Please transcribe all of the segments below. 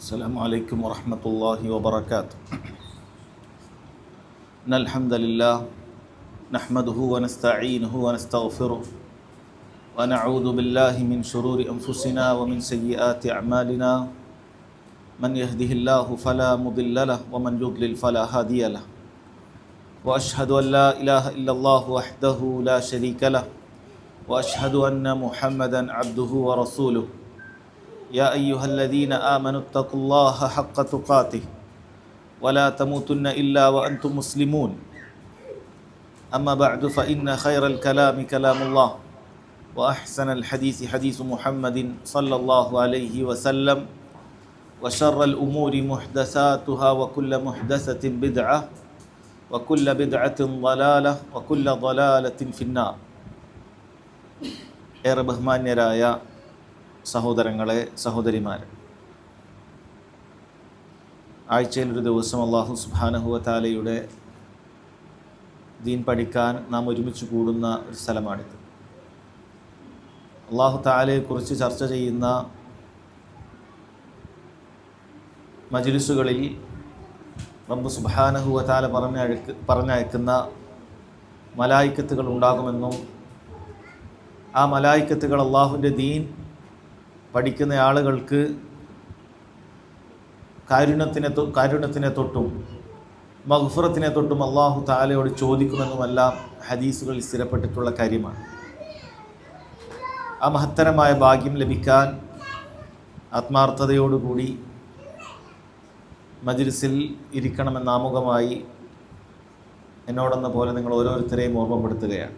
السلام عليكم ورحمة الله وبركاته. إن الحمد لله نحمده ونستعينه ونستغفره ونعوذ بالله من شرور أنفسنا ومن سيئات أعمالنا. من يهده الله فلا مضل له ومن يضلل فلا هادي له. وأشهد أن لا إله إلا الله وحده لا شريك له وأشهد أن محمدا عبده ورسوله. يا أيها الذين آمنوا اتقوا الله حق تقاته ولا تموتن إلا وأنتم مسلمون. أما بعد فإن خير الكلام كلام الله وأحسن الحديث حديث محمد صلى الله عليه وسلم وشر الأمور محدثاتها وكل محدثة بدعة وكل بدعة ضلالة وكل ضلالة في النار. ഏറെ ബഹുമാന്യരായ സഹോദരങ്ങളെ, സഹോദരിമാരെ, ആഴ്ചയിലൊരു ദിവസം അല്ലാഹു സുബ്ഹാനഹു വ തആലയുടെ ദീൻ പഠിക്കാൻ നാം ഒരുമിച്ച് കൂടുന്ന ഒരു സ്ഥലമാണിത്. അല്ലാഹു തആലയെക്കുറിച്ച് ചർച്ച ചെയ്യുന്ന മജ്ലിസുകളിൽ റബ്ബ് സുബ്ഹാനഹു വ തആല പറഞ്ഞയക്കുന്ന മലായിക്കത്തുകൾ ഉണ്ടാകുമെന്നും ആ മലായിക്കത്തുകൾ അല്ലാഹുവിൻ്റെ ദീൻ പഠിക്കുന്ന ആളുകൾക്ക് കാരുണ്യത്തിനെ തൊട്ടും മഗ്ഫിറത്തിനെ തൊട്ടും അല്ലാഹു തആലയോട് ചോദിക്കുമെന്നുമെല്ലാം ഹദീസുകളിൽ സ്ഥിരപ്പെട്ടിട്ടുള്ള കാര്യമാണ്. ആ മഹത്തരമായ ഭാഗ്യം ലഭിക്കാൻ ആത്മാർത്ഥതയോടുകൂടി മജ്ലിസിൽ ഇരിക്കണമെന്ന ആമുഖമായി എന്നോടെന്ന പോലെ നിങ്ങൾ ഓരോരുത്തരെയും ഓർമ്മപ്പെടുത്തുകയാണ്.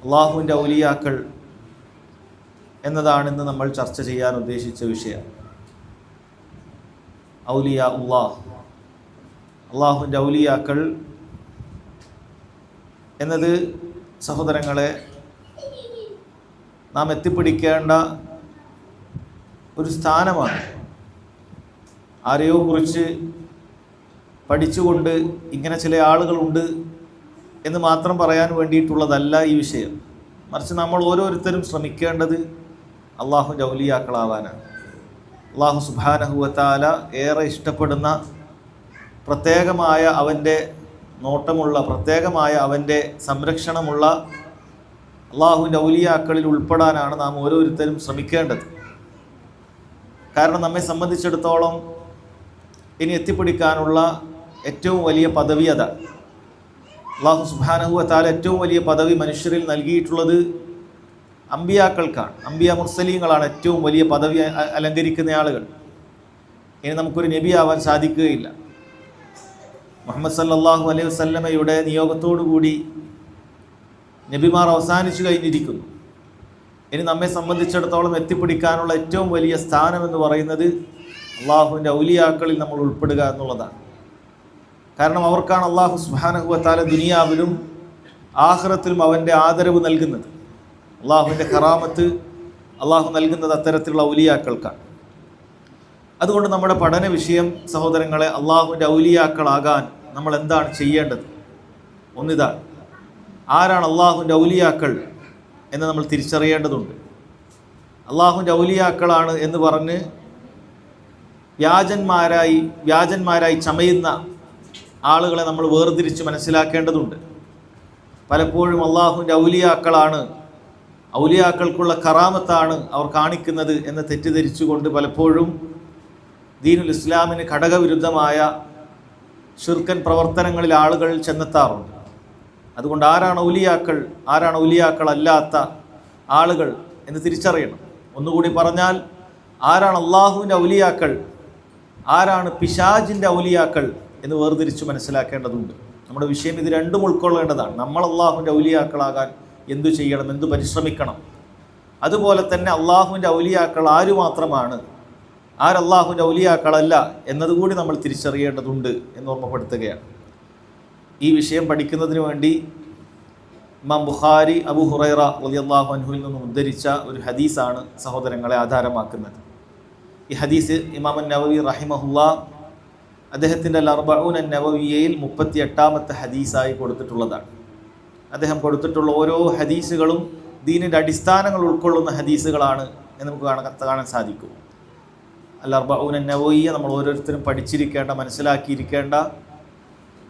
അല്ലാഹുവിൻ്റെ ഔലിയാക്കൾ എന്നതാണ് ഇന്ന് നമ്മൾ ചർച്ച ചെയ്യാൻ ഉദ്ദേശിച്ച വിഷയം. ഔലിയ അള്ളാഹുവിൻ്റെ ഔലിയാക്കൾ എന്നത് സഹോദരങ്ങളെ നാം എത്തിപ്പിടിക്കേണ്ട ഒരു സ്ഥാനമാണ്. ആരെയോ കുറിച്ച് പഠിച്ചുകൊണ്ട് ഇങ്ങനെ ചില ആളുകളുണ്ട് എന്ന് മാത്രം പറയാൻ വേണ്ടിയിട്ടുള്ളതല്ല ഈ വിഷയം. മറിച്ച് നമ്മൾ ഓരോരുത്തരും ശ്രമിക്കേണ്ടത് അള്ളാഹുവിൻ്റെ ഔലിയാക്കളാവാനാണ്. അള്ളാഹു സുബ്ഹാനഹു വ തആല ഏറെ ഇഷ്ടപ്പെടുന്ന പ്രത്യേകമായ അവൻ്റെ നോട്ടമുള്ള, പ്രത്യേകമായ അവൻ്റെ സംരക്ഷണമുള്ള അള്ളാഹുവിൻ്റെ ഔലിയാക്കളിൽ ഉൾപ്പെടാനാണ് നാം ഓരോരുത്തരും ശ്രമിക്കേണ്ടത്. കാരണം നമ്മെ സംബന്ധിച്ചിടത്തോളം ഇനി എത്തിപ്പിടിക്കാനുള്ള ഏറ്റവും വലിയ പദവി അതാണ്. അല്ലാഹു സുബ്ഹാനഹു വ തആല ഏറ്റവും വലിയ പദവി മനുഷ്യരിൽ നൽകിയിട്ടുള്ളത് അമ്പിയാക്കൾക്കാണ്. അമ്പിയ മുർസലീങ്ങളാണ് ഏറ്റവും വലിയ പദവി അലങ്കരിക്കുന്ന ആളുകൾ. ഇനി നമുക്കൊരു നബി ആവാൻ സാധിക്കുകയില്ല. മുഹമ്മദ് സല്ലല്ലാഹു അലൈഹി വസല്ലമയുടെ നിയോഗത്തോടുകൂടി നബിമാർ അവസാനിച്ചു കഴിഞ്ഞിരിക്കുന്നു. ഇനി നമ്മെ സംബന്ധിച്ചിടത്തോളം എത്തിപ്പിടിക്കാനുള്ള ഏറ്റവും വലിയ സ്ഥാനമെന്ന് പറയുന്നത് അള്ളാഹുവിൻ്റെ ഔലിയാക്കളിൽ നമ്മൾ ഉൾപ്പെടുക എന്നുള്ളതാണ്. കാരണം അവർക്കാണ് അല്ലാഹു സുബ്ഹാനഹു വ തആല ദുനിയാവിലും ആഖിറത്തിലും അവൻ്റെ ആദരവ് നൽകുന്നത്. അള്ളാഹുവിൻ്റെ കറാമത്ത് അള്ളാഹു നൽകുന്നത് അത്തരത്തിലുള്ള ഔലിയാക്കൾക്കാണ്. അതുകൊണ്ട് നമ്മുടെ പഠന വിഷയം സഹോദരങ്ങളെ, അള്ളാഹുവിൻ്റെ ഔലിയാക്കളാകാൻ നമ്മൾ എന്താണ് ചെയ്യേണ്ടത്? ഒന്നിതാണ്, ആരാണ് അള്ളാഹുവിൻ്റെ ഔലിയാക്കൾ എന്ന് നമ്മൾ തിരിച്ചറിയേണ്ടതുണ്ട്. അള്ളാഹുവിൻ്റെ ഔലിയാക്കളാണ് എന്ന് പറഞ്ഞ് വ്യാജന്മാരായി ചമയുന്ന ആളുകളെ നമ്മൾ വേർതിരിച്ച് മനസ്സിലാക്കേണ്ടതുണ്ട്. പലപ്പോഴും അള്ളാഹുവിൻ്റെ ഔലിയാക്കളാണ്, ഔലിയാക്കൾക്കുള്ള കറാമത്താണ് അവർ കാണിക്കുന്നത് എന്ന് തെറ്റിദ്ധരിച്ചുകൊണ്ട് പലപ്പോഴും ദീനുൽ ഇസ്ലാമിന് ഘടകവിരുദ്ധമായ ശിർക്കൻ പ്രവർത്തനങ്ങളിൽ ആളുകൾ ചെന്നെത്താറുണ്ട്. അതുകൊണ്ട് ആരാണ് ഔലിയാക്കൾ, ആരാണ് ഔലിയാക്കളല്ലാത്ത ആളുകൾ എന്ന് തിരിച്ചറിയണം. ഒന്നുകൂടി പറഞ്ഞാൽ, ആരാണ് അള്ളാഹുവിൻ്റെ ഔലിയാക്കൾ, ആരാണ് പിശാചിൻ്റെ ഔലിയാക്കൾ എന്ന് വേർതിരിച്ച് മനസ്സിലാക്കേണ്ടതുണ്ട്. നമ്മുടെ വിഷയം ഇത് രണ്ടും ഉൾക്കൊള്ളേണ്ടതാണ്. നമ്മൾ അള്ളാഹുവിൻ്റെ ഔലിയാക്കളാകാൻ എന്തു ചെയ്യണം, എന്തു പരിശ്രമിക്കണം. അതുപോലെ തന്നെ അള്ളാഹുവിൻ്റെ ഔലിയാക്കൾ ആരു മാത്രമാണ്, ആരല്ലാഹുവിൻ്റെ ഔലിയാക്കളല്ല എന്നതുകൂടി നമ്മൾ തിരിച്ചറിയേണ്ടതുണ്ട് എന്ന് ഓർമ്മപ്പെടുത്തുകയാണ്. ഈ വിഷയം പഠിക്കുന്നതിന് വേണ്ടി ഇമാം ബുഖാരി അബൂ ഹുറൈറ റളിയല്ലാഹു അൻഹുവിൽ നിന്നും ഉദ്ധരിച്ച ഒരു ഹദീസാണ് സഹോദരങ്ങളെ ആധാരമാക്കുന്നത്. ഈ ഹദീസ് ഇമാം നവവി റഹിമഹുല്ലാ അദ്ദേഹത്തിൻ്റെ അൽ-അർബഊൻ അൻ-നവവിയ്യയിൽ 38ാമത്തെ ഹദീസായി കൊടുത്തിട്ടുള്ളതാണ്. അദ്ദേഹം കൊടുത്തിട്ടുള്ള ഓരോ ഹദീസുകളും ദീനിൻ്റെ അടിസ്ഥാനങ്ങൾ ഉൾക്കൊള്ളുന്ന ഹദീസുകളാണ് എന്ന് നമുക്ക് കാണാൻ സാധിക്കും. അൽ-അർബഊന നവവിയ്യ നമ്മൾ ഓരോരുത്തരും പഠിച്ചിരിക്കേണ്ട, മനസ്സിലാക്കിയിരിക്കേണ്ട,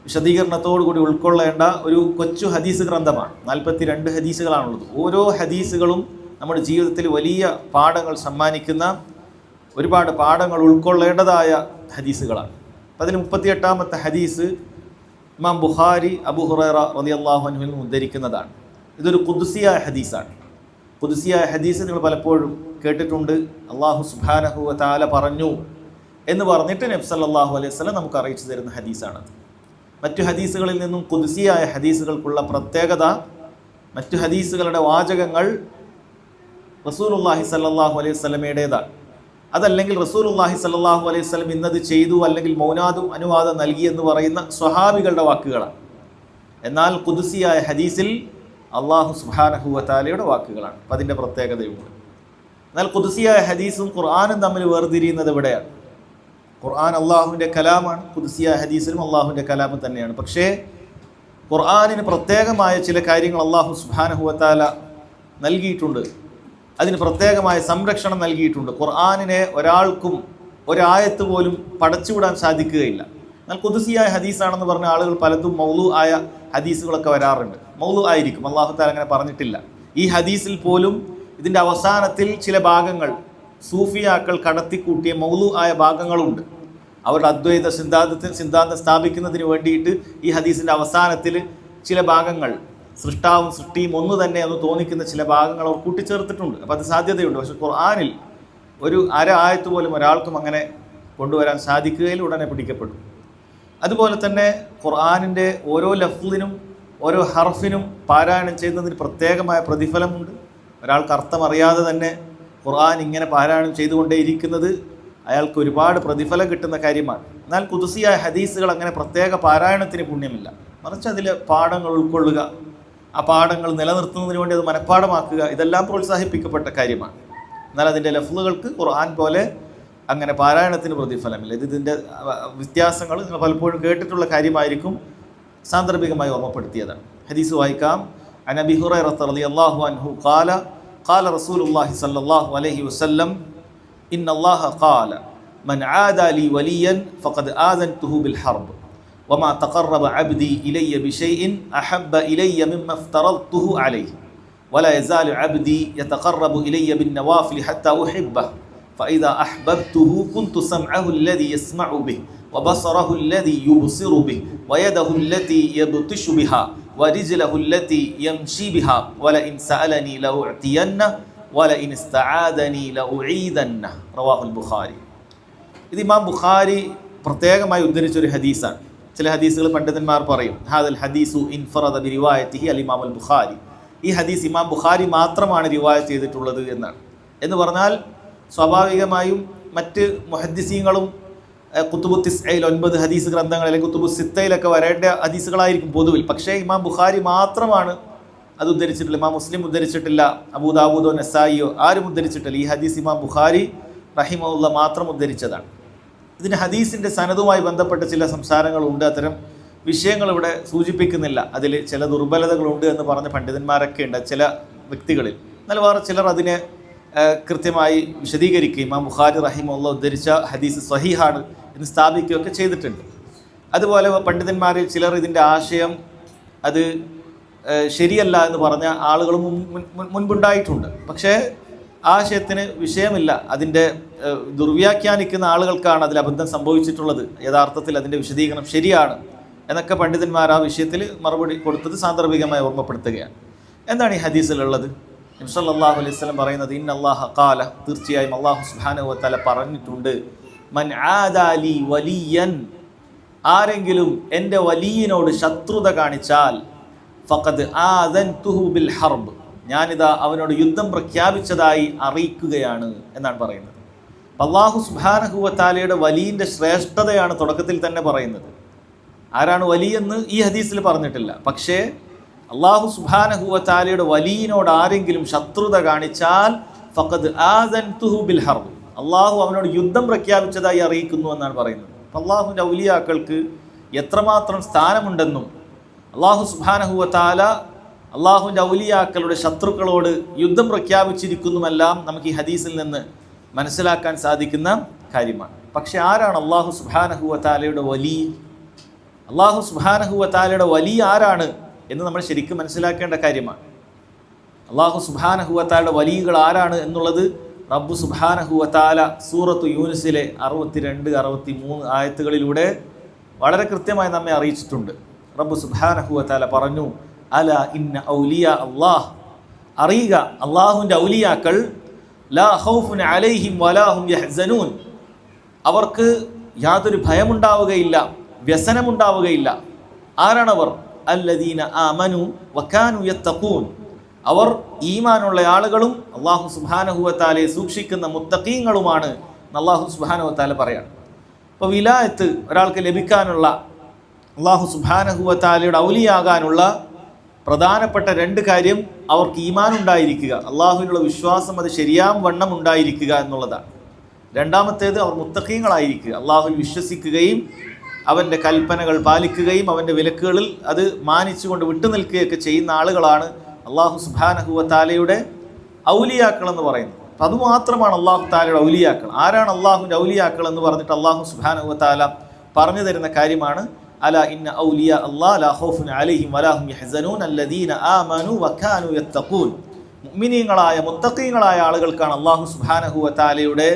വിശദീകരണത്തോടുകൂടി ഉൾക്കൊള്ളേണ്ട ഒരു കൊച്ചു ഹദീസ് ഗ്രന്ഥമാണ്. 42 ഹദീസുകളാണുള്ളത്. ഓരോ ഹദീസുകളും നമ്മുടെ ജീവിതത്തിൽ വലിയ പാഠങ്ങൾ സമ്മാനിക്കുന്ന, ഒരുപാട് പാഠങ്ങൾ ഉൾക്കൊള്ളേണ്ടതായ ഹദീസുകളാണ്. അപ്പം അതിൽ 38ാമത്തെ ഹദീസ് ഇമാം ബുഖാരി അബൂ ഹുറൈറ റളിയല്ലാഹു അൻഹുവിൽ നിന്ന് ഉദ്ധരിക്കുന്നതാണ്. ഇതൊരു ഖുദ്സിയായ ഹദീസാണ്. ഖുദ്സിയായ ഹദീസ് നിങ്ങൾ പലപ്പോഴും കേട്ടിട്ടുണ്ട്. അല്ലാഹു സുബ്ഹാനഹു വ തആല പറഞ്ഞു എന്ന് പറഞ്ഞിട്ട് നബി സല്ലല്ലാഹു അലൈഹി വസല്ലം നമുക്ക് അറിയിച്ചു തരുന്ന ഹദീസാണ്. മറ്റു ഹദീസുകളിൽ നിന്നും ഖുദ്സിയായ ഹദീസുകൾക്കുള്ള പ്രത്യേകത, മറ്റു ഹദീസുകളുടെ വാചകങ്ങൾ റസൂലുള്ളാഹി സ്വല്ലല്ലാഹു അലൈഹി വസല്ലമയുടേതാണ്. അതല്ലെങ്കിൽ റസൂലുള്ളാഹി സ്വല്ലല്ലാഹു അലൈഹി വസല്ലം ഇന്നത് ചെയ്തു അല്ലെങ്കിൽ അനുവാദം നൽകി എന്ന് പറയുന്ന സ്വഹാബികളുടെ വാക്കുകളാണ്. എന്നാൽ ഖുദ്സിയായ ഹദീസിൽ അല്ലാഹു സുബ്ഹാനഹു വ തആലയുടെ വാക്കുകളാണ്. അപ്പം അതിൻ്റെ പ്രത്യേകതയുണ്ട്. എന്നാൽ ഖുദ്സിയായ ഹദീസും ഖുർആനും തമ്മിൽ വേർതിരിയുന്നത് എവിടെയാണ്? ഖുർആൻ അള്ളാഹുവിൻ്റെ കലാമാണ്, ഖുദ്സിയായ ഹദീസിലും അള്ളാഹുവിൻ്റെ കലാം തന്നെയാണ്. പക്ഷേ ഖുർആനിന് പ്രത്യേകമായ ചില കാര്യങ്ങൾ അള്ളാഹു സുബ്ഹാനഹു വ തആല നൽകിയിട്ടുണ്ട്. അതിന് പ്രത്യേകമായ സംരക്ഷണം നൽകിയിട്ടുണ്ട്. ഖുർആനിനെ ഒരാൾക്കും ഒരായത്ത് പോലും പടച്ചുവിടാൻ സാധിക്കുകയില്ല. എന്നാൽ ഖുദ്സിയായ ഹദീസാണെന്ന് പറഞ്ഞ ആളുകൾ പലതും മൗലു ആയ ഹദീസുകളൊക്കെ വരാറുണ്ട്. മൗലു ആയിരിക്കും, അള്ളാഹു തആല അങ്ങനെ പറഞ്ഞിട്ടില്ല. ഈ ഹദീസിൽ പോലും ഇതിൻ്റെ അവസാനത്തിൽ ചില ഭാഗങ്ങൾ സൂഫിയാക്കൾ കടത്തിക്കൂട്ടിയ മൗലു ആയ ഭാഗങ്ങളുണ്ട്. അവരുടെ അദ്വൈത സിദ്ധാന്തം സ്ഥാപിക്കുന്നതിന് വേണ്ടിയിട്ട് ഈ ഹദീസിൻ്റെ അവസാനത്തിൽ ചില ഭാഗങ്ങൾ സൃഷ്ടാവും സൃഷ്ടിയും ഒന്ന് തന്നെ എന്ന് തോന്നിക്കുന്ന ചില ഭാഗങ്ങൾ അവർ കൂട്ടിച്ചേർത്തിട്ടുണ്ട്. അപ്പോൾ അത് സാധ്യതയുണ്ട്. പക്ഷെ ഖുർആനിൽ ഒരു ആയത്ത് പോലും ഒരാൾക്കും അങ്ങനെ കൊണ്ടുവരാൻ സാധിക്കുകയിൽ ഉടനെ പിടിക്കപ്പെടും. അതുപോലെ തന്നെ ഖുർആനിൻ്റെ ഓരോ ലഫ്ലിനും ഓരോ ഹർഫിനും പാരായണം ചെയ്യുന്നതിന് പ്രത്യേകമായ പ്രതിഫലമുണ്ട്. ഒരാൾക്ക് അർത്ഥം അറിയാതെ തന്നെ ഖുർആൻ ഇങ്ങനെ പാരായണം ചെയ്തുകൊണ്ടേയിരിക്കുന്നത് അയാൾക്ക് ഒരുപാട് പ്രതിഫലം കിട്ടുന്ന കാര്യമാണ്. എന്നാൽ ഖുദ്സിയായ ഹദീസുകൾ അങ്ങനെ പ്രത്യേക പാരായണത്തിന് പുണ്യമില്ല. മറിച്ച് അതിലെ പാഠങ്ങൾ ഉൾക്കൊള്ളുക, ആ പാഠങ്ങൾ നിലനിർത്തുന്നതിന് വേണ്ടി അത് മനഃപ്പാഠമാക്കുക, ഇതെല്ലാം പ്രോത്സാഹിപ്പിക്കപ്പെട്ട കാര്യമാണ്. എന്നാൽ അതിൻ്റെ ലഫ്ലുകൾക്ക് ഖുർആൻ പോലെ അങ്ങനെ പാരായണത്തിന് പ്രതിഫലമില്ല. ഇതിൻ്റെ വ്യത്യാസങ്ങൾ നിങ്ങൾ പലപ്പോഴും കേട്ടിട്ടുള്ള കാര്യമായിരിക്കും, സാന്ദർഭികമായി ഓർമ്മപ്പെടുത്തിയതാണ്. ഹദീസ് വായിക്കാം. അൻ അബീ ഹുറൈറ റളിയല്ലാഹു അൻഹു ഖാല ഖാല റസൂലുള്ളാഹി സ്വല്ലല്ലാഹു അലൈഹി വസല്ലം ഇന്നല്ലാഹ ഖാല മൻ ആദ ലി വലിയൻ ഫഖദ് ആദൻതുഹു ബിൽ ഹർബ് വമാ തഖറബ അബ്ദി ഇലയ്യ ബിശൈഇൻ അഹബ്ബ ഇലയ്യ മിമ്മ ഇഫ്തറദ്തുഹു അലൈഹി വലാ യസാലു അബ്ദി യതഖറബു ഇലയ്യ ബിൻ നവാഫിൽ ഹത്താ ഉഹിബ്ബഹു فإذا أحببته كنت سمعه الذي يسمع به وبصره الذي يبصر به ويده التي يبطش بها ورجله التي يمشي بها ولئن سألني لأعطينه ولئن استعاذني لأعيذنه رواه البخاري. ഇത് ഇമാം ബുഖാരി പ്രത്യേകമായി ഉദ്ധരിച്ചൊരു ഹദീസാണ്. ചില ഹദീസുകൾ പണ്ഡിതന്മാർ പറയും ഹാദൽ ഹദീസു ഇൻഫറദ ബിറിവായത്തിഹി അൽ ഇമാം അൽ ബുഖാരി, ഈ ഹദീസ് ഇമാം ബുഖാരി മാത്രമാണ് റിവായത്ത് ചെയ്തിട്ടുള്ളത് എന്നാണ്. എന്ന് പറഞ്ഞാൽ സ്വാഭാവികമായും മറ്റ് മുഹദ്ദിസീങ്ങളും കുത്തുബു തിസ്അയിൽ 9 ഹദീസ് ഗ്രന്ഥങ്ങൾ അല്ലെങ്കിൽ കുത്തുബു സിത്തയിലൊക്കെ വരേണ്ട ഹദീസുകളായിരിക്കും പൊതുവിൽ. പക്ഷേ ഇമാം ബുഖാരി മാത്രമാണ് അത് ഉദ്ധരിച്ചിട്ടില്ല. ഇമാം മുസ്ലിം ഉദ്ധരിച്ചിട്ടില്ല, അബൂ ദാവൂദോ നസായിയോ ആരും ഉദ്ധരിച്ചിട്ടില്ല. ഈ ഹദീസ് ഇമാം ബുഖാരി റഹിമഹുല്ല മാത്രം ഉദ്ധരിച്ചതാണ്. ഇതിന് ഹദീസിൻ്റെ സനദുമായി ബന്ധപ്പെട്ട ചില സംസാരങ്ങളുണ്ട്. അത്തരം വിഷയങ്ങൾ ഇവിടെ സൂചിപ്പിക്കുന്നില്ല. അതിൽ ചില ദുർബലതകളുണ്ട് എന്ന് പറഞ്ഞ പണ്ഡിതന്മാരൊക്കെ ഉണ്ട് ചില വ്യക്തികളിൽ. എന്നാൽ വേറെ ചിലർ അതിനെ കൃത്യമായി വിശദീകരിക്കുകയും ഇമാം ബുഖാരി റഹിമഹുല്ല ഉദ്ധരിച്ച ഹദീസ് സ്വഹീഹാണ് എന്ന് സ്ഥാപിക്കുകയൊക്കെ ചെയ്തിട്ടുണ്ട്. അതുപോലെ പണ്ഡിതന്മാരിൽ ചിലർ ഇതിൻ്റെ ആശയം അത് ശരിയല്ല എന്ന് പറഞ്ഞ ആളുകളും മുൻപുണ്ടായിട്ടുണ്ട്. പക്ഷേ ആശയത്തിന് വിഷയമില്ല. അതിൻ്റെ ദുർവ്യാഖ്യാനിക്കുന്ന ആളുകൾക്കാണ് അതിൽ അബദ്ധം സംഭവിച്ചിട്ടുള്ളത്. യഥാർത്ഥത്തിൽ അതിൻ്റെ വിശദീകരണം ശരിയാണ് എന്നൊക്കെ പണ്ഡിതന്മാർ ആ വിഷയത്തിൽ മറുപടി കൊടുത്തത് സാന്ദർഭികമായി ഓർമ്മപ്പെടുത്തുകയാണ്. എന്താണ് ഈ ഹദീസിലുള്ളത്? നബി സല്ലല്ലാഹു അലൈഹി വസല്ലം പറയുന്നത് ഇന്നല്ലാഹ ഖാല, തീർച്ചയായും അല്ലാഹു സുബ്ഹാനഹു വ തആല പറഞ്ഞിട്ടുണ്ട്, മൻ ആദാ ലി വലിയൻ, ആരെങ്കിലും എൻ്റെ വലിയനോട് ശത്രുത കാണിച്ചാൽ ഫഖദ് ആദൻതുഹു ബിൽ ഹർബ്, ഞാനിതാ അവനോട് യുദ്ധം പ്രഖ്യാപിച്ചതായി അറിയിക്കുകയാണ് എന്നാണ് പറയുന്നത്. അല്ലാഹു സുബ്ഹാനഹു വ തആലയുടെ വലിയൻ്റെ ശ്രേഷ്ഠതയാണ് തുടക്കത്തിൽ തന്നെ പറയുന്നത്. ആരാണ് വലിയെന്ന് ഈ ഹദീസിൽ പറഞ്ഞിട്ടില്ല. പക്ഷേ അല്ലാഹു സുബ്ഹാനഹു വ തആലയുടെ വലിയനോട് ആരെങ്കിലും ശത്രുത കാണിച്ചാൽ ഫഖദ് ആദൻതുഹു ബിൽ ഹർബ്, അള്ളാഹു അവനോട് യുദ്ധം പ്രഖ്യാപിച്ചതായി അറിയിക്കുന്നു എന്നാണ് പറയുന്നത്. അള്ളാഹുവിൻ്റെ ഔലിയാക്കൾക്ക് എത്രമാത്രം സ്ഥാനമുണ്ടെന്നും അള്ളാഹു സുബ്ഹാനഹു വ തആല അള്ളാഹുവിൻ്റെ ഔലിയാക്കളുടെ ശത്രുക്കളോട് യുദ്ധം പ്രഖ്യാപിച്ചിരിക്കുന്നുമെല്ലാം നമുക്ക് ഈ ഹദീസിൽ നിന്ന് മനസ്സിലാക്കാൻ സാധിക്കുന്ന കാര്യമാണ്. പക്ഷെ ആരാണ് അല്ലാഹു സുബ്ഹാനഹു വ തആലയുടെ വലി? അല്ലാഹു സുബ്ഹാനഹു വ തആലയുടെ വലി ആരാണ് എന്ന് നമ്മൾ ശരിക്കും മനസ്സിലാക്കേണ്ട കാര്യമാണ്. അല്ലാഹു സുബ്ഹാനഹു വ തആലയുടെ വലികൾ ആരാണ് എന്നുള്ളത് റബ്ബ് സുബ്ഹാനഹു വ തആല സൂറത്തു യൂനുസിലെ 62, 63 ആയത്തുകളിലൂടെ വളരെ കൃത്യമായി നമ്മെ അറിയിച്ചിട്ടുണ്ട്. റബ്ബ് സുബ്ഹാനഹു വ തആല പറഞ്ഞു, അല ഇന്ന ഔലിയാ അല്ലാഹ്, അറിയുക അല്ലാഹുവിൻ്റെ ഔലിയാക്കൾ ലാ ഖൗഫുൻ അലൈഹിം വലാ ഹും യഹ്സനൂൻ, അവർക്ക് യാതൊരു ഭയമുണ്ടാവുകയില്ല, വ്യസനമുണ്ടാവുകയില്ല. ആരാണവർ? അല്ലദീന ആമനു വകാനു യത്തഖൂൻ, അവർ ഈമാനുള്ള ആളുകളും അല്ലാഹു സുബ്ഹാനഹു വ തആലയെ സൂക്ഷിക്കുന്ന മുത്തഖീങ്ങളുമാണ് അല്ലാഹു സുബ്ഹാനഹു വ തആല പറയാണ്. അപ്പോൾ വിലായത്ത് ഒരാൾക്ക് ലഭിക്കാനുള്ള, അല്ലാഹു സുബ്ഹാനഹു വ തആലയുടെ ഔലിയാകാനുള്ള പ്രധാനപ്പെട്ട 2 കാര്യം അവർക്ക് ഈമാൻ ഉണ്ടായിരിക്കുക, അള്ളാഹുവിനുള്ള വിശ്വാസം അത് ശരിയാം വണ്ണം ഉണ്ടായിരിക്കുക എന്നുള്ളതാണ്. രണ്ടാമത്തേത് അവർ മുത്തഖീങ്ങളായിരിക്കുക, അള്ളാഹുവിൽ വിശ്വസിക്കുകയും അവൻ്റെ കൽപ്പനകൾ പാലിക്കുകയും അവൻ്റെ വിലക്കുകളിൽ അത് മാനിച്ചുകൊണ്ട് വിട്ടുനിൽക്കുകയൊക്കെ ചെയ്യുന്ന ആളുകളാണ് അള്ളാഹു സുബ്ഹാനഹു വ തആലയുടെ ഔലിയാക്കൾ എന്ന് പറയുന്നത്. അപ്പം അതുമാത്രമാണ് അള്ളാഹു തആലയുടെ ഔലിയാക്കൾ. ആരാണ് അള്ളാഹുവിൻ്റെ ഔലിയാക്കൾ എന്ന് പറഞ്ഞിട്ട് അള്ളാഹു സുബ്ഹാനഹു വ തആല പറഞ്ഞു തരുന്ന കാര്യമാണ് അല ഇന്ന ഔലിയാ അല്ലാഹ് ലാ ഖൗഫുൻ അലൈഹിം വലാ ഹും യഹ്സനൂൻ അല്ലദീന ആമനു വകാനു യത്തഖൂൻ. മുഅ്മിനീങ്ങളായ മുത്തഖീങ്ങളായ ആളുകൾക്കാണ് അള്ളാഹു സുബ്ഹാനഹു വ തആലയുടെ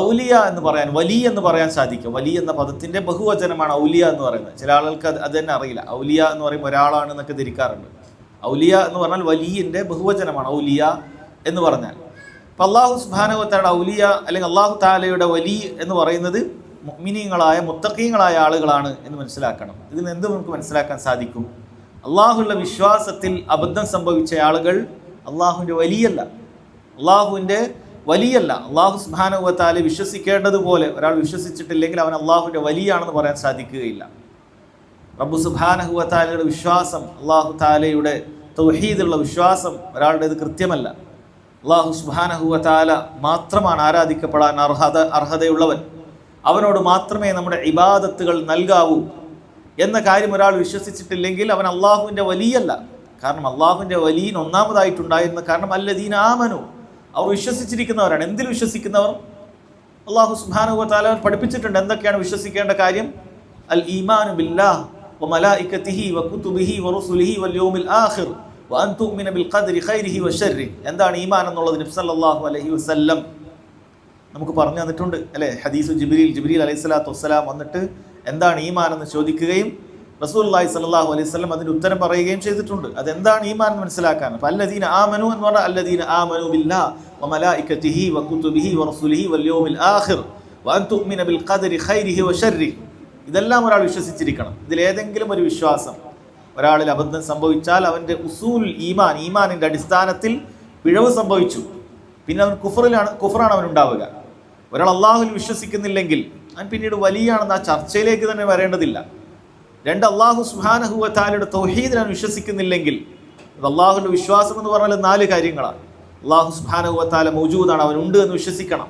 ഔലിയ എന്ന് പറയാൻ, വലി എന്ന് പറയാൻ സാധിക്കും. വലി എന്ന പദത്തിൻ്റെ ബഹുവചനമാണ് ഔലിയ എന്ന് പറയുന്നത്. ചില ആളുകൾക്ക് അത് തന്നെ അറിയില്ല. ഔലിയ എന്ന് പറയുമ്പോൾ ഒരാളാണ് എന്നൊക്കെ ധരിക്കാറുണ്ട്. ഔലിയ എന്ന് പറഞ്ഞാൽ വലിയിൻ്റെ ബഹുവചനമാണ് ഔലിയ എന്ന് പറഞ്ഞാൽ. അപ്പം അള്ളാഹു സുബ്ഹാനഹു വ തആലയുടെ ഔലിയ അല്ലെങ്കിൽ അള്ളാഹു തആലയുടെ വലി എന്ന് പറയുന്നത് മുഅ്മിനീങ്ങളായ മുത്തഖീങ്ങളായ ആളുകളാണ് എന്ന് മനസ്സിലാക്കണം. ഇതിന് എന്ത് നമുക്ക് മനസ്സിലാക്കാൻ സാധിക്കും? അള്ളാഹുവിൻ്റെ വിശ്വാസത്തിൽ അബദ്ധം സംഭവിച്ച ആളുകൾ അള്ളാഹുവിൻ്റെ വലിയല്ല, അള്ളാഹു സുബ്ഹാനഹു വ തആല വിശ്വസിക്കേണ്ടതുപോലെ ഒരാൾ വിശ്വസിച്ചിട്ടില്ലെങ്കിൽ അവൻ അള്ളാഹുവിൻ്റെ വലിയാണെന്ന് പറയാൻ സാധിക്കുകയില്ല. റബ്ബ് സുബ്ഹാനഹു വ തആലയുടെ വിശ്വാസം, അള്ളാഹു തആലയുടെ തൗഹീദുള്ള വിശ്വാസം ഒരാളുടേത് കൃത്യമല്ല. അള്ളാഹു സുബ്ഹാനഹു വ തആല മാത്രമാണ് ആരാധിക്കപ്പെടാൻ അർഹതയുള്ളവൻ, അവനോട് മാത്രമേ നമ്മുടെ ഇബാദത്തുകൾ നൽകാവൂ എന്ന കാര്യം ഒരാൾ വിശ്വസിച്ചിട്ടില്ലെങ്കിൽ അവൻ അള്ളാഹുവിൻ്റെ വലിയല്ല. കാരണം അള്ളാഹുവിൻ്റെ വലിയൻ ഒന്നാമതായിട്ടുണ്ടായിരുന്ന കാരണം അല്ലദീന ആമനു, അവർ വിശ്വസിച്ചിരിക്കുന്നവരാണ്. എന്തിൽ വിശ്വസിക്കുന്നവർ? അള്ളാഹു സുബ്ഹാനഹു വ തആല പഠിപ്പിച്ചിട്ടുണ്ട് എന്തൊക്കെയാണ് വിശ്വസിക്കേണ്ട കാര്യം. അൽ ഈമാനു ബില്ലാഹ് വ മലായികതിഹി വ കുതുബിഹി വ റുസുലിഹി വൽ യൗമിൽ ആഖിർ വ അൻ തുഅ്മിന ബിൽ ഖദ്രി ഖൈരിഹി വ ശർരി. എന്താണ് ഈമാൻ എന്നുള്ളത് നബി സല്ലല്ലാഹു അലൈഹി വസല്ലം നമുക്ക് പറഞ്ഞു തന്നിട്ടുണ്ട് അല്ലേ? ഹദീസു ജിബ്രീൽ അലൈഹിസ്സലാത്തു വസ്സലാം വന്നിട്ട് എന്താണ് ഈമാൻ എന്ന് ചോദിക്കുകയും റസൂലുള്ളാഹി സ്വല്ലല്ലാഹു അലൈഹി വസല്ലം അതിന് ഉത്തരം പറയുകയും ചെയ്തിട്ടുണ്ട്. അതെന്താണ് ഈമാൻ എന്ന് മനസ്സിലാക്കാൻ. അപ്പോൾ അല്ലദീന ആമനു എന്ന് പറഞ്ഞാൽ അല്ലദീന ആമനു ബില്ലാഹ് വ മലായികതിഹി വ കുതുബിഹി വ റസുലിഹി വൽ യൗമിൽ ആഖിർ വ അൻ തുഅ്മിന ബിൽ ഖദ്രി ഖൈരിഹി വ ശർരി. ഇതെല്ലാം ഒരാൾ വിശ്വസിച്ചിരിക്കണം. ഇതിലേതെങ്കിലും ഒരു വിശ്വാസം ഒരാളിൽ അബദ്ധം സംഭവിച്ചാൽ അവൻ്റെ ഉസൂൽ ഈമാനിൻ്റെ അടിസ്ഥാനത്തിൽ പിഴവ് സംഭവിച്ചു, പിന്നെ അവൻ കുഫറാണ് അവനുണ്ടാവുക. ഒരാൾ അള്ളാഹുവിൽ വിശ്വസിക്കുന്നില്ലെങ്കിൽ അവൻ പിന്നീട് വലിയാണെന്ന് ആ ചർച്ചയിലേക്ക് തന്നെ വരേണ്ടതില്ല. 2, അള്ളാഹു സുബ്ഹാനഹു വ തആലയുടെ തൗഹീദിൽ അവൻ വിശ്വസിക്കുന്നില്ലെങ്കിൽ, അള്ളാഹുവിൻ്റെ വിശ്വാസം എന്ന് പറഞ്ഞാൽ 4 കാര്യങ്ങളാണ്. അള്ളാഹു സുബ്ഹാനഹു വ തആല മൗജൂദാണ്, അവനുണ്ട് എന്ന് വിശ്വസിക്കണം.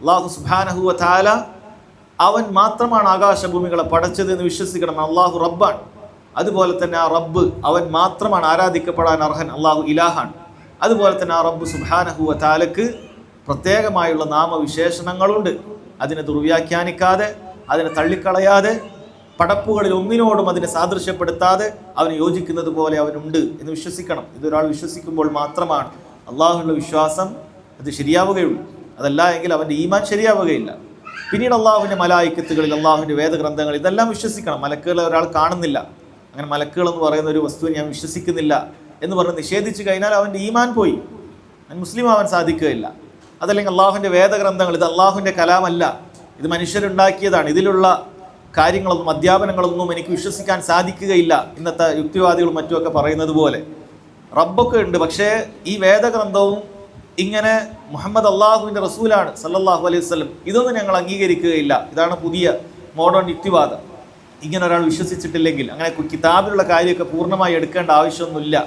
അള്ളാഹു സുബ്ഹാനഹു വ തആല അവൻ മാത്രമാണ് ആകാശഭൂമികളെ പടച്ചത് എന്ന് വിശ്വസിക്കണം. അള്ളാഹു റബ്ബാണ്. അതുപോലെ തന്നെ ആ റബ്ബ് അവൻ മാത്രമാണ് ആരാധിക്കപ്പെടാൻ അർഹൻ, അള്ളാഹു ഇലാഹാണ്. അതുപോലെ തന്നെ ആ റബ്ബ് സുബ്ഹാനഹു വ തആലക്ക് പ്രത്യേകമായുള്ള നാമവിശേഷണങ്ങളുണ്ട്. അതിനെ ദുർവ്യാഖ്യാനിക്കാതെ, അതിനെ തള്ളിക്കളയാതെ, പടപ്പുകളിൽ ഒന്നിനോടും അതിനെ സാദൃശ്യപ്പെടുത്താതെ അവന് യോജിക്കുന്നത് പോലെ അവനുണ്ട് എന്ന് വിശ്വസിക്കണം. ഇതൊരാൾ വിശ്വസിക്കുമ്പോൾ മാത്രമാണ് അള്ളാഹുവിൻ്റെ വിശ്വാസം അത് ശരിയാവുകയുള്ളൂ. അതല്ല എങ്കിൽ അവൻ്റെ ഈമാൻ ശരിയാവുകയില്ല. പിന്നീട് അള്ളാഹുവിൻ്റെ മലായിക്കത്തുകളിൽ, അള്ളാഹുവിൻ്റെ വേദഗ്രന്ഥങ്ങൾ, ഇതെല്ലാം വിശ്വസിക്കണം. മലക്കുകളെ ഒരാൾ കാണുന്നില്ല, അങ്ങനെ മലക്കുകൾ എന്ന് പറയുന്ന ഒരു വസ്തുവിനെ ഞാൻ വിശ്വസിക്കുന്നില്ല എന്ന് പറഞ്ഞ് നിഷേധിച്ചു കഴിഞ്ഞാൽ അവൻ്റെ ഈമാൻ പോയി, അവൻ മുസ്ലിം ആവാൻ സാധിക്കുകയില്ല. അതല്ലെങ്കിൽ അള്ളാഹുവിൻ്റെ വേദഗ്രന്ഥങ്ങൾ, ഇത് അള്ളാഹുവിൻ്റെ കലാമല്ല, ഇത് മനുഷ്യരുണ്ടാക്കിയതാണ്, ഇതിലുള്ള കാര്യങ്ങളൊന്നും അധ്യാപനങ്ങളൊന്നും എനിക്ക് വിശ്വസിക്കാൻ സാധിക്കുകയില്ല. ഇന്നത്തെ യുക്തിവാദികളും മറ്റുമൊക്കെ പറയുന്നത് പോലെ റബ്ബൊക്കെ ഉണ്ട്, പക്ഷേ ഈ വേദഗ്രന്ഥവും ഇങ്ങനെ മുഹമ്മദ് അള്ളാഹുവിൻ്റെ റസൂലാണ് സല്ലല്ലാഹു അലൈഹി വസല്ലം, ഇതൊന്നും ഞങ്ങൾ അംഗീകരിക്കുകയില്ല. ഇതാണ് പുതിയ മോഡേൺ യുക്തിവാദം. ഇങ്ങനെ ഒരാൾ വിശ്വസിച്ചിട്ടില്ലെങ്കിൽ, അങ്ങനെ കിതാബിലുള്ള കാര്യമൊക്കെ പൂർണ്ണമായി എടുക്കേണ്ട ആവശ്യമൊന്നുമില്ല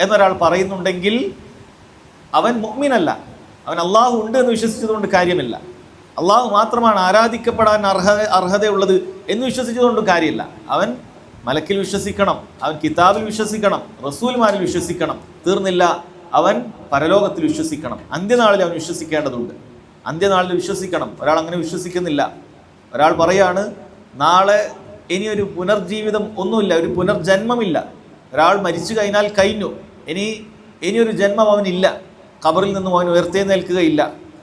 എന്നൊരാൾ പറയുന്നുണ്ടെങ്കിൽ അവൻ മുഅ്മിനല്ല, അവൻ അള്ളാഹു ഉണ്ട് എന്ന് വിശ്വസിച്ചതുകൊണ്ട് കാര്യമില്ല. അള്ളാഹു മാത്രമാണ് ആരാധിക്കപ്പെടാൻ അർഹതയുള്ളത് എന്ന് വിശ്വസിച്ചതുകൊണ്ട് കാര്യമില്ല. അവൻ മലക്കിൽ വിശ്വസിക്കണം, അവൻ കിതാബിൽ വിശ്വസിക്കണം, റസൂൽമാരിൽ വിശ്വസിക്കണം, തീർന്നില്ല, അവൻ പരലോകത്തിൽ വിശ്വസിക്കണം, അന്ത്യനാളിൽ അവൻ വിശ്വസിക്കേണ്ടതുണ്ട്. അന്ത്യനാളിൽ വിശ്വസിക്കണം. ഒരാൾ അങ്ങനെ വിശ്വസിക്കുന്നില്ല. ഒരാൾ പറയാണ് നാളെ ഇനിയൊരു പുനർജീവിതം ഒന്നുമില്ല, ഒരു പുനർജന്മമില്ല. ഒരാൾ മരിച്ചു കഴിഞ്ഞാൽ കഴിഞ്ഞു, ഇനിയൊരു ജന്മം അവനില്ല, ഖബറിൽ നിന്നും അവൻ ഉയർത്തെഴുന്നേൽക്കുകയില്ല,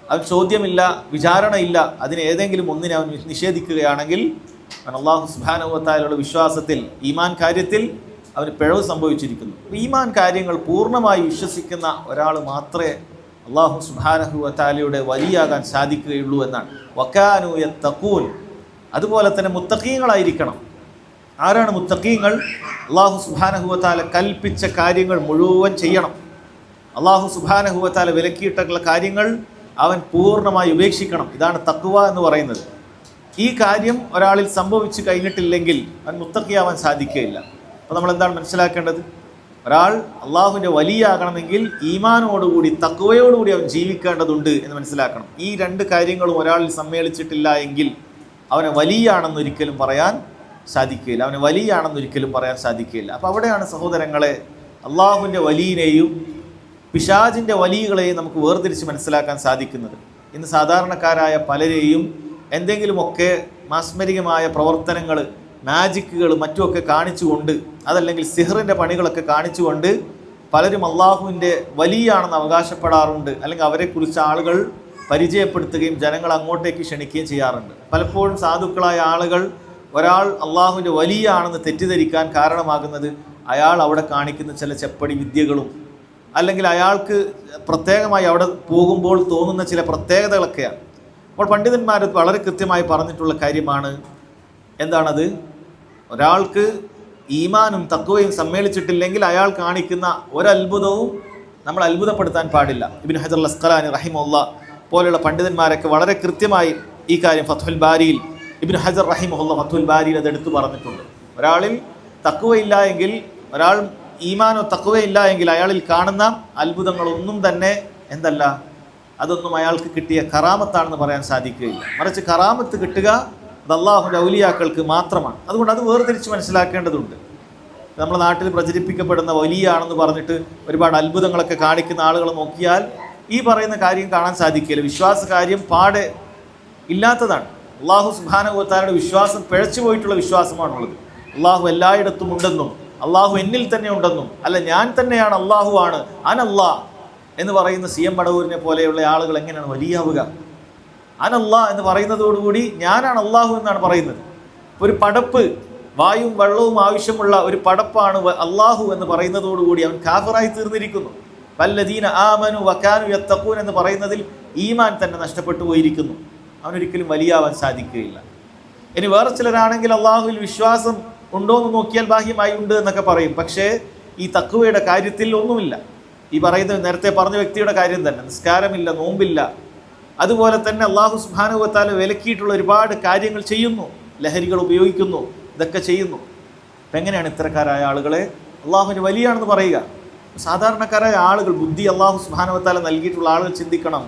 അവൻ ചോദ്യമില്ല, വിചാരണയില്ല. അതിന് ഏതെങ്കിലും ഒന്നിനെ അവൻ നിഷേധിക്കുകയാണെങ്കിൽ അവൻ അല്ലാഹു സുബ്ഹാനഹു വ തആലയുടെ വിശ്വാസത്തിൽ, ഈമാൻ കാര്യത്തിൽ അവന് പിഴവ് സംഭവിച്ചിരിക്കുന്നു. ഈമാൻ കാര്യങ്ങൾ പൂർണ്ണമായി വിശ്വസിക്കുന്ന ഒരാൾ മാത്രമേ അല്ലാഹു സുബ്ഹാനഹു വ തആലയുടെ വലിയാകാൻ സാധിക്കുകയുള്ളൂ എന്നാണ്. വകാനു യത്തഖൂൻ, അതുപോലെ തന്നെ മുത്തഖീങ്ങളായിരിക്കണം. ആരാണ് മുത്തഖീങ്ങൾ? അല്ലാഹു സുബ്ഹാനഹു വ തആല കൽപ്പിച്ച കാര്യങ്ങൾ മുഴുവൻ ചെയ്യണം. അല്ലാഹു സുബ്ഹാനഹു വ തആല വിലക്കിയിട്ടുള്ള കാര്യങ്ങൾ അവൻ പൂർണ്ണമായി ഉപേക്ഷിക്കണം. ഇതാണ് തഖ്വ എന്ന് പറയുന്നത്. ഈ കാര്യം ഒരാളിൽ സംഭവിച്ചു കഴിഞ്ഞിട്ടില്ലെങ്കിൽ അവൻ മുത്തഖിയാവാൻ സാധിക്കുകയില്ല. അപ്പോൾ നമ്മൾ എന്താണ് മനസ്സിലാക്കേണ്ടത്? ഒരാൾ അള്ളാഹുവിൻ്റെ വലിയാകണമെങ്കിൽ ഈമാനോടുകൂടി തഖ്വയോടുകൂടി അവൻ ജീവിക്കേണ്ടതുണ്ട് എന്ന് മനസ്സിലാക്കണം. ഈ രണ്ട് കാര്യങ്ങളും ഒരാളിൽ സമ്മേളിച്ചിട്ടില്ല എങ്കിൽ അവനെ വലിയാണെന്നൊരിക്കലും പറയാൻ സാധിക്കുകയില്ല. അപ്പോൾ അവിടെയാണ് സഹോദരങ്ങളെ അള്ളാഹുവിൻ്റെ വലിയിനെയും പിശാചിൻ്റെ വലികളെയും നമുക്ക് വേർതിരിച്ച് മനസ്സിലാക്കാൻ സാധിക്കുന്നത്. ഇന്ന് സാധാരണക്കാരായ പലരെയും എന്തെങ്കിലുമൊക്കെ മാസ്മരികമായ പ്രവർത്തനങ്ങൾ, മാജിക്കുകൾ മറ്റുമൊക്കെ കാണിച്ചുകൊണ്ട്, അതല്ലെങ്കിൽ സിഹറിൻ്റെ പണികളൊക്കെ കാണിച്ചുകൊണ്ട് പലരും അള്ളാഹുവിൻ്റെ വലിയാണെന്ന് അവകാശപ്പെടാറുണ്ട്. അല്ലെങ്കിൽ അവരെക്കുറിച്ച് ആളുകൾ പരിചയപ്പെടുത്തുകയും ജനങ്ങൾ അങ്ങോട്ടേക്ക് ക്ഷണിക്കുകയും ചെയ്യാറുണ്ട്. പലപ്പോഴും സാധുക്കളായ ആളുകൾ ഒരാൾ അള്ളാഹുവിൻ്റെ വലിയാണെന്ന് തെറ്റിദ്ധരിക്കാൻ കാരണമാകുന്നത് അയാൾ അവിടെ കാണിക്കുന്ന ചില ചെപ്പടി വിദ്യകളും, അല്ലെങ്കിൽ അയാൾക്ക് പ്രത്യേകമായി അവിടെ പോകുമ്പോൾ തോന്നുന്ന ചില പ്രത്യേകതകളൊക്കെയാണ്. അപ്പോൾ പണ്ഡിതന്മാർ വളരെ കൃത്യമായി പറഞ്ഞിട്ടുള്ള കാര്യമാണ്. എന്താണത്? ഒരാൾക്ക് ഈമാനും തഖ്വയും സമ്മേളിച്ചിട്ടില്ലെങ്കിൽ അയാൾ കാണിക്കുന്ന ഒരത്ഭുതവും നമ്മൾ അത്ഭുതപ്പെടുത്താൻ പാടില്ല. ഇബ്നു ഹജർ അൽ അസ്ഖലാനി റഹിമഹുല്ലാഹ് പോലെയുള്ള പണ്ഡിതന്മാരൊക്കെ വളരെ കൃത്യമായി ഈ കാര്യം ഫത്ഹുൽ ബാരിയിൽ, ഇബ്നു ഹജർ റഹിമഹുല്ലാഹ് ഫത്ഹുൽ ബാരിയിൽ അത് എടുത്തു പറഞ്ഞിട്ടുണ്ട്. ഒരാളിൽ തഖ്വയില്ല എങ്കിൽ, ഒരാൾ ഈമാനോ തഖ്വയില്ല എങ്കിൽ അയാളിൽ കാണുന്ന അത്ഭുതങ്ങളൊന്നും തന്നെ എന്തല്ല, അതൊന്നും അയാൾക്ക് കിട്ടിയ കറാമത്താണെന്ന് പറയാൻ സാധിക്കുകയില്ല. മറിച്ച് കറാമത്ത് കിട്ടുക അത് അള്ളാഹുവിൻ്റെ ഔലിയാക്കൾക്ക് മാത്രമാണ്. അതുകൊണ്ട് അത് വേർതിരിച്ച് മനസ്സിലാക്കേണ്ടതുണ്ട്. നമ്മുടെ നാട്ടിൽ പ്രചരിപ്പിക്കപ്പെടുന്ന വലിയാണെന്ന് പറഞ്ഞിട്ട് ഒരുപാട് അത്ഭുതങ്ങളൊക്കെ കാണിക്കുന്ന ആളുകൾ നോക്കിയാൽ ഈ പറയുന്ന കാര്യം കാണാൻ സാധിക്കില്ല. വിശ്വാസ കാര്യം പാടെ ഇല്ലാത്തതാണ്. അള്ളാഹു സുബ്ഹാനഹു വ തആലയുടെ വിശ്വാസം പിഴച്ചു പോയിട്ടുള്ള വിശ്വാസമാണുള്ളത്. അള്ളാഹു എല്ലായിടത്തും ഉണ്ടെന്നും അള്ളാഹു എന്നിൽ തന്നെ ഉണ്ടെന്നും, അല്ല ഞാൻ തന്നെയാണ് അള്ളാഹു ആണ് അനല്ലാഹ് എന്ന് പറയുന്ന സി എം മടവൂരിനെ പോലെയുള്ള ആളുകൾ എങ്ങനെയാണ് വലിയാവുക? അനല്ലാഹ് എന്ന് പറയുന്നതോടുകൂടി ഞാനാണ് അള്ളാഹു എന്നാണ് പറയുന്നത്. ഒരു പടപ്പ്, വായും വെള്ളവും ആവശ്യമുള്ള ഒരു പടപ്പാണ് അള്ളാഹു എന്ന് പറയുന്നതോടുകൂടി അവൻ കാഫിറായി തീർന്നിരിക്കുന്നു. വല്ലദീന ആമനു വകാനു യത്തഖൂൻ എന്ന് പറയുന്നതിൽ ഈമാൻ തന്നെ നഷ്ടപ്പെട്ടു പോയിരിക്കുന്നു. അവനൊരിക്കലും വലിയാവാൻ സാധിക്കുകയില്ല. ഇനി വേറെ ചിലരാണെങ്കിൽ അള്ളാഹുവിൽ വിശ്വാസം ഉണ്ടോ എന്ന് നോക്കിയാൽ ബാഹ്യമായി ഉണ്ട് എന്നൊക്കെ പറയും. പക്ഷേ ഈ തഖ്വയുടെ കാര്യത്തിൽ ഒന്നുമില്ല. ഈ പറയുന്ന നേരത്തെ പറഞ്ഞ വ്യക്തിയുടെ കാര്യം തന്നെ, നിസ്കാരമില്ല, നോമ്പില്ല, അതുപോലെ തന്നെ അള്ളാഹു സുബ്ഹാനഹു വ തആല വിലക്കിയിട്ടുള്ള ഒരുപാട് കാര്യങ്ങൾ ചെയ്യുന്നു, ലഹരികൾ ഉപയോഗിക്കുന്നു, ഇതൊക്കെ ചെയ്യുന്നു. അപ്പം എങ്ങനെയാണ് ഇത്തരക്കാരായ ആളുകളെ അള്ളാഹുവിന് വലിയാണെന്ന് പറയുക? സാധാരണക്കാരായ ആളുകൾ, ബുദ്ധി അള്ളാഹു സുബ്ഹാനഹു വ തആല നൽകിയിട്ടുള്ള ആളുകൾ ചിന്തിക്കണം,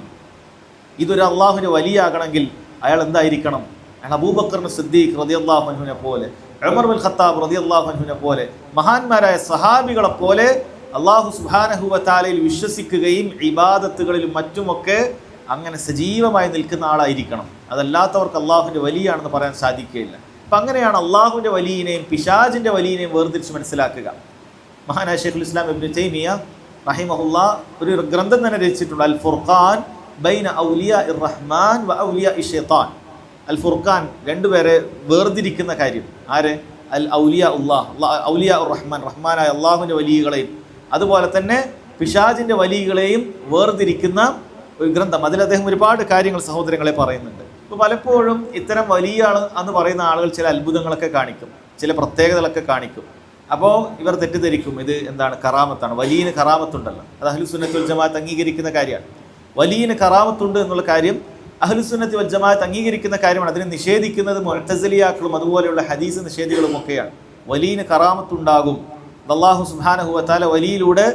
ഇതൊരു അള്ളാഹുവിന് വലിയാകണമെങ്കിൽ അയാൾ എന്തായിരിക്കണം? അയാൾ അബൂബക്കർ സിദ്ദീഖ് റളിയല്ലാഹു അൻഹുവിനെ പോലെ, ഉമർ ബിൻ ഖത്താബ് റളിയല്ലാഹു അൻഹുവിനെ പോലെ, മഹാന്മാരായ സഹാബികളെ പോലെ അള്ളാഹു സുബ്ഹാനഹു വ തആലയിൽ വിശ്വസിക്കുകയും ഇബാദത്തുകളിലും മറ്റുമൊക്കെ അങ്ങനെ സജീവമായി നിൽക്കുന്ന ആളായിരിക്കണം. അതല്ലാത്തവർക്ക് അള്ളാഹുവിൻ്റെ വലിയാണെന്ന് പറയാൻ സാധിക്കുകയില്ല. അപ്പം അങ്ങനെയാണ് അള്ളാഹുവിൻ്റെ വലിയിനെയും പിശാചിൻ്റെ വലിയിനെയും വേർതിരിച്ച് മനസ്സിലാക്കുക. മഹാനായ ശൈഖുൽ ഇസ്ലാം ഇബ്നു തൈമിയ്യ റഹിമഹുല്ലാഹ് ഒരു ഗ്രന്ഥം തന്നെ രചിച്ചിട്ടുണ്ട്, അൽ ഫുർഖാൻ ബൈന ഔലിയാ ഇർ റഹ്മാൻ വ ഔലിയാ ഇ ശൈത്താൻ. അൽ ഫുർഖാൻ, രണ്ടുപേരെ വേർതിരിക്കുന്ന കാര്യം. ആരെ? അൽ ഔലിയാ ഔലിയാ ഉർ റഹ്മാൻ, റഹ്മാനായ അള്ളാഹുവിൻ്റെ വലിയകളെയും അതുപോലെ തന്നെ പിശാചിൻ്റെ വലിയകളെയും വേർതിരിക്കുന്ന ഒരു ഗ്രന്ഥം. അതിൽ അദ്ദേഹം ഒരുപാട് കാര്യങ്ങൾ സഹോദരങ്ങളെ പറയുന്നുണ്ട്. ഇപ്പോൾ പലപ്പോഴും ഇത്തരം വലിയ ആൾ എന്ന് പറയുന്ന ആളുകൾ ചില അത്ഭുതങ്ങളൊക്കെ കാണിക്കും, ചില പ്രത്യേകതകളൊക്കെ കാണിക്കും. അപ്പോൾ ഇവർ തെറ്റിദ്ധരിക്കും ഇത് എന്താണ്, കറാമത്താണ്. വലിയന് കറാമത്തുണ്ടല്ലോ, അത് അഹ്ലുസുന്നത്തി വൽ ജമാഅത്ത് അംഗീകരിക്കുന്ന കാര്യമാണ്. വലിയന് കറാമത്തുണ്ട് എന്നുള്ള കാര്യം അഹ്ലുസുന്നത്തി വൽ ജമാഅത്ത് അംഗീകരിക്കുന്ന കാര്യമാണ്. അതിനെ നിഷേധിക്കുന്നത് മുഅ്തസിലിയാക്കളും അതുപോലെയുള്ള ഹദീസ് നിഷേധികളും ഒക്കെയാണ്. വലിയന് കറാമത്തുണ്ടാകും, അല്ലാഹു സുബ്ഹാനഹു വ തആല വലിയിലൂടെ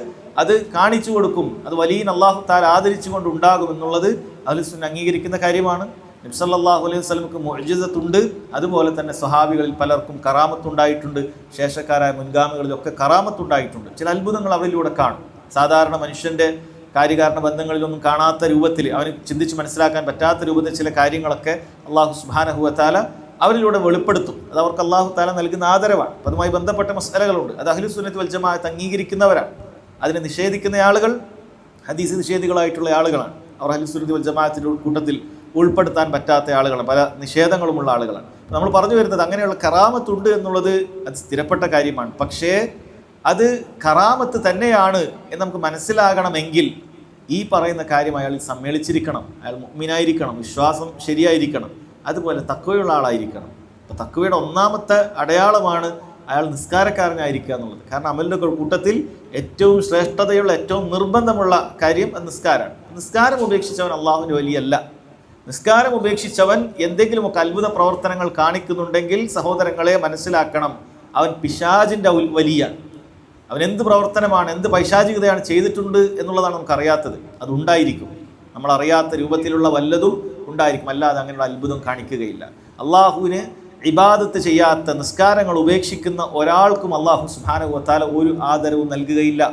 അത് കാണിച്ചു കൊടുക്കും, അത് വലിയ അല്ലാഹു തആല ആദരിച്ചുകൊണ്ട് ഉണ്ടാകും എന്നുള്ളത് അഹ്ലുസുന്ന അംഗീകരിക്കുന്ന കാര്യമാണ്. നബി സല്ലല്ലാഹു അലൈഹി വസല്ലമക്ക് മുഅ്ജിസത്തുണ്ട്, അതുപോലെ തന്നെ സ്വഹാബികളിൽ പലർക്കും കറാമത്തുണ്ടായിട്ടുണ്ട്, ശേഷക്കാരായ മുൻഗാമികളിലൊക്കെ കറാമത്തുണ്ടായിട്ടുണ്ട്. ചില അത്ഭുതങ്ങൾ അവരിലൂടെ കാണും. സാധാരണ മനുഷ്യൻ്റെ കാര്യകാരണ ബന്ധങ്ങളിലൊന്നും കാണാത്ത രൂപത്തിൽ, അവന് ചിന്തിച്ച് മനസ്സിലാക്കാൻ പറ്റാത്ത രൂപത്തിൽ ചില കാര്യങ്ങളൊക്കെ അള്ളാഹു സുബ്ഹാനഹു വ തആല അവരിലൂടെ വെളിപ്പെടുത്തും. അത് അവർക്ക് അള്ളാഹു തആല നൽകുന്ന ആദരവാണ്. അപ്പം അതുമായി ബന്ധപ്പെട്ട മസ്അലകളുണ്ട്. അത് അഹ്ലുസ് സുന്നത്ത് വൽ ജമാഅത്ത് അംഗീകരിക്കുന്നവരാണ്. അതിനെ നിഷേധിക്കുന്ന ആളുകൾ ഹദീസ് നിഷേധികളായിട്ടുള്ള ആളുകളാണ്. അവർ അഹ്ലുസ് സുന്നത്ത് വൽ ജമാഅത്തിന്റെ കൂട്ടത്തിൽ ഉൾപ്പെടുത്താൻ പറ്റാത്ത ആളുകളാണ്, പല നിഷേധങ്ങളുമുള്ള ആളുകളാണ്. നമ്മൾ പറഞ്ഞു വരുന്നത് അങ്ങനെയുള്ള കറാമത്തുണ്ട് എന്നുള്ളത് അത് സ്ഥിരപ്പെട്ട കാര്യമാണ്. പക്ഷേ അത് കറാമത്ത് തന്നെയാണ് എന്ന് നമുക്ക് മനസ്സിലാകണമെങ്കിൽ ഈ പറയുന്ന കാര്യം അയാൾ സമ്മേളിച്ചിരിക്കണം. അയാൾ മുഅ്മിനായിരിക്കണം, വിശ്വാസം ശരിയായിരിക്കണം, അതുപോലെ തഖ്വയുള്ള ആളായിരിക്കണം. അപ്പോൾ തഖ്വയുടെ ഒന്നാമത്തെ അടയാളമാണ് അയാൾ നിസ്കാരക്കാരനായിരിക്കുക എന്നുള്ളത്. കാരണം അമലിൻ്റെ കൂട്ടത്തിൽ ഏറ്റവും ശ്രേഷ്ഠതയുള്ള, ഏറ്റവും നിർബന്ധമുള്ള കാര്യം നിസ്കാരമാണ്. നിസ്കാരം ഉപേക്ഷിച്ചവൻ അള്ളാഹുവിൻ്റെ വലിയല്ല. നിസ്കാരം ഉപേക്ഷിച്ചവൻ എന്തെങ്കിലുമൊക്കെ അത്ഭുത പ്രവർത്തനങ്ങൾ കാണിക്കുന്നുണ്ടെങ്കിൽ സഹോദരങ്ങളെ മനസ്സിലാക്കണം, അവൻ പിശാചിൻ്റെ വലിയാണ്. അവൻ എന്ത് പ്രവർത്തനമാണ്, എന്ത് പൈശാചികതയാണ് ചെയ്തിട്ടുണ്ട് എന്നുള്ളതാണ് നമുക്കറിയാത്തത്. അതുണ്ടായിരിക്കും, നമ്മളറിയാത്ത രൂപത്തിലുള്ള വല്ലതും ഉണ്ടായിരിക്കും. അല്ലാതെ അങ്ങനെയുള്ള അത്ഭുതം കാണിക്കുകയില്ല. അള്ളാഹുവിന് ഇബാദത്ത് ചെയ്യാത്ത, നിസ്കാരങ്ങൾ ഉപേക്ഷിക്കുന്ന ഒരാൾക്കും അള്ളാഹു സുബ്ഹാനഹു വ തആല ഒരു ആദരവും നൽകുകയില്ല.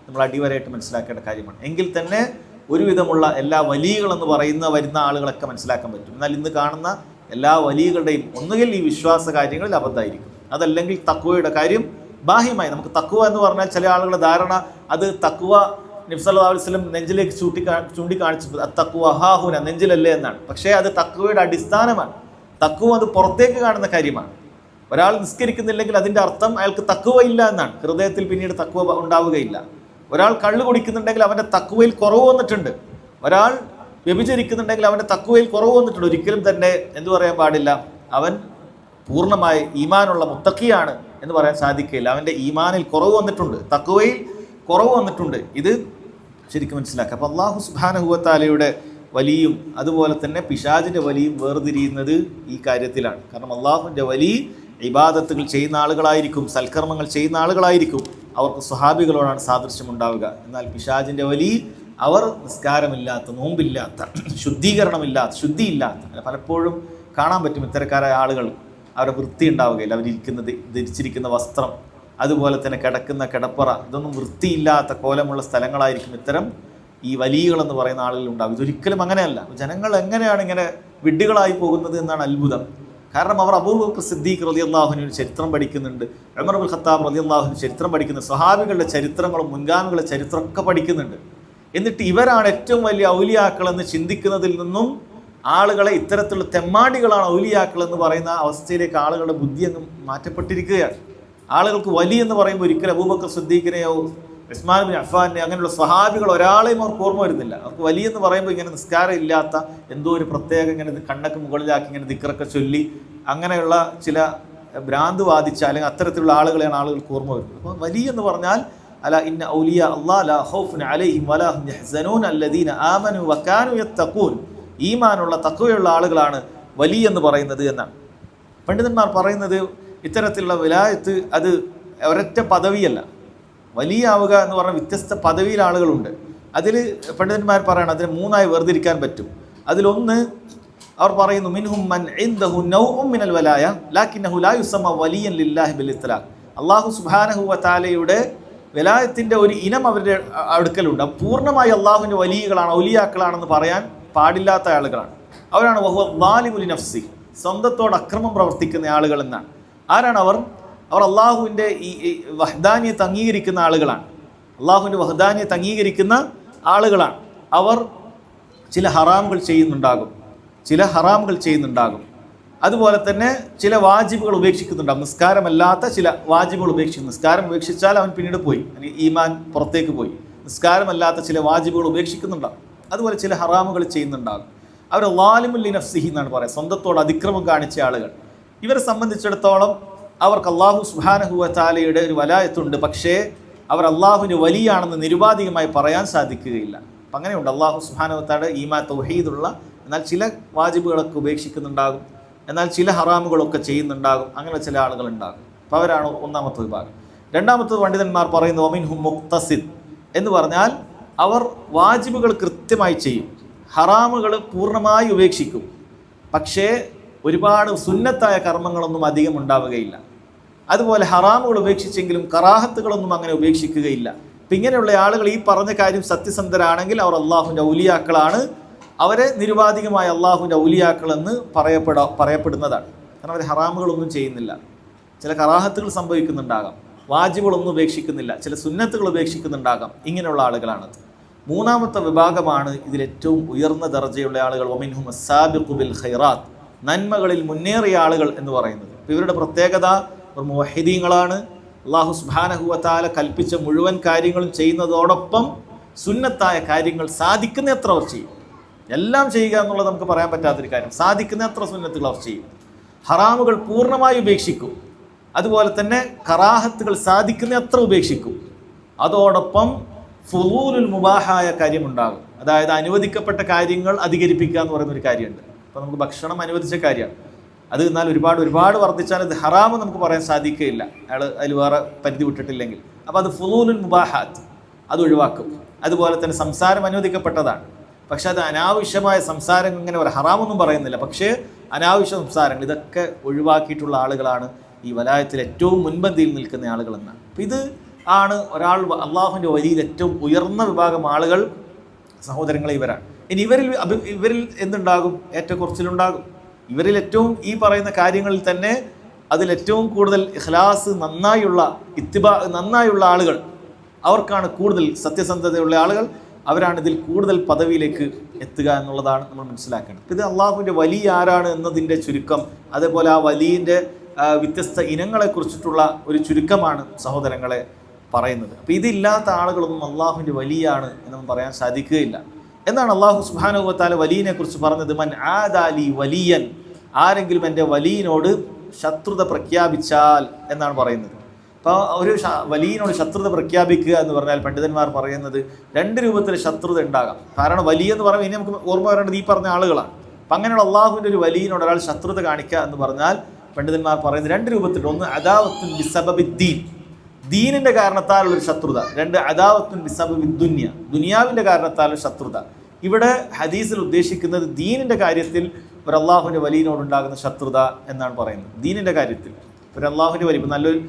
നമ്മൾ അടിവരായിട്ട് മനസ്സിലാക്കേണ്ട കാര്യമാണ്. എങ്കിൽ തന്നെ ഒരുവിധമുള്ള എല്ലാ വലിയകളെന്ന് വരുന്ന ആളുകളൊക്കെ മനസ്സിലാക്കാൻ പറ്റും. എന്നാൽ ഇന്ന് കാണുന്ന എല്ലാ വലിയകളുടെയും ഒന്നുകിൽ ഈ വിശ്വാസ കാര്യങ്ങളിൽ അബദ്ധമായിരിക്കും, അതല്ലെങ്കിൽ തഖ്വയുടെ കാര്യം ബാഹ്യമായി. നമുക്ക് തഖ്വ എന്ന് പറഞ്ഞാൽ ചില ആളുകളുടെ ധാരണ അത് തഖ്വ നബി സല്ലല്ലാഹു അലൈഹി വസല്ലം നെഞ്ചിലേക്ക് ചൂണ്ടിക്കാണിച്ചത് തഖ്വ ഹാഹുന, നെഞ്ചിലല്ലേ എന്നാണ്. പക്ഷേ അത് തഖ്വയുടെ അടിസ്ഥാനമാണ്. തഖ്വ അത് പുറത്തേക്ക് കാണുന്ന കാര്യമാണ്. ഒരാൾ നിസ്കരിക്കുന്നില്ലെങ്കിൽ അതിൻ്റെ അർത്ഥം അയാൾക്ക് തഖ്വ ഇല്ല എന്നാണ്. ഹൃദയത്തിൽ പിന്നീട് തഖ്വ ഉണ്ടാവുകയില്ല. ഒരാൾ കള്ളു കുടിക്കുന്നുണ്ടെങ്കിൽ അവൻ്റെ തഖ്വയിൽ കുറവ് വന്നിട്ടുണ്ട്. ഒരാൾ വ്യഭിചരിക്കുന്നുണ്ടെങ്കിൽ അവൻ്റെ തഖ്വയിൽ കുറവ് വന്നിട്ടുണ്ട്. ഒരിക്കലും തന്നെ എന്തു പറയാൻ പാടില്ല, അവൻ പൂർണ്ണമായി ഈമാനുള്ള മുത്തഖിയാണ് എന്ന് പറയാൻ സാധിക്കില്ല. അവൻ്റെ ഈമാനിൽ കുറവ് വന്നിട്ടുണ്ട്, തഖ്വയിൽ കുറവ് വന്നിട്ടുണ്ട്. ഇത് ശരിക്കും മനസ്സിലാക്കുക. അപ്പോൾ അള്ളാഹു സുബ്ഹാനഹു വ തആലയുടെ വലിയും അതുപോലെ തന്നെ പിശാചിൻ്റെ വലിയും വേർതിരിയുന്നത് ഈ കാര്യത്തിലാണ്. കാരണം അള്ളാഹുവിൻ്റെ വലിയ ഇബാദത്തുകൾ ചെയ്യുന്ന ആളുകളായിരിക്കും, സൽക്കർമ്മങ്ങൾ ചെയ്യുന്ന ആളുകളായിരിക്കും. അവർക്ക് സ്വഹാബികളോടാണ് സാദൃശ്യം ഉണ്ടാവുക. എന്നാൽ പിശാചിൻ്റെ വലിയ അവർ നിസ്കാരമില്ലാത്ത, നോമ്പില്ലാത്ത, ശുദ്ധിയില്ലാത്ത പലപ്പോഴും കാണാൻ പറ്റും. ഇത്തരക്കാരായ ആളുകൾ അവരുടെ വൃത്തി ഉണ്ടാവുകയില്ല. ധരിച്ചിരിക്കുന്ന വസ്ത്രം, അതുപോലെ തന്നെ കിടക്കുന്ന കിടപ്പറ, ഇതൊന്നും വൃത്തിയില്ലാത്ത കോലമുള്ള സ്ഥലങ്ങളായിരിക്കും ഇത്തരം ഈ വലിയകളെന്ന് പറയുന്ന ആളുകൾ ഉണ്ടാകും. ഇതൊരിക്കലും അങ്ങനെയല്ല. ജനങ്ങൾ എങ്ങനെയാണ് ഇങ്ങനെ വിഡ്ഢികളായി പോകുന്നത് എന്നാണ് അത്ഭുതം. കാരണം അവർ അബൂബക്കർ സിദ്ദീഖ് റളിയല്ലാഹു അൻഹുവിന്റെ ചരിത്രം പഠിക്കുന്നുണ്ട്, ഉമർ ഇബ്നുൽ ഖത്താബ് റളിയല്ലാഹു അൻഹു ചരിത്രം പഠിക്കുന്നുണ്ട്, സ്വഹാബികളുടെ ചരിത്രങ്ങളും മുൻഗാമികളുടെ ചരിത്രമൊക്കെ പഠിക്കുന്നുണ്ട്. എന്നിട്ട് ഇവരാണ് ഏറ്റവും വലിയ ഔലിയാക്കളെന്ന് ചിന്തിക്കുന്നതിൽ നിന്നും ആളുകളെ ഇത്തരത്തിലുള്ള തെമ്മാടികളാണ് ഔലിയാക്കൾ എന്ന് പറയുന്ന അവസ്ഥയിലേക്ക് ആളുകളുടെ ബുദ്ധി അങ്ങ് മാറ്റപ്പെട്ടിരിക്കുകയാണ്. ആളുകൾക്ക് വലിയ എന്ന് പറയുമ്പോൾ ഒരിക്കലും അബൂബക്കർ സിദ്ദീഖിനെയോ ഉസ്മാൻ ബിൻ അഫ്ഫാനെ അങ്ങനെയുള്ള സ്വഹാബികൾ ഒരാളെയും അവർക്ക് ഓർമ്മ വരുന്നില്ല. അവർക്ക് വലിയ എന്ന് പറയുമ്പോൾ ഇങ്ങനെ നിസ്കാരം ഇല്ലാത്ത എന്തോ ഒരു പ്രത്യേക ഇങ്ങനെ കണ്ണൊക്കെ മുകളിലാക്കി ഇങ്ങനെ ദിക്റൊക്കെ ചൊല്ലി അങ്ങനെയുള്ള ചില ഭ്രാന്ത് വാദിച്ച അല്ലെങ്കിൽ അത്തരത്തിലുള്ള ആളുകളെയാണ് ആളുകൾക്ക് ഓർമ്മ വരുന്നത്. അപ്പോൾ വലിയ എന്ന് പറഞ്ഞാൽ അല ഇന്ന ഔലിയ അല്ലാഹ് ലാ ഖൗഫുൻ അലൈഹിം വലാ ഹും യഹ്സനൂൻ അല്ലദീന ആമനു വകാനു യത്തഖൂൻ, ഈമാനുള്ള തഖ്വയുള്ള ആളുകളാണ് വലിയ എന്ന് പറയുന്നത് എന്നാണ് പണ്ഡിതന്മാർ പറയുന്നത്. ഇത്തരത്തിലുള്ള വിലായത്ത് അത് ഒരൊറ്റ പദവിയല്ല. വലിയ ആവുക എന്ന് പറഞ്ഞാൽ വ്യത്യസ്ത പദവിയിൽ ആളുകളുണ്ട്. അതിൽ പണ്ഡിതന്മാർ പറയണം അതിന് മൂന്നായി വേർതിരിക്കാൻ പറ്റും. അതിലൊന്ന് അവർ പറയുന്നു മിൻഹും മൻ ഇൻദഹു നൗഉം മിനൽ വലായ ലാകിന്നഹു ലാ യുസമ്മ വലിയൻ ലില്ലാഹി ബിൽ ഇത്ലാഖ്. അല്ലാഹു സുബ്ഹാനഹു വ തആലയുടെ വിലായത്തിൻ്റെ ഒരു ഇനം അവരുടെ അടുക്കലുണ്ട്. പൂർണ്ണമായി അള്ളാഹുവിൻ്റെ വലിയകളാണ്, ഔലിയാക്കളാണെന്ന് പറയാൻ പാടില്ലാത്ത ആളുകളാണ്. അവരാണ് വഹുവ ളാലിമുൽ നഫ്സി, സ്വന്തത്തോട് അക്രമം പ്രവർത്തിക്കുന്ന ആളുകൾ എന്നാണ്. ആരാണ് അവർ? അവർ അള്ളാഹുവിൻ്റെ ഈ വഹ്ദാനിയത്ത് അംഗീകരിക്കുന്ന ആളുകളാണ്. അള്ളാഹുവിൻ്റെ വഹ്ദാനിയത്ത് അംഗീകരിക്കുന്ന ആളുകളാണ്. അവർ ചില ഹറാമുകൾ ചെയ്യുന്നുണ്ടാകും, അതുപോലെ തന്നെ ചില വാജിബുകൾ ഉപേക്ഷിക്കുന്നുണ്ടാകും. നിസ്കാരമല്ലാത്ത ചില വാജിബുകൾ ഉപേക്ഷിക്കും. നിസ്കാരം ഉപേക്ഷിച്ചാൽ അവൻ പിന്നീട് പോയി, ഈമാൻ പുറത്തേക്ക് പോയി. നിസ്കാരമല്ലാത്ത ചില വാജിബുകൾ ഉപേക്ഷിക്കുന്നുണ്ടാകും, അതുപോലെ ചില ഹറാമുകൾ ചെയ്യുന്നുണ്ടാകും. അവർ ളാലിമുൽ നഫ്സിഹി എന്നാണ് പറയുക, സ്വന്തത്തോട് അതിക്രമം കാണിച്ച ആളുകൾ. ഇവരെ സംബന്ധിച്ചിടത്തോളം അവർക്ക് അള്ളാഹു സുബ്ഹാനഹു വ തആലയുടെ ഒരു വലായത്തുണ്ട്. പക്ഷേ അവർ അള്ളാഹുവിന് വലിയാണെന്ന് നിരുപാധികമായി പറയാൻ സാധിക്കുകയില്ല. അപ്പം അങ്ങനെയുണ്ട്. അള്ളാഹു സുബ്ഹാനഹു വ തആല ഈമാൻ തൗഹീദുള്ള, എന്നാൽ ചില വാജിബുകളൊക്കെ ഉപേക്ഷിക്കുന്നുണ്ടാകും, എന്നാൽ ചില ഹറാമുകളൊക്കെ ചെയ്യുന്നുണ്ടാകും. അങ്ങനെ ചില ആളുകളുണ്ടാകും. അപ്പോൾ അവരാണ് ഒന്നാമത്തെ വിഭാഗം. രണ്ടാമത്തെ പണ്ഡിതന്മാർ പറയുന്നു വമിൻഹും മുഖ്തസിദ് എന്ന് പറഞ്ഞാൽ അവർ വാജിബുകൾ കൃത്യമായി ചെയ്യും, ഹറാമുകൾ പൂർണ്ണമായി ഉപേക്ഷിക്കും. പക്ഷേ ഒരുപാട് സുന്നത്തായ കർമ്മങ്ങളൊന്നും അധികം ഉണ്ടാവുകയില്ല. അതുപോലെ ഹറാമുകൾ ഉപേക്ഷിച്ചെങ്കിലും കറാഹത്തുകളൊന്നും അങ്ങനെ ഉപേക്ഷിക്കുകയില്ല. അപ്പം ഇങ്ങനെയുള്ള ആളുകൾ ഈ പറഞ്ഞ കാര്യം സത്യസന്ധരാണെങ്കിൽ അവർ അള്ളാഹുവിൻ്റെ ഔലിയാക്കളാണ്, അവരെ നിരുപാധികമായ അള്ളാഹുവിൻ്റെ ഔലിയാക്കളെന്ന് പറയപ്പെടുന്നതാണ്. കാരണം അവർ ഹറാമുകളൊന്നും ചെയ്യുന്നില്ല, ചില കറാഹത്തുകൾ സംഭവിക്കുന്നുണ്ടാകാം, വാജിബുകളൊന്നും ഉപേക്ഷിക്കുന്നില്ല, ചില സുന്നത്തുകൾ ഉപേക്ഷിക്കുന്നുണ്ടാകാം. ഇങ്ങനെയുള്ള ആളുകളാണത്. മൂന്നാമത്തെ വിഭാഗമാണ് ഇതിലേറ്റവും ഉയർന്ന ദർജയുള്ള ആളുകൾ, വമിൻഹും അസ്സാബിഖു ബിൽ ഖൈറാത്ത്, നന്മകളിൽ മുന്നേറിയ ആളുകൾ എന്ന് പറയുന്നത്. അപ്പോൾ ഇവരുടെ പ്രത്യേകത മുവഹിദീങ്ങളാണ്. അല്ലാഹു സുബ്ഹാനഹു വ തആല കൽപ്പിച്ച മുഴുവൻ കാര്യങ്ങളും ചെയ്യുന്നതോടൊപ്പം സുന്നത്തായ കാര്യങ്ങൾ സാധിക്കുന്നത്ര അവർ ചെയ്യും. എല്ലാം ചെയ്യുക എന്നുള്ളത് നമുക്ക് പറയാൻ പറ്റാത്തൊരു കാര്യം. സാധിക്കുന്നത്ര സുന്നത്തുകൾ അവർ ചെയ്യും. ഹറാമുകൾ പൂർണ്ണമായി ഉപേക്ഷിക്കും. അതുപോലെ തന്നെ കറാഹത്തുകൾ സാധിക്കുന്നത്ര ഉപേക്ഷിക്കും. അതോടൊപ്പം ഫുളൂലുൽ മുബാഹായ കാര്യമുണ്ടാകും. അതായത് അനുവദിക്കപ്പെട്ട കാര്യങ്ങൾ അധികരിപ്പിക്കുക എന്ന് പറയുന്നൊരു കാര്യമുണ്ട്. അപ്പോൾ നമുക്ക് ഭക്ഷണം അനുവദിച്ച കാര്യമാണ്, അത് എന്നാൽ ഒരുപാട് വർദ്ധിച്ചാൽ അത് ഹറാമ് നമുക്ക് പറയാൻ സാധിക്കുകയില്ല, അയാൾ അതിൽ വേറെ പരിധി വിട്ടിട്ടില്ലെങ്കിൽ. അപ്പോൾ അത് ഫുളൂലുൽ മുബാഹാത്ത്, അത് ഒഴിവാക്കും. അതുപോലെ തന്നെ സംസാരം അനുവദിക്കപ്പെട്ടതാണ്, പക്ഷെ അത് അനാവശ്യമായ സംസാരം ഇങ്ങനെ ഒരു ഹറാമൊന്നും പറയുന്നില്ല, പക്ഷേ അനാവശ്യ സംസാരങ്ങൾ ഇതൊക്കെ ഒഴിവാക്കിയിട്ടുള്ള ആളുകളാണ് ഈ വലായത്തിൽ ഏറ്റവും മുൻപന്തിയിൽ നിൽക്കുന്ന ആളുകളെന്നാണ്. അപ്പോൾ ഇത് ആണ് ഒരാൾ അള്ളാഹുവിൻ്റെ വരിയിൽ ഏറ്റവും ഉയർന്ന വിഭാഗം ആളുകൾ സഹോദരങ്ങളെ ഇവരാണ്. ഇനി ഇവരിൽ എന്തുണ്ടാകും? ഏറ്റക്കുറച്ചിലുണ്ടാകും. ഇവരിൽ ഏറ്റവും ഈ പറയുന്ന കാര്യങ്ങളിൽ തന്നെ അതിലേറ്റവും കൂടുതൽ ഇഖ്ലാസ് നന്നായുള്ള നന്നായുള്ള ആളുകൾ, അവർക്കാണ് കൂടുതൽ സത്യസന്ധതയുള്ള ആളുകൾ, അവരാണ് ഇതിൽ കൂടുതൽ പദവിയിലേക്ക് എത്തുക എന്നുള്ളതാണ് നമ്മൾ മനസ്സിലാക്കേണ്ടത്. ഇത് അള്ളാഹുവിൻ്റെ വലിയ ആരാണ് എന്നതിൻ്റെ ചുരുക്കം, അതേപോലെ ആ വലിയൻ്റെ വ്യത്യസ്ത ഇനങ്ങളെക്കുറിച്ചിട്ടുള്ള ഒരു ചുരുക്കമാണ് സഹോദരങ്ങളെ പറയുന്നത്. അപ്പോൾ ഇതില്ലാത്ത ആളുകളൊന്നും അള്ളാഹുവിൻ്റെ വലിയാണ് എന്നൊന്നും പറയാൻ സാധിക്കുകയില്ല. എന്നാണ് അള്ളാഹു സുബ്ഹാനഹു വ തആല വലിയനെ കുറിച്ച് പറഞ്ഞത്, മൻ ആദാലി വലിയൻ, ആരെങ്കിലും എൻ്റെ വലിയനോട് ശത്രുത പ്രഖ്യാപിച്ചാൽ എന്നാണ് പറയുന്നത്. അപ്പോൾ ഒരു വലിയനോട് ശത്രുത പ്രഖ്യാപിക്കുക എന്ന് പറഞ്ഞാൽ പണ്ഡിതന്മാർ പറയുന്നത് രണ്ട് രൂപത്തിൽ ശത്രുത ഉണ്ടാകാം. കാരണം വലിയ എന്ന് പറയുമ്പോൾ ഇനി നമുക്ക് ഓർമ്മ വരേണ്ടത് ഈ പറഞ്ഞ ആളുകളാണ്. അപ്പം അങ്ങനെയുള്ള അള്ളാഹുവിൻ്റെ ഒരു വലിയനോട് ഒരാൾ ശത്രുത കാണിക്കുക എന്ന് പറഞ്ഞാൽ പണ്ഡിതന്മാർ പറയുന്നത് രണ്ട് രൂപത്തിൽ. ഒന്ന് അദാവത്തുൻ ബിസബബിദ്ദീൻ, ദീനിൻ്റെ കാരണത്താലുള്ളൊരു ശത്രുത. രണ്ട് അദാവത്തുൻ ബിസബബിദ്ദുനിയ, ദുനിയാവിൻ്റെ കാരണത്താലുള്ള ശത്രുത. ഇവിടെ ഹദീസിൽ ഉദ്ദേശിക്കുന്നത് ദീനിൻ്റെ കാര്യത്തിൽ ഒരു അള്ളാഹുവിൻ്റെ വലിയനോടുണ്ടാകുന്ന ശത്രുത എന്നാണ് പറയുന്നത്. ദീനിൻ്റെ കാര്യത്തിൽ ഒരു അള്ളാഹുവിൻ്റെ വലിയ നല്ലൊരു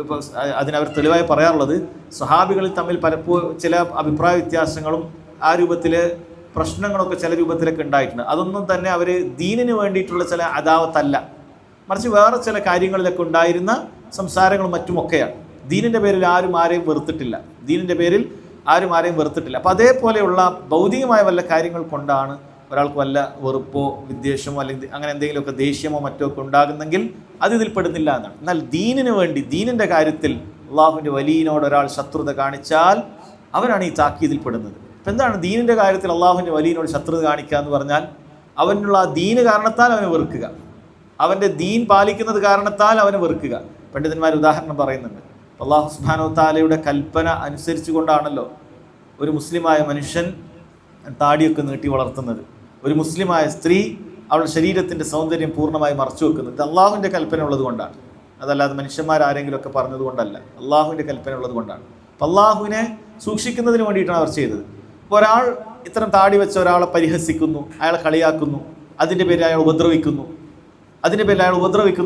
ഇപ്പോൾ അതിനവർ തെളിവായി പറയാറുള്ളത്, സ്വഹാബികളിൽ തമ്മിൽ പലപ്പോഴും ചില അഭിപ്രായ വ്യത്യാസങ്ങളും ആ രൂപത്തിലെ പ്രശ്നങ്ങളൊക്കെ ചില രൂപത്തിലൊക്കെ ഉണ്ടായിട്ടുണ്ട്. അതൊന്നും തന്നെ അവർ ദീനിന് വേണ്ടിയിട്ടുള്ള ചില അദാവത്തല്ല, മറിച്ച് വേറെ ചില കാര്യങ്ങളിലൊക്കെ ഉണ്ടായിരുന്ന സംസാരങ്ങളും മറ്റുമൊക്കെയാണ്. ദീനിൻ്റെ പേരിൽ ആരും ആരെയും വെറുത്തിട്ടില്ല, ദീനിൻ്റെ പേരിൽ ആരും ആരെയും വെറുത്തിട്ടില്ല. അപ്പോൾ അതേപോലെയുള്ള ഭൗതികമായ വല്ല കാര്യങ്ങൾ കൊണ്ടാണ് ഒരാൾക്ക് വല്ല വെറുപ്പോ വിദ്വേഷമോ അല്ലെങ്കിൽ അങ്ങനെ എന്തെങ്കിലുമൊക്കെ ദേഷ്യമോ മറ്റോ ഒക്കെ ഉണ്ടാകുന്നെങ്കിൽ അത് ഇതിൽ പെടുന്നില്ല എന്നാണ്. എന്നാൽ ദീനിന് വേണ്ടി ദീനിൻ്റെ കാര്യത്തിൽ അള്ളാഹുവിൻ്റെ വലിയനോട് ഒരാൾ ശത്രുത കാണിച്ചാൽ അവനാണ് ഈ താക്കീതിൽ പെടുന്നത്. ഇപ്പം എന്താണ് ദീനിൻ്റെ കാര്യത്തിൽ അള്ളാഹുവിൻ്റെ വലിയനോട് ശത്രുത കാണിക്കുക എന്ന് പറഞ്ഞാൽ? അവനുള്ള ആ ദീന് കാരണത്താൽ അവനെ വെറുക്കുക, അവൻ്റെ ദീൻ പാലിക്കുന്നത് കാരണത്താൽ അവനെ വെറുക്കുക. പണ്ഡിതന്മാർ ഉദാഹരണം പറയുന്നുണ്ട്. അള്ളാഹു സുബ്ഹാനഹു വ തആലയുടെ കൽപ്പന അനുസരിച്ച് കൊണ്ടാണല്ലോ ഒരു മുസ്ലിമായ മനുഷ്യൻ താടിയൊക്കെ നീട്ടി വളർത്തുന്നത്, ഒരു മുസ്ലിമായ സ്ത്രീ അവളുടെ ശരീരത്തിൻ്റെ സൗന്ദര്യം പൂർണ്ണമായി മറച്ചു വെക്കുന്നത്. ഇത് അള്ളാഹുവിൻ്റെ കൽപ്പന ഉള്ളത് കൊണ്ടാണ്, അതല്ലാതെ മനുഷ്യന്മാരാരെങ്കിലുമൊക്കെ പറഞ്ഞത് കൊണ്ടല്ല, അള്ളാഹുവിൻ്റെ കൽപ്പന ഉള്ളത് കൊണ്ടാണ്. അപ്പം അള്ളാഹുവിനെ സൂക്ഷിക്കുന്നതിന് വേണ്ടിയിട്ടാണ് അവർ ചെയ്തത്. ഇപ്പോൾ ഒരാൾ ഇത്തരം താടി വെച്ച ഒരാളെ പരിഹസിക്കുന്നു, അയാളെ കളിയാക്കുന്നു, അതിൻ്റെ പേരിൽ അയാൾ ഉപദ്രവിക്കുന്നു,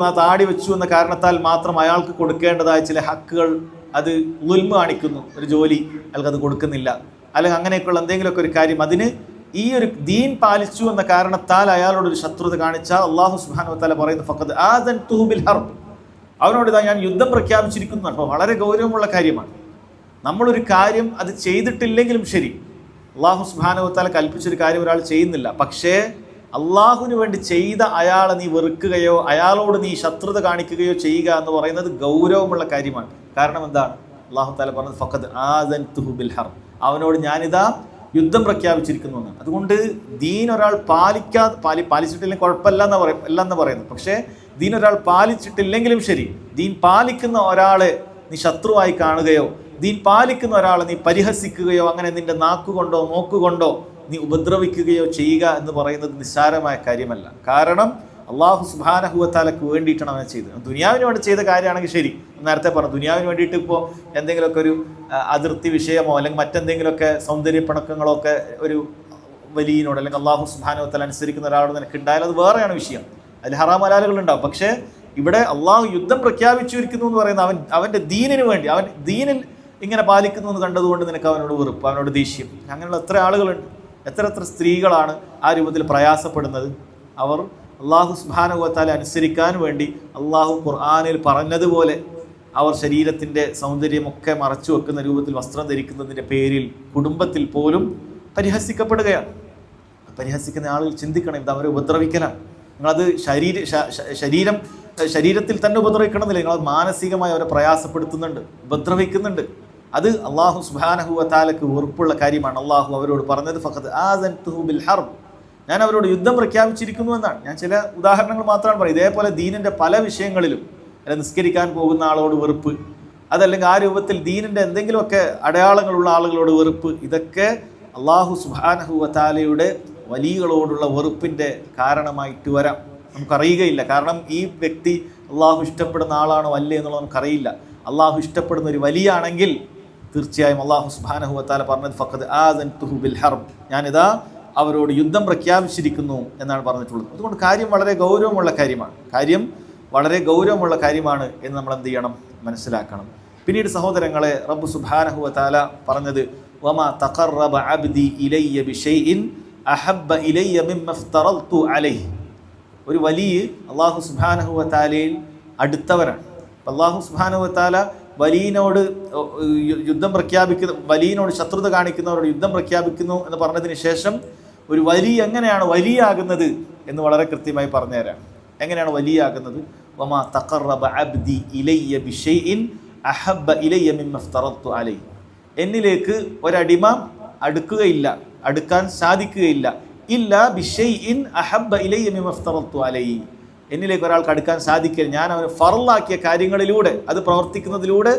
ആ താടി വെച്ചു എന്ന കാരണത്താൽ മാത്രം അയാൾക്ക് കൊടുക്കേണ്ടതായ ചില ഹക്കുകൾ അത് ഉൽമ കാണിക്കുന്നു, ഒരു ജോലി അയാൾക്കത് കൊടുക്കുന്നില്ല, അല്ലെങ്കിൽ അങ്ങനെയൊക്കെയുള്ള എന്തെങ്കിലുമൊക്കെ ഒരു കാര്യം, അതിന് ഈ ഒരു ദീൻ പാലിച്ചു എന്ന കാരണത്താൽ അയാളോടൊരു ശത്രുത കാണിച്ചാൽ അള്ളാഹു സുബ്ഹാനഹു വ തആല പറയുന്നു, ഫഖദ് ആദൻതുഹു ബിൽ ഹർബ്, അവനോട് ഇതാ ഞാൻ യുദ്ധം പ്രഖ്യാപിച്ചിരിക്കുന്നു. അപ്പോൾ വളരെ ഗൗരവമുള്ള കാര്യമാണ്. നമ്മളൊരു കാര്യം അത് ചെയ്തിട്ടില്ലെങ്കിലും ശരി, അള്ളാഹു സുബ്ഹാനഹു വ തആല കൽപ്പിച്ചൊരു കാര്യം ഒരാൾ ചെയ്യുന്നില്ല, പക്ഷേ അള്ളാഹുവിന് വേണ്ടി ചെയ്ത അയാളെ നീ വെറുക്കുകയോ അയാളോട് നീ ശത്രുത കാണിക്കുകയോ ചെയ്യുക എന്ന് പറയുന്നത് ഗൗരവമുള്ള കാര്യമാണ്. കാരണം എന്താണ്? അള്ളാഹു തആല പറഞ്ഞത് ഫഖദ് ആദൻതുഹു ബിൽ ഹർബ്, അവനോട് ഞാനിതാ യുദ്ധം പ്രഖ്യാപിച്ചിരിക്കുന്നു എന്നാണ്. അതുകൊണ്ട് ദീൻ ഒരാൾ പാലിച്ചിട്ടില്ലെങ്കിൽ കുഴപ്പമില്ല എന്ന് പറയുന്നത്. പക്ഷേ ദീൻ ഒരാൾ പാലിച്ചിട്ടില്ലെങ്കിലും ശരി, ദീൻ പാലിക്കുന്ന ഒരാളെ നീ ശത്രുവായി കാണുകയോ ദീൻ പാലിക്കുന്ന ഒരാളെ നീ പരിഹസിക്കുകയോ അങ്ങനെ നിന്റെ നാക്കുകൊണ്ടോ നോക്കുകൊണ്ടോ നീ ഉപദ്രവിക്കുകയോ ചെയ്യുക എന്ന് പറയുന്നത് നിസ്സാരമായ കാര്യമല്ല. കാരണം അള്ളാഹു സുബ്ഹാനഹു വ തആലക്ക് വേണ്ടിയിട്ടാണ് അവനെ ചെയ്തത്. ദുനിയാവിന് വേണ്ടി ചെയ്ത കാര്യമാണെങ്കിൽ ശരി, നേരത്തെ പറഞ്ഞു, ദുനിയാവിന് വേണ്ടിയിട്ട് ഇപ്പോൾ എന്തെങ്കിലുമൊക്കെ ഒരു അതിർത്തി വിഷയമോ അല്ലെങ്കിൽ മറ്റെന്തെങ്കിലുമൊക്കെ സൗന്ദര്യ പിണക്കങ്ങളോ ഒക്കെ ഒരു വലിയനോട് അല്ലെങ്കിൽ അള്ളാഹു സുബ്ഹാനഹു വ തആല അനുസരിക്കുന്ന ഒരാളോട് നിനക്ക് ഉണ്ടായാൽ അത് വേറെയാണ് വിഷയം, അതിൽ ഹറാം ഹലാലുകൾ ഉണ്ടാവും. പക്ഷേ ഇവിടെ അള്ളാഹു യുദ്ധം പ്രഖ്യാപിച്ചിരിക്കുന്നു എന്ന് പറയുന്നത് അവൻ്റെ ദീനിന് വേണ്ടി, അവൻ ദീനിൽ ഇങ്ങനെ പാലിക്കുന്നു എന്ന് കണ്ടതുകൊണ്ട് നിനക്ക് അവനോട് വെറുപ്പ്, അവനോട് ദേഷ്യം. അങ്ങനെയുള്ള എത്ര ആളുകളുണ്ട്, എത്ര സ്ത്രീകളാണ് ആ രൂപത്തിൽ പ്രയാസപ്പെടുന്നത്. അവർ അള്ളാഹു സുബ്ഹാനഹു വ തആല അനുസരിക്കാൻ വേണ്ടി അള്ളാഹു ഖുർആനിൽ പറഞ്ഞതുപോലെ അവർ ശരീരത്തിൻ്റെ സൗന്ദര്യമൊക്കെ മറച്ചു വെക്കുന്ന രൂപത്തിൽ വസ്ത്രം ധരിക്കുന്നതിൻ്റെ പേരിൽ കുടുംബത്തിൽ പോലും പരിഹസിക്കപ്പെടുകയാണ്. പരിഹസിക്കുന്ന ആളുകൾ ചിന്തിക്കണം, ഇത് അവരെ ഉപദ്രവിക്കലാണ്. നിങ്ങളത് ശരീരത്തിൽ തന്നെ ഉപദ്രവിക്കണമെന്നില്ല, നിങ്ങളത് മാനസികമായി അവരെ പ്രയാസപ്പെടുത്തുന്നുണ്ട്, ഉപദ്രവിക്കുന്നുണ്ട്. അത് അള്ളാഹു സുബ്ഹാനഹു വ തആലക്ക് വെറുപ്പുള്ള കാര്യമാണ്. അള്ളാഹു അവരോട് പറഞ്ഞത് ഫഖദ് ആസൻതുഹു ബിൽ ഹർബ്, ഞാൻ അവരോട് യുദ്ധം പ്രഖ്യാപിച്ചിരിക്കുന്നു എന്നാണ്. ഞാൻ ചില ഉദാഹരണങ്ങൾ മാത്രമാണ് പറയുന്നത്. ഇതേപോലെ ദീനിൻ്റെ പല വിഷയങ്ങളിലും, അല്ല നിസ്കരിക്കാൻ പോകുന്ന ആളോട് വെറുപ്പ്, അതല്ലെങ്കിൽ ആ രൂപത്തിൽ ദീനിൻ്റെ എന്തെങ്കിലുമൊക്കെ അടയാളങ്ങളുള്ള ആളുകളോട് വെറുപ്പ്, ഇതൊക്കെ അള്ളാഹു സുബ്ഹാനഹു വ തആലയുടെ വലിയകളോടുള്ള വെറുപ്പിൻ്റെ കാരണമായിട്ട് വരാം. നമുക്കറിയുകയില്ല. കാരണം ഈ വ്യക്തി അള്ളാഹു ഇഷ്ടപ്പെടുന്ന ആളാണോ അല്ലേ എന്നുള്ളത് നമുക്കറിയില്ല. അള്ളാഹു ഇഷ്ടപ്പെടുന്ന ഒരു വലിയാണെങ്കിൽ തീർച്ചയായും അള്ളാഹു സുബ്ഹാനഹു വ തആല പറഞ്ഞത് ഫഖദ് ആസൻതുഹു ബിൽ ഹർബ്, ഞാനിതാ അവരോട് യുദ്ധം പ്രഖ്യാപിച്ചിരിക്കുന്നു എന്നാണ് പറഞ്ഞിട്ടുള്ളത്. അതുകൊണ്ട് കാര്യം വളരെ ഗൗരവമുള്ള കാര്യമാണ് എന്ന് നമ്മൾ എന്ത് ചെയ്യണം, മനസ്സിലാക്കണം. പിന്നീട് സഹോദരങ്ങളെ, റബ്ബ് സുബ്ഹാനഹു വ തആല പറഞ്ഞത് വമാ തഖറബ അബ്ദി ഇലയ്യ ബിശൈഇൻ അഹബ്ബ ഇലയ്യ മിമ്മ ഇഫ്തറൽതു അലൈഹി. ഒരു വലിയ അള്ളാഹു സുബ്ഹാനഹു വ തആലയിൽ അടുത്തവരാണ്. അള്ളാഹു സുബ്ഹാനഹു വ തആല വലിയനോട് യുദ്ധം പ്രഖ്യാപിക്കുന്നു, വലിയനോട് ശത്രുത കാണിക്കുന്നവരോട് യുദ്ധം പ്രഖ്യാപിക്കുന്നു എന്ന് പറഞ്ഞതിന് ശേഷം ഒരു വലിയ എങ്ങനെയാണ് വലിയാകുന്നത് എന്ന് വളരെ കൃത്യമായി പറഞ്ഞുതരാം. എങ്ങനെയാണ് വലിയാകുന്നത്? വമാ തഖറബ അബ്ദി ഇലയ്യ ബിശൈഇൻ അഹബ്ബ ഇലയ്യ മിമ്മ ഇഫ്തറൽതു അലൈഹി. എന്നിലേക്ക് ഒരടിമ അടുക്കാൻ സാധിക്കുകയില്ല ഇല്ലാ ബിശൈഇൻ അഹബ്ബ ഇലയ്യ മിമ്മ ഇഫ്തറൽതു അലൈഹി. എന്നിലേക്ക് ഒരാൾക്ക് അടുക്കാൻ സാധിക്കില്ല ഞാൻ അവന് ഫർളാക്കിയ കാര്യങ്ങളിലൂടെ, അത് പ്രവർത്തിക്കുന്നതിലൂടെ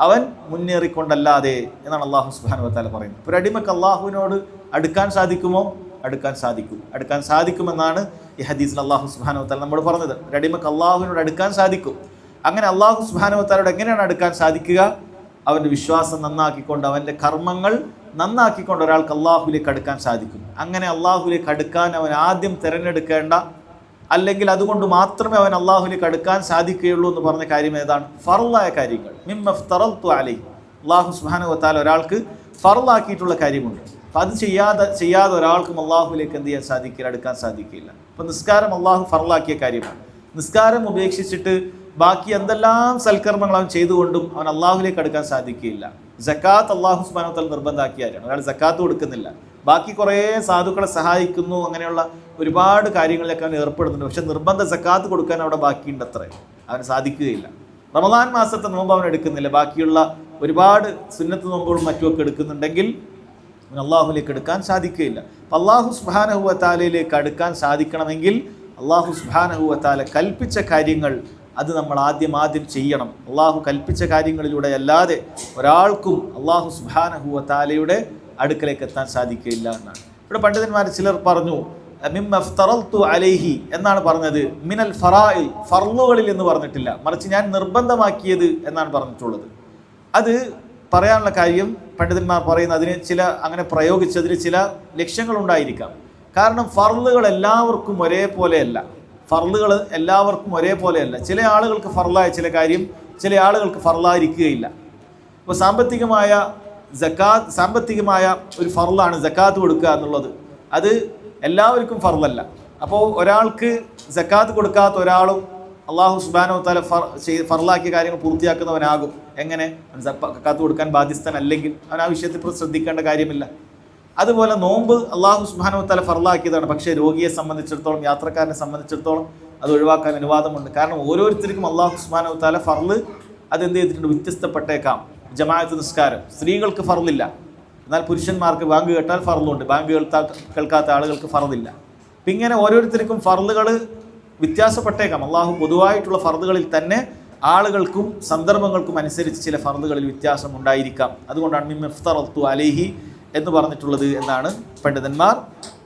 അവൻ മുന്നേറിക്കൊണ്ടല്ലാതെ എന്നാണ് അള്ളാഹു സുബ്ഹാനഹു വ തആല പറയുന്നത്. ഒരു അടിമക്ക് അള്ളാഹുവിനോട് അടുക്കാൻ സാധിക്കുമോ? അടുക്കാൻ സാധിക്കുമെന്നാണ് ഈ ഹദീസിൽ അള്ളാഹു സുബ്ഹാനഹു വ തആല നമ്മോട് പറഞ്ഞത്. ഒരു അടിമക്ക് അള്ളാഹുവിനോട് അടുക്കാൻ സാധിക്കും. അങ്ങനെ അള്ളാഹു സുബ്ഹാനഹു വ തആലയോട് എങ്ങനെയാണ് അടുക്കാൻ സാധിക്കുക? അവൻ്റെ വിശ്വാസം നന്നാക്കിക്കൊണ്ട്, അവൻ്റെ കർമ്മങ്ങൾ നന്നാക്കിക്കൊണ്ട് ഒരാൾക്ക് അള്ളാഹുവിലേക്ക് അടുക്കാൻ സാധിക്കും. അങ്ങനെ അള്ളാഹുവിലേക്ക് അടുക്കാൻ അവൻ ആദ്യം തിരഞ്ഞെടുക്കേണ്ട, അല്ലെങ്കിൽ അതുകൊണ്ട് മാത്രമേ അവൻ അള്ളാഹുവിലേക്ക് അടുക്കാൻ സാധിക്കുകയുള്ളൂ എന്ന് പറഞ്ഞ കാര്യം ഏതാണ്? ഫർളായ കാര്യങ്ങൾ. മിമ്മ ഇഫ്തറൽതു അലൈഹി, അള്ളാഹു സുബ്ഹാനഹു വ തആല ഒരാൾക്ക് ഫർളാക്കിയിട്ടുള്ള കാര്യമുണ്ട്. അപ്പം അത് ചെയ്യാതെ ഒരാൾക്കും അള്ളാഹുവിലേക്ക് എന്ത് ചെയ്യാൻ സാധിക്കില്ല, അടുക്കാൻ സാധിക്കില്ല. അപ്പം നിസ്കാരം അള്ളാഹു ഫർളാക്കിയ കാര്യമാണ്. നിസ്കാരം ഉപേക്ഷിച്ചിട്ട് ബാക്കി എന്തെല്ലാം സൽക്കർമ്മങ്ങൾ അവൻ ചെയ്തുകൊണ്ടും അവൻ അള്ളാഹുവിലേക്ക് അടുക്കാൻ സാധിക്കുകയില്ല. സക്കാത്ത് അള്ളാഹു സുബ്ഹാനഹു വ തആല നിർബന്ധമാക്കിയാലാണ്. ഒരാൾ സക്കാത്ത് കൊടുക്കുന്നില്ല, ബാക്കി കുറേ സാധുക്കളെ സഹായിക്കുന്നു, അങ്ങനെയുള്ള ഒരുപാട് കാര്യങ്ങളിലൊക്കെ അവൻ ഏർപ്പെടുന്നുണ്ട്. പക്ഷെ നിർബന്ധ സക്കാത്ത് കൊടുക്കാൻ അവിടെ ബാക്കിയുണ്ട്, അത്ര അവന് സാധിക്കുകയില്ല. റമദാൻ മാസത്തെ നോമ്പ് അവൻ എടുക്കുന്നില്ല, ബാക്കിയുള്ള ഒരുപാട് സുന്നത്ത് നോമ്പുകളും മറ്റുമൊക്കെ എടുക്കുന്നുണ്ടെങ്കിൽ അവൻ അള്ളാഹുലേക്ക് എടുക്കാൻ സാധിക്കുകയില്ല. അപ്പം അള്ളാഹു സുബ്ഹാനഹു വ തആലയിലേക്ക് അടുക്കാൻ സാധിക്കണമെങ്കിൽ അള്ളാഹു സുബ്ഹാനഹു വ തആല കൽപ്പിച്ച കാര്യങ്ങൾ അത് നമ്മൾ ആദ്യം ചെയ്യണം. അള്ളാഹു കൽപ്പിച്ച കാര്യങ്ങളിലൂടെ അല്ലാതെ ഒരാൾക്കും അള്ളാഹു സുബ്ഹാനഹു വ തആലയുടെ അടുക്കലേക്ക് എത്താൻ സാധിക്കില്ല എന്നാണ്. ഇവിടെ പണ്ഡിതന്മാർ ചിലർ പറഞ്ഞു മിമ്മ ഇഫ്തറൽതു അലൈഹി എന്നാണ് പറഞ്ഞത്. മിനൽ ഫറാഇൽ, ഫർളുകളിൽ എന്ന് പറഞ്ഞിട്ടില്ല, മറിച്ച് ഞാൻ നിർബന്ധമാക്കിയത് എന്നാണ് പറഞ്ഞിട്ടുള്ളത്. അത് പറയാനുള്ള കാര്യം പണ്ഡിതന്മാർ പറയുന്ന അതിന് അങ്ങനെ പ്രയോഗിച്ചതിന് ചില ലക്ഷ്യങ്ങളുണ്ടായിരിക്കാം. കാരണം ഫർളുകൾ എല്ലാവർക്കും ഒരേപോലെയല്ല. ചില ആളുകൾക്ക് ഫർളായ ചില കാര്യം ചില ആളുകൾക്ക് ഫർളായിരിക്കുകയില്ല. ഇപ്പോൾ സാമ്പത്തികമായ ഒരു ഫർളാണ് സക്കാത്ത് കൊടുക്കുക എന്നുള്ളത്. അത് എല്ലാവർക്കും ഫർളല്ല. അപ്പോൾ ഒരാൾക്ക് സക്കാത്ത് കൊടുക്കാത്ത ഒരാളും അള്ളാഹു സുബ്ഹാനഹു വ തആല ഫർളാക്കിയ കാര്യങ്ങൾ പൂർത്തിയാക്കുന്നവനാകും. എങ്ങനെ? സക്കാത്ത് കൊടുക്കാൻ ബാധ്യസ്ഥനല്ലെങ്കിൽ അവൻ ആ വിഷയത്തിൽ ശ്രദ്ധിക്കേണ്ട കാര്യമില്ല. അതുപോലെ നോമ്പ് അള്ളാഹു സുബ്ഹാനഹു വ തആല ഫർളാക്കിയതാണ്. പക്ഷേ രോഗിയെ സംബന്ധിച്ചിടത്തോളം, യാത്രക്കാരനെ സംബന്ധിച്ചിടത്തോളം അത് ഒഴിവാക്കാൻ അനുവാദമുണ്ട്. കാരണം ഓരോരുത്തർക്കും അള്ളാഹു സുബ്ഹാനഹു വ തആല ഫർള് അതെന്ത് ചെയ്തിട്ടുണ്ട്, വ്യത്യസ്തപ്പെട്ടേക്കാം. ജമാഅത്ത് നിസ്കാരം സ്ത്രീകൾക്ക് ഫർളില്ല, എന്നാൽ പുരുഷന്മാർക്ക് ബാങ്ക് കേട്ടാൽ ഫർളുണ്ട്, ബാങ്ക് കേൾക്കാത്ത ആളുകൾക്ക് ഫർളില്ല. അപ്പം ഇങ്ങനെ ഓരോരുത്തർക്കും ഫർളുകൾ വ്യത്യാസപ്പെട്ടേക്കാം. അള്ളാഹു പൊതുവായിട്ടുള്ള ഫർളുകളിൽ തന്നെ ആളുകൾക്കും സന്ദർഭങ്ങൾക്കും അനുസരിച്ച് ചില ഫർളുകളിൽ വ്യത്യാസം ഉണ്ടായിരിക്കാം. അതുകൊണ്ടാണ് മിമ്മ ഇഫ്തറൽതു അലൈഹി എന്ന് പറഞ്ഞിട്ടുള്ളത് എന്നാണ് പണ്ഡിതന്മാർ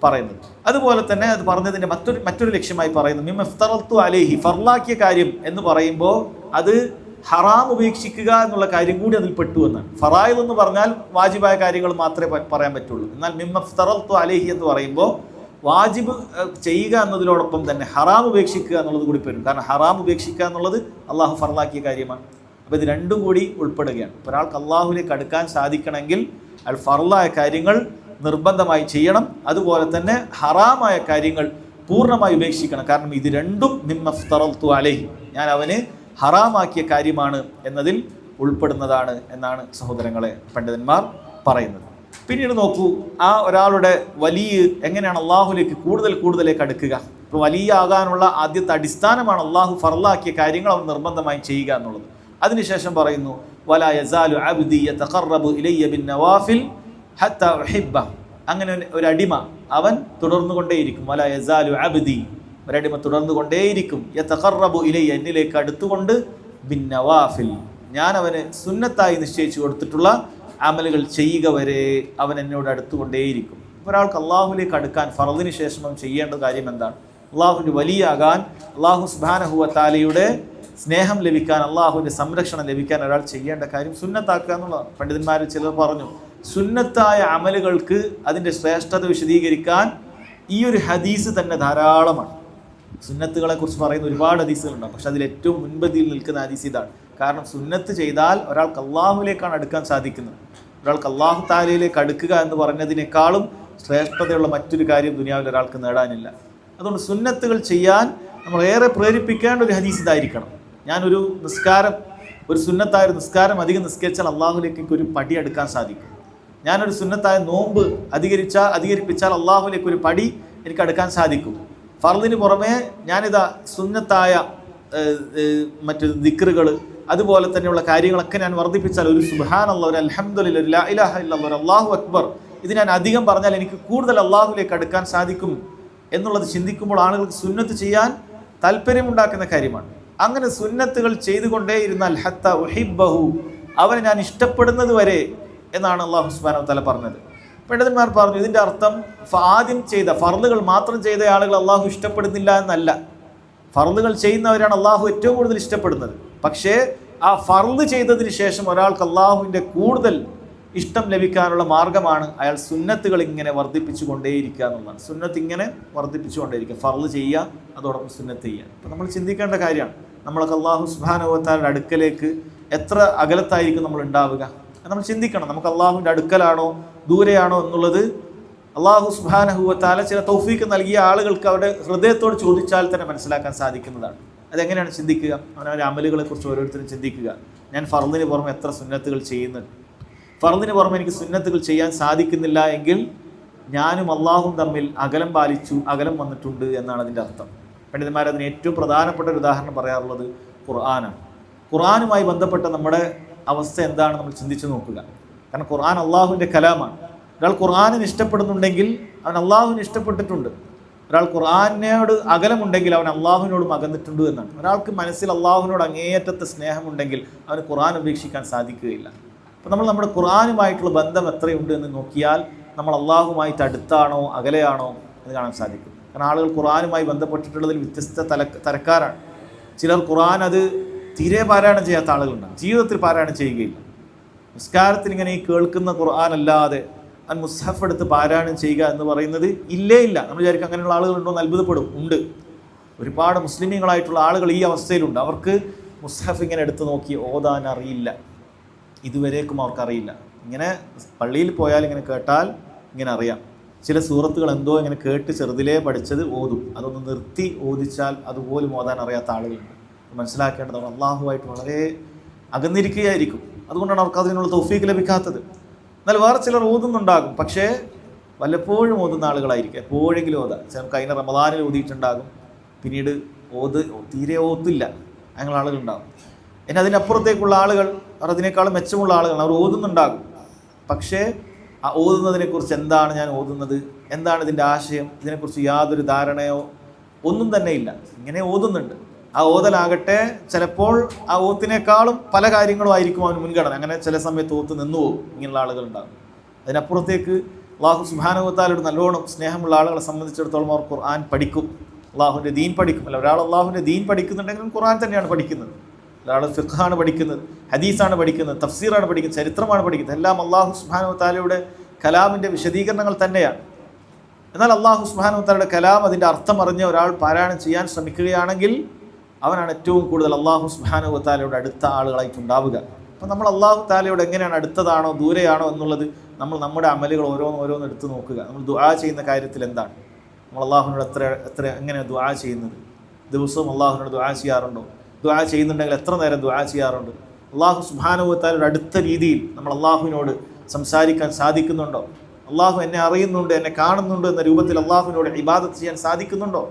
പറയുന്നത്. അതുപോലെ തന്നെ അത് പറഞ്ഞതിൻ്റെ മറ്റൊരു ലക്ഷ്യമായി പറയുന്നത് മിമ്മ ഇഫ്തറൽതു അലൈഹി, ഫർളാക്കിയ കാര്യം എന്ന് പറയുമ്പോൾ അത് ഹറാം ഉപേക്ഷിക്കുക എന്നുള്ള കാര്യം കൂടി അതിൽ പെട്ടു എന്നാണ്. ഫറായിദ് എന്ന് പറഞ്ഞാൽ വാജിബായ കാര്യങ്ങൾ മാത്രമേ പറയാൻ പറ്റുള്ളൂ. എന്നാൽ മിമ്മ ഇഫ്തറൽതു അലൈഹി എന്ന് പറയുമ്പോൾ വാജിബ് ചെയ്യുക എന്നതിനോടൊപ്പം തന്നെ ഹറാം ഉപേക്ഷിക്കുക എന്നുള്ളത് കൂടി വരും. കാരണം ഹറാം ഉപേക്ഷിക്കുക എന്നുള്ളത് അള്ളാഹു ഫർളാക്കിയ കാര്യമാണ്. അപ്പോൾ ഇത് രണ്ടും കൂടി ഉൾപ്പെടുകയാണ്. ഒരാൾക്ക് അള്ളാഹുവിലേക്ക് അടുക്കാൻ സാധിക്കണമെങ്കിൽ അയാൾ ഫർളായ കാര്യങ്ങൾ നിർബന്ധമായി ചെയ്യണം, അതുപോലെ തന്നെ ഹറാമായ കാര്യങ്ങൾ പൂർണ്ണമായി ഉപേക്ഷിക്കണം. കാരണം ഇത് രണ്ടും മിമ്മഫ്തറൽതു അലൈഹി, ഞാൻ അവന് ഹറാമാക്കിയ കാര്യമാണ് എന്നതിൽ ഉൾപ്പെടുന്നതാണ് എന്നാണ് സഹോദരങ്ങളെ പണ്ഡിതന്മാർ പറയുന്നത്. പിന്നീട് നോക്കൂ, ആ ഒരാളുടെ വലിയ എങ്ങനെയാണ് അള്ളാഹുലേക്ക് കൂടുതലേക്ക് അടുക്കുക. ഇപ്പോൾ വലിയ ആകാനുള്ള ആദ്യത്തെ അടിസ്ഥാനമാണ് അള്ളാഹു ഫർളാക്കിയ കാര്യങ്ങൾ അവൻ നിർബന്ധമായി ചെയ്യുക എന്നുള്ളത്. അതിനുശേഷം പറയുന്നു വലാ യസാലു അബ്ദി യതഖറബു ഇലയ്യ ബിന്നവാഫിൽ ഹത്താ ഉഹിബ്ബ. അങ്ങനെ ഒരു അടിമ അവൻ തുടർന്നുകൊണ്ടേയിരിക്കും. വലാ യസാലു അബ്ദി, ഒരടിമ തുടർന്നുകൊണ്ടേയിരിക്കും യതഖറബു ഇലയ്യ, എന്നിലേക്ക് അടുത്തുകൊണ്ട് ബിന്നവാഫിൽ, ഞാൻ അവന് സുന്നത്തായി നിശ്ചയിച്ചു കൊടുത്തിട്ടുള്ള അമലുകൾ ചെയ്യുക വരെ അവൻ എന്നോട് അടുത്തുകൊണ്ടേയിരിക്കും. ഒരാൾക്ക് അള്ളാഹുലേക്ക് അടുക്കാൻ ഫർദിന് ശേഷം അവൻ ചെയ്യേണ്ട കാര്യം എന്താണ്? അള്ളാഹുവിൻ്റെ വലിയാകാൻ, അള്ളാഹു സുബ്ഹാനഹു വ തആലയുടെ സ്നേഹം ലഭിക്കാൻ, അള്ളാഹുവിൻ്റെ സംരക്ഷണം ലഭിക്കാൻ ഒരാൾ ചെയ്യേണ്ട കാര്യം സുന്നത്താക്കുക എന്നുള്ളതാണ്. പണ്ഡിതന്മാർ ചിലർ പറഞ്ഞു, സുന്നത്തായ അമലുകൾക്ക് അതിൻ്റെ ശ്രേഷ്ഠത വിശദീകരിക്കാൻ ഈ ഒരു ഹദീസ് തന്നെ ധാരാളമാണ്. സുന്നത്തുകളെ കുറിച്ച് പറയുന്ന ഒരുപാട് ഹദീസുകളുണ്ടാകും, പക്ഷെ അതിൽ ഏറ്റവും മുൻപന്തിയിൽ നിൽക്കുന്ന ഹദീസ് ഇതാണ്. കാരണം സുന്നത്ത് ചെയ്താൽ ഒരാൾക്ക് അള്ളാഹുവിലേക്കാണ് അടുക്കാൻ സാധിക്കുന്നത്. ഒരാൾക്ക് അള്ളാഹു തആലയിലേക്ക് അടുക്കുക എന്ന് പറഞ്ഞതിനേക്കാളും ശ്രേഷ്ഠതയുള്ള മറ്റൊരു കാര്യം ദുനിയാവിൽ ഒരാൾക്ക് നേടാനില്ല. അതുകൊണ്ട് സുന്നത്തുകൾ ചെയ്യാൻ നമ്മൾ ഏറെ പ്രേരിപ്പിക്കേണ്ട ഒരു ഹദീസ് ഇതായിരിക്കണം. ഞാനൊരു നിസ്കാരം, ഒരു സുന്നത്തായ ഒരു നിസ്കാരം അധികം നിസ്കരിച്ചാൽ അള്ളാഹുലേക്ക് ഒരു പടി അടുക്കാൻ സാധിക്കും. ഞാനൊരു സുന്നത്തായ നോമ്പ് അധികരിപ്പിച്ചാൽ അള്ളാഹുലേക്ക് ഒരു പടി എനിക്ക് അടുക്കാൻ സാധിക്കും. ഫർദിന് പുറമെ ഞാനിതാ സുന്നത്തായ മറ്റ് ദിക്റുകൾ, അതുപോലെ തന്നെയുള്ള കാര്യങ്ങളൊക്കെ ഞാൻ വർദ്ധിപ്പിച്ചാൽ, ഒരു സുബ്ഹാനല്ലാഹ്, ഒരു അൽഹംദുലില്ലാഹ്, ഒരു ലാ ഇലാഹ ഇല്ലല്ലാഹ്, ഒരു അല്ലാഹു അക്ബർ, ഇത് ഞാൻ അധികം പറഞ്ഞാൽ എനിക്ക് കൂടുതൽ അള്ളാഹുലേക്ക് അടുക്കാൻ സാധിക്കും എന്നുള്ളത് ചിന്തിക്കുമ്പോൾ ആളുകൾക്ക് സുന്നത്ത് ചെയ്യാൻ താല്പര്യമുണ്ടാക്കുന്ന കാര്യമാണ്. അങ്ങനെ സുന്നത്തുകൾ ചെയ്തുകൊണ്ടേയിരുന്നാൽ ഹത്ത ഉഹിബ്ബഹു, അവനെ ഞാൻ ഇഷ്ടപ്പെടുന്നത് വരെ എന്നാണ് അല്ലാഹു സുബ്ഹാനഹു വ തആല പറഞ്ഞത്. പണ്ഡിതന്മാർ പറഞ്ഞു, ഇതിൻ്റെ അർത്ഥം ആദ്യം ചെയ്ത ഫർളുകൾ മാത്രം ചെയ്ത ആളുകൾ അള്ളാഹു ഇഷ്ടപ്പെടുന്നില്ല എന്നല്ല. ഫർളുകൾ ചെയ്യുന്നവരാണ് അള്ളാഹു ഏറ്റവും കൂടുതൽ ഇഷ്ടപ്പെടുന്നത്. പക്ഷേ ആ ഫർള് ചെയ്തതിന് ശേഷം ഒരാൾക്ക് അള്ളാഹുവിൻ്റെ കൂടുതൽ ഇഷ്ടം ലഭിക്കാനുള്ള മാർഗമാണ് അയാൾ സുന്നത്തുകൾ ഇങ്ങനെ വർദ്ധിപ്പിച്ചു കൊണ്ടേയിരിക്കുക എന്നുള്ളതാണ്. സുന്നത്ത് ഇങ്ങനെ വർദ്ധിപ്പിച്ചു കൊണ്ടേയിരിക്കുക, ഫർള് ചെയ്യുക, അതോടൊപ്പം സുന്നത്ത് ചെയ്യുക. അപ്പം നമ്മൾ ചിന്തിക്കേണ്ട കാര്യമാണ്, നമ്മളൊക്കെ അള്ളാഹു സുബ്ഹാനഹു വ തആലയുടെ അടുക്കലേക്ക് എത്ര അകലത്തായിരിക്കും നമ്മൾ ഉണ്ടാവുക. നമ്മൾ ചിന്തിക്കണം, നമുക്ക് അള്ളാഹുവിൻ്റെ അടുക്കലാണോ ദൂരെയാണോ എന്നുള്ളത് അള്ളാഹു സുബ്ഹാനഹു വ തആല ചില തൗഫീക്ക് നൽകിയ ആളുകൾക്ക് അവരുടെ ഹൃദയത്തോട് ചോദിച്ചാൽ തന്നെ മനസ്സിലാക്കാൻ സാധിക്കുന്നതാണ്. അതെങ്ങനെയാണ് ചിന്തിക്കുക? അവനവൻ്റെ അമലുകളെ കുറിച്ച് ഓരോരുത്തരും ചിന്തിക്കുക. ഞാൻ ഫർദിന് പുറമെ എത്ര സുന്നത്തുകൾ ചെയ്യുന്നുണ്ട്, ഫർദിന് പുറമെ എനിക്ക് സുന്നത്തുകൾ ചെയ്യാൻ സാധിക്കുന്നില്ല എങ്കിൽ ഞാനും അള്ളാഹും തമ്മിൽ അകലം വന്നിട്ടുണ്ട് എന്നാണ് അതിൻ്റെ അർത്ഥം. പണ്ഡിതന്മാർ അതിന് ഏറ്റവും പ്രധാനപ്പെട്ട ഒരു ഉദാഹരണം പറയാറുള്ളത് ഖുർആനാണ്. ഖുർആനുമായി ബന്ധപ്പെട്ട നമ്മുടെ അവസ്ഥ എന്താണ് നമ്മൾ ചിന്തിച്ചു നോക്കുക. കാരണം ഖുർആൻ അള്ളാഹുവിൻ്റെ കലാമാണ്. ഒരാൾ ഖുർആനിനെ ഇഷ്ടപ്പെടുന്നുണ്ടെങ്കിൽ അവൻ അള്ളാഹുവിനെ ഇഷ്ടപ്പെട്ടിട്ടുണ്ട്. ഒരാൾ ഖുർആനോട് അകലമുണ്ടെങ്കിൽ അവൻ അള്ളാഹുവിനോടും അകന്നിട്ടുണ്ട് എന്നാണ്. ഒരാൾക്ക് മനസ്സിൽ അള്ളാഹുവിനോട് അങ്ങേയറ്റത്തെ സ്നേഹമുണ്ടെങ്കിൽ അവന് ഖുർആൻ ഉപേക്ഷിക്കാൻ സാധിക്കുകയില്ല. അപ്പോൾ നമ്മൾ നമ്മുടെ ഖുർആനുമായിട്ടുള്ള ബന്ധം എത്രയുണ്ട് എന്ന് നോക്കിയാൽ നമ്മൾ അള്ളാഹുമായിട്ട് അടുത്താണോ അകലെയാണോ എന്ന് കാണാൻ സാധിക്കും. കാരണം ആളുകൾ ഖുർആനുമായി ബന്ധപ്പെട്ടിട്ടുള്ളതിൽ വ്യത്യസ്ത തരക്കാരാണ്. ചിലർ ഖുർആൻ അത് തീരെ പാരായണം ചെയ്യാത്ത ആളുകളുണ്ടാകും, ജീവിതത്തിൽ പാരായണം ചെയ്യുകയില്ല. നിസ്കാരത്തിൽ ഇങ്ങനെ ഈ കേൾക്കുന്ന ഖുർആൻ അല്ലാതെ ആ മുസ്ഹഫ് എടുത്ത് പാരായണം ചെയ്യുക എന്ന് പറയുന്നത് ഇല്ല. നമ്മൾ വിചാരിക്കും അങ്ങനെയുള്ള ആളുകളുണ്ടോ എന്ന് അത്ഭുതപ്പെടും. ഉണ്ട്, ഒരുപാട് മുസ്ലിമീങ്ങളായിട്ടുള്ള ആളുകൾ ഈ അവസ്ഥയിലുണ്ട്. അവർക്ക് മുസ്ഹഫ് ഇങ്ങനെ എടുത്ത് നോക്കി ഓതാൻ അറിയില്ല, ഇതുവരേക്കും അവർക്കറിയില്ല. ഇങ്ങനെ പള്ളിയിൽ പോയാൽ ഇങ്ങനെ കേട്ടാൽ ഇങ്ങനെ അറിയാം. ചില സൂറത്തുകൾ എന്തോ ഇങ്ങനെ കേട്ട് ചെറുതിലേ പഠിച്ചത് ഓതും, അതൊന്ന് നിർത്തി ഓദിച്ചാൽ അതുപോലും ഓതാൻ അറിയാത്ത ആളുകളുണ്ട്. മനസ്സിലാക്കേണ്ടതാണ്, അള്ളാഹുവായിട്ട് വളരെ അകന്നിരിക്കുകയായിരിക്കും. അതുകൊണ്ടാണ് അവർക്ക് അതിനുള്ള തൗഫീക്ക് ലഭിക്കാത്തത്. എന്നാൽ വേറെ ചിലർ ഓതുന്നുണ്ടാകും, പക്ഷേ വല്ലപ്പോഴും ഓതുന്ന ആളുകളായിരിക്കും. എപ്പോഴെങ്കിലും ഓതാം. ചിലപ്പോൾ കഴിഞ്ഞ റമദാനിൽ ഓതിയിട്ടുണ്ടാകും, പിന്നീട് തീരെ ഓത്തില്ല, അങ്ങനെ ആളുകളുണ്ടാകും. ഇനി അതിനപ്പുറത്തേക്കുള്ള ആളുകൾ, അവർ അതിനേക്കാളും മെച്ചമുള്ള ആളുകൾ, അവർ ഓതുന്നുണ്ടാകും. പക്ഷേ ആ ഓതുന്നതിനെക്കുറിച്ച് എന്താണ് ഞാൻ ഓതുന്നത്, എന്താണ് ഇതിൻ്റെ ആശയം, ഇതിനെക്കുറിച്ച് യാതൊരു ധാരണയോ ഒന്നും തന്നെ ഇല്ല. ഇങ്ങനെ ഓതുന്നുണ്ട്. ആ ഓതലാകട്ടെ ചിലപ്പോൾ ആ ഓത്തിനേക്കാളും പല കാര്യങ്ങളും ആയിരിക്കും അവന് മുൻഗണന. അങ്ങനെ ചില സമയത്ത് ഓത്ത് നിന്നു പോകും. ഇങ്ങനെയുള്ള ആളുകളുണ്ടാകും. അതിനപ്പുറത്തേക്ക് അള്ളാഹു സുബ്ഹാനഹു വ തആലയോട് നല്ലോണം സ്നേഹമുള്ള ആളുകളെ സംബന്ധിച്ചിടത്തോളം അവർ ഖുർആൻ പഠിക്കും, അള്ളാഹുവിൻ്റെ ദീൻ പഠിക്കും. അല്ല, ഒരാൾ അള്ളാഹുവിൻ്റെ ദീൻ പഠിക്കുന്നുണ്ടെങ്കിലും ഖുർആൻ തന്നെയാണ് പഠിക്കുന്നത്. ഒരാൾ ഫിഖ്ഹാണ് പഠിക്കുന്നത്, ഹദീസാണ് പഠിക്കുന്നത്, തഫ്സീറാണ് പഠിക്കുന്നത്, ചരിത്രമാണ് പഠിക്കുന്നത്. എല്ലാം അള്ളാഹു സുബ്ഹാനഹു വ തആലയുടെ കലാമിൻ്റെ വിശദീകരണങ്ങൾ തന്നെയാണ്. എന്നാൽ അള്ളാഹു സുബ്ഹാനഹു വ തആലയുടെ കലാം അതിൻ്റെ അർത്ഥം അറിഞ്ഞ് ഒരാൾ പാരായണം ചെയ്യാൻ ശ്രമിക്കുകയാണെങ്കിൽ അവനാണ് ഏറ്റവും കൂടുതൽ അള്ളാഹു സുബ്ഹാനഹു വ തആലയുടെ അടുത്ത ആളുകളായിട്ടുണ്ടാവുക. അപ്പോൾ നമ്മൾ അള്ളാഹു തആലയോട് എങ്ങനെയാണ് അടുത്തതാണോ ദൂരെയാണോ എന്നുള്ളത് നമ്മൾ നമ്മുടെ അമലുകൾ ഓരോന്ന് എടുത്ത് നോക്കുക. നമ്മൾ ദുആ ചെയ്യുന്ന കാര്യത്തിൽ എന്താണ്, നമ്മൾ അള്ളാഹുവിനോട് എത്ര എങ്ങനെയാണ് ദുആ ചെയ്യുന്നത്? ദിവസവും അള്ളാഹുവിനോട് ദുആ ചെയ്യാറുണ്ടോ? ദുആ ചെയ്യുന്നുണ്ടെങ്കിൽ എത്ര നേരം ദുആ ചെയ്യാറുണ്ട്? അള്ളാഹു സുബ്ഹാനഹു വ തആലയുടെ അടുത്ത രീതിയിൽ നമ്മൾ അള്ളാഹുവിനോട് സംസാരിക്കാൻ സാധിക്കുന്നുണ്ടോ? അള്ളാഹു എന്നെ അറിയുന്നുണ്ട്, എന്നെ കാണുന്നുണ്ട് എന്ന രൂപത്തിൽ അള്ളാഹുവിനോട് ഇബാദത്ത് ചെയ്യാൻ സാധിക്കുന്നുണ്ടോ?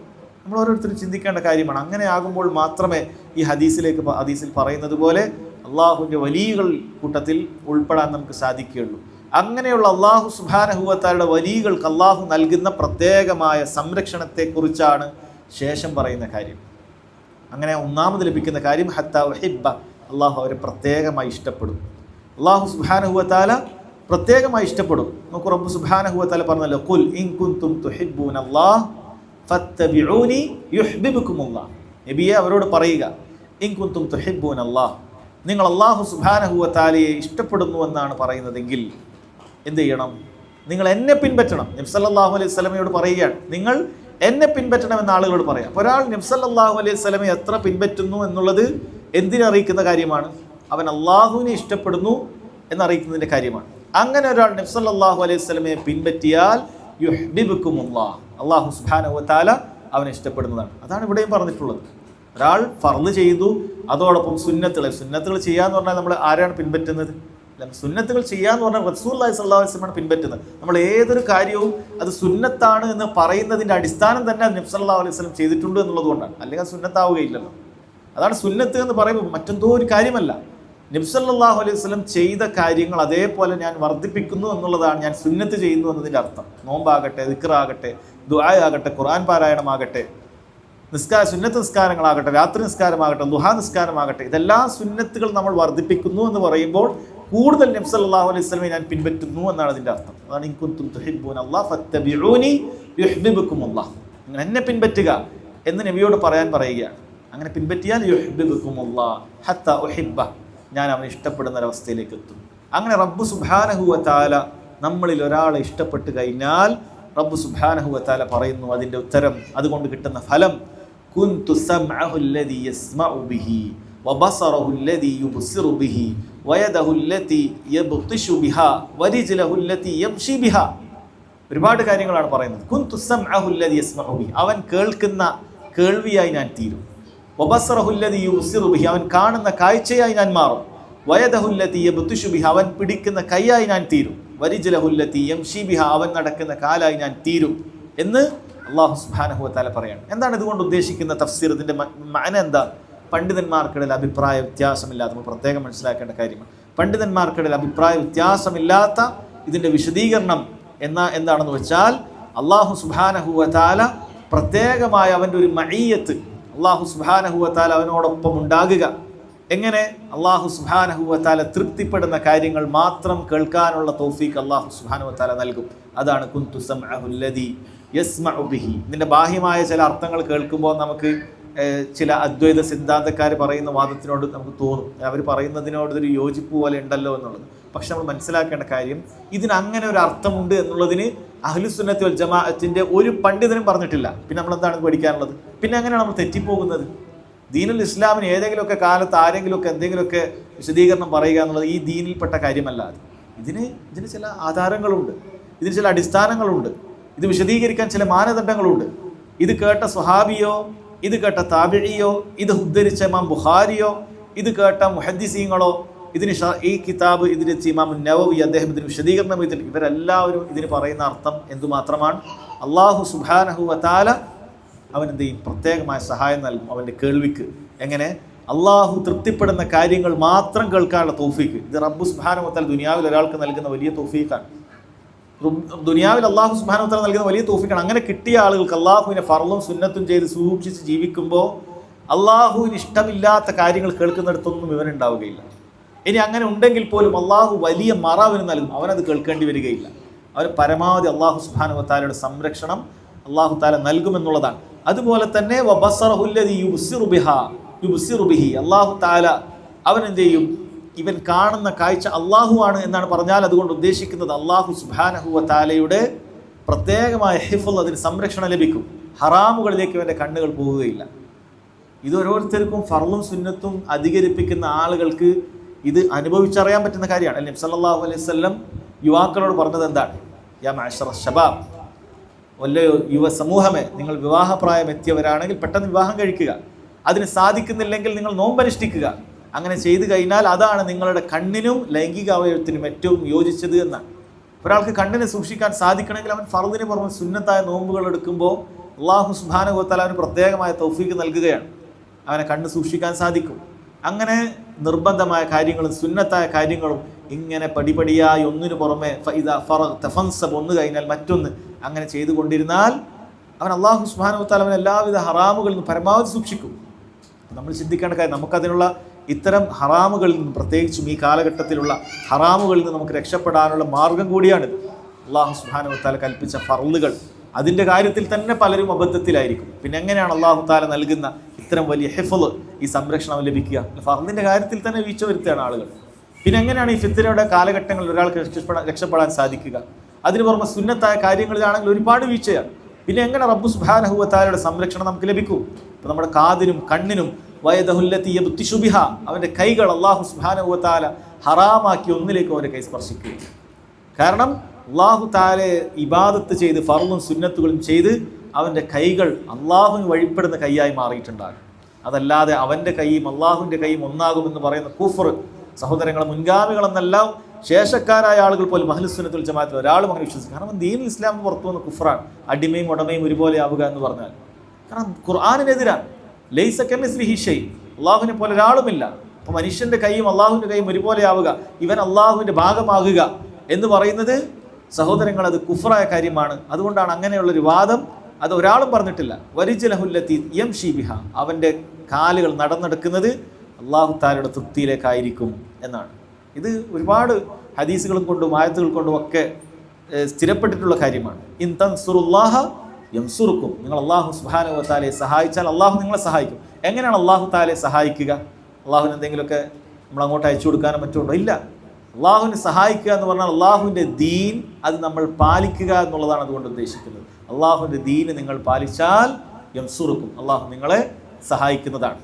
നമ്മൾ ഓരോരുത്തരും ചിന്തിക്കേണ്ട കാര്യമാണ്. അങ്ങനെ ആകുമ്പോൾ മാത്രമേ ഈ ഹദീസിൽ പറയുന്നത് പോലെ അള്ളാഹുവിൻ്റെ വലിയകൾ കൂട്ടത്തിൽ ഉൾപ്പെടാൻ നമുക്ക് സാധിക്കുകയുള്ളൂ. അങ്ങനെയുള്ള അള്ളാഹു സുബ്ഹാനഹു വ തആലയുടെ വലിയകൾക്ക് അള്ളാഹു നൽകുന്ന പ്രത്യേകമായ സംരക്ഷണത്തെക്കുറിച്ചാണ് ശേഷം പറയുന്ന കാര്യം. അങ്ങനെ ഒന്നാമത് ലഭിക്കുന്ന കാര്യം ഹത്താ ഉഹിബ്ബ, അള്ളാഹു അവരെ പ്രത്യേകമായി ഇഷ്ടപ്പെടും. അള്ളാഹു സുബ്ഹാനഹു വ തആല പ്രത്യേകമായി ഇഷ്ടപ്പെടും. നമുക്ക് റബ്ബ് സുബ്ഹാനഹു വ തആല പറഞ്ഞല്ലോ, ഖുൽ ഇൻ കുൻതും തുഹിബ്ബൂനല്ലാഹ് ഫത്തബിഊനി യുഹ്ബിബുകുമുല്ലാഹ്. നബിയെ അവരോട് പറയുക, ഇൻ കുൻതും തുഹിബ്ബൂനല്ലാഹ്, നിങ്ങൾ അള്ളാഹു സുബ്ഹാനഹു വ തആലയെ ഇഷ്ടപ്പെടുന്നു എന്നാണ് പറയുന്നതെങ്കിൽ എന്ത് ചെയ്യണം? നിങ്ങൾ എന്നെ പിൻപറ്റണം. നബി സല്ലല്ലാഹു അലൈഹി വസല്ലമയോട് പറയുകയാണ്, നിങ്ങൾ എന്നെ പിൻപറ്റണമെന്ന് ആളുകളോട് പറയാം. അപ്പോൾ ഒരാൾ നബി സല്ലല്ലാഹു അലൈഹി വസല്ലമയെ എത്ര പിൻപറ്റുന്നു എന്നുള്ളത് എന്തിനറിയിക്കുന്ന കാര്യമാണ്? അവൻ അള്ളാഹുവിനെ ഇഷ്ടപ്പെടുന്നു എന്നറിയിക്കുന്നതിൻ്റെ കാര്യമാണ്. അങ്ങനെ ഒരാൾ നബി സല്ലല്ലാഹു അലൈഹി വസല്ലമയെ പിൻപറ്റിയാൽ യുഹ്ബിബുകുമുല്ലാഹ്, അള്ളാഹു സുബ്ഹാനഹു വ തആല അവനെ ഇഷ്ടപ്പെടുന്നതാണ്. അതാണ് ഇവിടെയും പറഞ്ഞിട്ടുള്ളത്. ഒരാൾ ഫർള് ചെയ്തു, അതോടൊപ്പം സുന്നത്തുകൾ ചെയ്യാന്ന് പറഞ്ഞാൽ നമ്മൾ ആരാണ് പിൻപറ്റുന്നത്? സുന്നത്തുകൾ ചെയ്യാന്ന് പറഞ്ഞാൽ റസൂലുള്ളാഹി സ്വല്ലല്ലാഹു അലൈഹി വസല്ലം പിൻപറ്റുന്നത്. നമ്മൾ ഏതൊരു കാര്യവും അത് സുന്നത്താണ് എന്ന് പറയുന്നതിൻ്റെ അടിസ്ഥാനം തന്നെ നബി സല്ലല്ലാഹു അലൈഹി വസല്ലം ചെയ്തിട്ടുണ്ട് എന്നുള്ളത് കൊണ്ടാണ്. അല്ലെങ്കിൽ അത് സുന്നത്താവുകയില്ലല്ലോ. അതാണ് സുന്നത്ത് എന്ന് പറയുമ്പോൾ മറ്റെന്തോ ഒരു കാര്യമല്ല. നബി സല്ലല്ലാഹു അലൈഹി വസല്ലം ചെയ്ത കാര്യങ്ങൾ അതേപോലെ ഞാൻ വർദ്ധിപ്പിക്കുന്നു എന്നുള്ളതാണ് ഞാൻ സുന്നത്ത് ചെയ്യുന്നു എന്നതിൻ്റെ അർത്ഥം. നോമ്പാകട്ടെ, ദിക്റാകട്ടെ, ദുആ ആകട്ടെ, ഖുർആൻ പാരായണമാകട്ടെ, സുന്നത്ത് നിസ്കാരങ്ങളാകട്ടെ, രാത്രി നിസ്കാരമാകട്ടെ, ദുഹാ നിസ്കാരമാകട്ടെ, ഇതെല്ലാം സുന്നത്തുകൾ നമ്മൾ വർദ്ധിപ്പിക്കുന്നു എന്ന് പറയുമ്പോൾ കൂടുതൽ നബി സല്ലല്ലാഹു അലൈഹി വസല്ലമയെ ഞാൻ പിൻപറ്റുന്നു എന്നാണ് അതിൻ്റെ അർത്ഥം. അതാണ് ഇൻ കുൻതും തുഹിബ്ബൂനല്ലാഹ് ഫത്തബിഊനി യുഹ്ബിബുകുമുല്ലാഹ്, നിങ്ങൾ എന്നെ പിൻപറ്റുക എന്ന് നബിയോട് പറയാൻ പറയുകയാണ്. അങ്ങനെ പിൻപറ്റിയാൽ യുഹ്ബിബുകുമുല്ലാഹ് ഹത്താ ഉഹിബ്ബ, ഞാൻ അവനെ ഇഷ്ടപ്പെടുന്ന ഒരവസ്ഥയിലേക്ക് എത്തും. അങ്ങനെ റബ്ബ് സുബ്ഹാനഹു വ തആല നമ്മളിൽ ഒരാളെ ഇഷ്ടപ്പെട്ട് കഴിഞ്ഞാൽ റബ്ബ് സുബ്ഹാനഹു വ തആല പറയുന്നു അതിൻ്റെ ഉത്തരം, അതുകൊണ്ട് കിട്ടുന്ന ഫലം, കുൻതു സമഅഹു അല്ലദീ യസ്മഉ ബിഹി വബസറഹു അല്ലദീ യുബ്സിറു ബിഹി വയദഹു അല്ലതീ യബ്തിഷു ബിഹാ വരിജ്ലഹു അല്ലതീ യംശി ബിഹാ. ഒരുപാട് കാര്യങ്ങളാണ് പറയുന്നത്. കുൻതു സമഅഹു അല്ലദീ യസ്മഉ ബിഹി, അവൻ കേൾക്കുന്ന കേൾവിയായി ഞാൻ തീരും. വബസറഹു അല്ലദീ യുബ്സിറു ബിഹി, അവൻ കാണുന്ന കാഴ്ചയായി ഞാൻ മാറും. വയദഹു അല്ലതീ യബ്തിഷു ബിഹാ, അവൻ പിടിക്കുന്ന കൈയായി ഞാൻ തീരും. വരിജ്ലഹു അല്ലതീ യംശി ബിഹാ, അവൻ നടക്കുന്ന കാലായി ഞാൻ തീരും എന്ന് അല്ലാഹു സുബ്ഹാനഹു വ തആല പറയാണ്. എന്താണ് ഇതുകൊണ്ട് ഉദ്ദേശിക്കുന്ന തഫ്സീർ? ഇതിൻ്റെ മഅന എന്താ? പണ്ഡിതന്മാർക്കിടയിൽ അഭിപ്രായ വ്യത്യാസമില്ലാത്ത, നമ്മൾ പ്രത്യേകം മനസ്സിലാക്കേണ്ട കാര്യമാണ്. പണ്ഡിതന്മാർക്കിടയിൽ അഭിപ്രായ വ്യത്യാസമില്ലാത്ത ഇതിൻ്റെ വിശദീകരണം എന്താണെന്ന് വെച്ചാൽ, അല്ലാഹു സുബ്ഹാനഹു വ തആല പ്രത്യേകമായ അവൻ്റെ ഒരു മഈയത്ത്, അല്ലാഹു സുബ്ഹാനഹു വ തആല അവനോടൊപ്പം ഉണ്ടാകുക. എങ്ങനെ? അല്ലാഹു സുബ്ഹാനഹു വ തആല തൃപ്തിപ്പെടുന്ന കാര്യങ്ങൾ മാത്രം കേൾക്കാനുള്ള തൗഫീഖ് അല്ലാഹു സുബ്ഹാനഹു വ തആല നൽകും. അതാണ് കുൻതു സമഅഹു അല്ലദീ യസ്മഉ ബിഹി. ഇതിൻ്റെ ബാഹ്യമായ ചില അർത്ഥങ്ങൾ കേൾക്കുമ്പോൾ നമുക്ക് ചില അദ്വൈത സിദ്ധാന്തക്കാർ പറയുന്ന വാദത്തിനോട് നമുക്ക് തോന്നും, അവർ പറയുന്നതിനോട് ഒരു യോജിപ്പ് പോലെ ഉണ്ടല്ലോ എന്നുള്ളത്. പക്ഷെ നമ്മൾ മനസ്സിലാക്കേണ്ട കാര്യം, ഇതിന് അങ്ങനെ ഒരു അർത്ഥമുണ്ട് എന്നുള്ളതിന് അഹ്ലുസുന്നത്തി വൽ ജമാഅത്തിന്റെ ഒരു പണ്ഡിതനും പറഞ്ഞിട്ടില്ല. പിന്നെ നമ്മൾ എന്താണ് പഠിക്കാനുള്ളത്? പിന്നെ അങ്ങനെയാണ് നമ്മൾ തെറ്റിപ്പോകുന്നത്. ദീനുൽ ഇസ്ലാമിന് ഏതെങ്കിലുമൊക്കെ കാലത്ത് ആരെങ്കിലുമൊക്കെ എന്തെങ്കിലുമൊക്കെ വിശദീകരണം പറയുക എന്നുള്ളത് ഈ ദീനിൽപ്പെട്ട കാര്യമല്ല. ഇതിന് ചില ആധാരങ്ങളുണ്ട്, ഇതിന് ചില അടിസ്ഥാനങ്ങളുണ്ട്, ഇത് വിശദീകരിക്കാൻ ചില മാനദണ്ഡങ്ങളുണ്ട്. ഇത് കേട്ട സ്വഹാബിയോ, ഇത് കേട്ട താബിഇയോ, ഇത് ഉദ്ധരിച്ച ഇമാം ബുഖാരിയോ, ഇത് കേട്ട മുഹദ്ദിസീങ്ങളോ, ഈ കിതാബ് ഇതിന് ഇമാം നവവി അദ്ദേഹം ഇതിന് വിശദീകരണം ചെയ്തിട്ട് ഇവരെല്ലാവരും ഇതിന് പറയുന്ന അർത്ഥം എന്തുമാത്രമാണ്? അല്ലാഹു സുബ്ഹാനഹു വ തആല അവൻ എന്ത് ചെയ്യും? പ്രത്യേകമായ സഹായം നൽകും അവൻ്റെ കേൾവിക്ക്. എങ്ങനെ? അള്ളാഹു തൃപ്തിപ്പെടുന്ന കാര്യങ്ങൾ മാത്രം കേൾക്കാനുള്ള തൗഫീക്ക്. ഇത് റബ്ബ് സുബ്ഹാനഹു വ തആല ദുനിയാവിൽ ഒരാൾക്ക് നൽകുന്ന വലിയ തൗഫീക്കാണ്. ദുനിയാവിൽ അള്ളാഹു സുബ്ഹാനഹു വ തആല നൽകുന്ന വലിയ തൗഫീക്കാണ്. അങ്ങനെ കിട്ടിയ ആളുകൾക്ക് അള്ളാഹുവിനെ ഫർളും സുന്നത്തും ചെയ്ത് സൂക്ഷിച്ച് ജീവിക്കുമ്പോൾ അള്ളാഹുവിന് ഇഷ്ടമില്ലാത്ത കാര്യങ്ങൾ കേൾക്കുന്നിടത്തൊന്നും ഇവനുണ്ടാവുകയില്ല. ഇനി അങ്ങനെ ഉണ്ടെങ്കിൽ പോലും അള്ളാഹു വലിയ മറ അവന് നൽകും, അവനത് കേൾക്കേണ്ടി വരികയില്ല. അവന് പരമാവധി അള്ളാഹു സുബ്ഹാനഹു വ തആലയുടെ സംരക്ഷണം അള്ളാഹു തആല നൽകുമെന്നുള്ളതാണ്. അതുപോലെ തന്നെ വബസറഹു അല്ലദീ യുബ്സിറു ബിഹി, അള്ളാഹു തആല അവൻ എന്ത് ചെയ്യും? ഇവൻ കാണുന്ന കാഴ്ച അള്ളാഹു ആണ് എന്നാണ് പറഞ്ഞാൽ അതുകൊണ്ട് ഉദ്ദേശിക്കുന്നത് അള്ളാഹു സുബ്ഹാനഹു വ തആലയുടെ പ്രത്യേകമായ ഹിഫ്ള്, അതിന് സംരക്ഷണം ലഭിക്കും. ഹറാമുകളിലേക്ക് ഇവൻ്റെ കണ്ണുകൾ പോവുകയില്ല. ഇത് ഓരോരുത്തർക്കും ഫർളും സുന്നത്തും അധികരിപ്പിക്കുന്ന ആളുകൾക്ക് ഇത് അനുഭവിച്ചറിയാൻ പറ്റുന്ന കാര്യമാണ്. നബി സല്ലല്ലാഹു അലൈഹി വസല്ലം യുവാക്കളോട് പറഞ്ഞത് എന്താണ്? യാ മഅ്ശറ ശബാബ്, വല്ലയോ യുവ സമൂഹമേ, നിങ്ങൾ വിവാഹപ്രായം എത്തിയവരാണെങ്കിൽ പെട്ടെന്ന് വിവാഹം കഴിക്കുക. അതിന് സാധിക്കുന്നില്ലെങ്കിൽ നിങ്ങൾ നോമ്പനുഷ്ഠിക്കുക. അങ്ങനെ ചെയ്തു കഴിഞ്ഞാൽ അതാണ് നിങ്ങളുടെ കണ്ണിനും ലൈംഗിക അവയവത്തിനും ഏറ്റവും യോജിച്ചത് എന്നാണ്. ഒരാൾക്ക് കണ്ണിനെ സൂക്ഷിക്കാൻ സാധിക്കണമെങ്കിൽ അവൻ ഫർദിന് പുറമെ സുന്നത്തായ നോമ്പുകൾ എടുക്കുമ്പോൾ അല്ലാഹു സുബ്ഹാനഹു വ തആല അവന് പ്രത്യേകമായ തൗഫീഖ് നൽകുകയാണ്. അവനെ കണ്ണ് സൂക്ഷിക്കാൻ സാധിക്കും. അങ്ങനെ നിർബന്ധമായ കാര്യങ്ങളും സുന്നത്തായ കാര്യങ്ങളും ഇങ്ങനെ പടിപടിയായി ഒന്നിനു പുറമെ ഒന്ന് കഴിഞ്ഞാൽ മറ്റൊന്ന് അങ്ങനെ ചെയ്തുകൊണ്ടിരുന്നാൽ അവൻ അല്ലാഹു സുബ്ഹാനഹു വ തആല അവൻ എല്ലാവിധ ഹറാമുകളിൽ നിന്ന് പരമാവധി സൂക്ഷിക്കും. നമ്മൾ ചിന്തിക്കേണ്ട കാര്യം, നമുക്കതിനുള്ള ഇത്തരം ഹറാമുകളിൽ നിന്ന്, പ്രത്യേകിച്ചും ഈ കാലഘട്ടത്തിലുള്ള ഹറാമുകളിൽ നിന്ന് നമുക്ക് രക്ഷപ്പെടാനുള്ള മാർഗം കൂടിയാണിത്. അല്ലാഹു സുബ്ഹാനഹു വ തആല കൽപ്പിച്ച ഫർളുകൾ, അതിൻ്റെ കാര്യത്തിൽ തന്നെ പലരും അബദ്ധത്തിലായിരിക്കും. പിന്നെ എങ്ങനെയാണ് അല്ലാഹു തആല നൽകുന്ന ഇത്തരം വലിയ ഹിഫ്ള്, ഈ സംരക്ഷണം ലഭിക്കുക? ഫർളിൻ്റെ കാര്യത്തിൽ തന്നെ വീഴ്ച വരുത്തുകയാണ് ആളുകൾ. പിന്നെ എങ്ങനെയാണ് ഈ ഫിത്നയുടെ കാലഘട്ടങ്ങളിൽ ഒരാൾക്ക് രക്ഷപ്പെടാൻ സാധിക്കുക? അതിന് പുറമെ സുന്നത്തായ കാര്യങ്ങളിലാണെങ്കിൽ ഒരുപാട് വീഴ്ചയാണ്. പിന്നെ എങ്ങനെ റബ്ബ് സുബ്ഹാനഹു വ തആലയുടെ സംരക്ഷണം നമുക്ക് ലഭിക്കും? ഇപ്പം നമ്മുടെ കാതിനും കണ്ണിനും വയദഹുല്ലതി യബ്തിശു ബിഹാ, അവൻ്റെ കൈകൾ അല്ലാഹു സുബ്ഹാനഹു വ തആല ഹറാമാക്കി ഒന്നിലേക്ക് അവൻ്റെ കൈ സ്പർശിക്കുക. കാരണം അല്ലാഹു തആലയെ ഇബാദത്ത് ചെയ്ത് ഫർളും സുന്നത്തുകളും ചെയ്ത് അവൻ്റെ കൈകൾ അള്ളാഹുവിന് വഴിപ്പെടുന്ന കൈയായി മാറിയിട്ടുണ്ടാകും. അതല്ലാതെ അവൻ്റെ കൈയും അള്ളാഹുവിൻ്റെ കൈയും ഒന്നാകുമെന്ന് പറയുന്ന കുഫർ, സഹോദരങ്ങളെ, മുൻഗാമികളെന്നെല്ലാം ശേഷക്കാരായ ആളുകൾ പോലും അഹ്ലുസ് സുന്നത്തുൽ ജമാഅത്തിൽ ഒരാളും അങ്ങനെ വിശ്വസിക്കും. കാരണം ദീനുൽ ഇസ്ലാം പുറത്തു വന്ന കുഫറാണ്. അടിമയും ഉടമയും ഒരുപോലെ ആവുക എന്ന് പറഞ്ഞാൽ, കാരണം ഖുർആനിനെതിരാണ്. ലൈസ കമിസ്ലിഹി ഷൈ, അള്ളാഹുവിനെ പോലെ ഒരാളുമില്ല. അപ്പോൾ മനുഷ്യൻ്റെ കൈയും അള്ളാഹുവിൻ്റെ കൈയും ഒരുപോലെ ആവുക, ഇവൻ അള്ളാഹുവിൻ്റെ ഭാഗമാകുക എന്ന് പറയുന്നത് സഹോദരങ്ങൾ അത് കുഫറായ കാര്യമാണ്. അതുകൊണ്ടാണ് അങ്ങനെയുള്ളൊരു വാദം അത് ഒരാളും പറഞ്ഞിട്ടില്ല. വരിജ്ലഹുല്ലതി യംശി ബിഹ, അവൻ്റെ കാലുകൾ നടന്നെടുക്കുന്നത് അല്ലാഹു തആലയുടെ തൃപ്തിയിലേക്കായിരിക്കും എന്നാണ്. ഇത് ഒരുപാട് ഹദീസുകളും കൊണ്ടും ആയത്തുകൾ കൊണ്ടും ഒക്കെ സ്ഥിരപ്പെട്ടിട്ടുള്ള കാര്യമാണ്. ഇൻ തൻസുറുല്ലാഹ യൻസുറുക്കും, നിങ്ങൾ അല്ലാഹു സുബ്ഹാനഹു വ തആലയെ സഹായിച്ചാൽ അല്ലാഹു നിങ്ങളെ സഹായിക്കും. എങ്ങനെയാണ് അല്ലാഹു തആലയെ സഹായിക്കുക? അല്ലാഹുവിന് എന്തെങ്കിലുമൊക്കെ നമ്മൾ അങ്ങോട്ട് അയച്ചു കൊടുക്കാനോ മറ്റുണ്ടോ? ഇല്ല. അള്ളാഹുവിനെ സഹായിക്കുക എന്ന് പറഞ്ഞാൽ അള്ളാഹുവിൻ്റെ ദീൻ അത് നമ്മൾ പാലിക്കുക എന്നുള്ളതാണ് അതുകൊണ്ട് ഉദ്ദേശിക്കുന്നത്. അള്ളാഹുവിൻ്റെ ദീന് നിങ്ങൾ പാലിച്ചാൽ യൻസുറുക്കും, അള്ളാഹു നിങ്ങളെ സഹായിക്കുന്നതാണ്.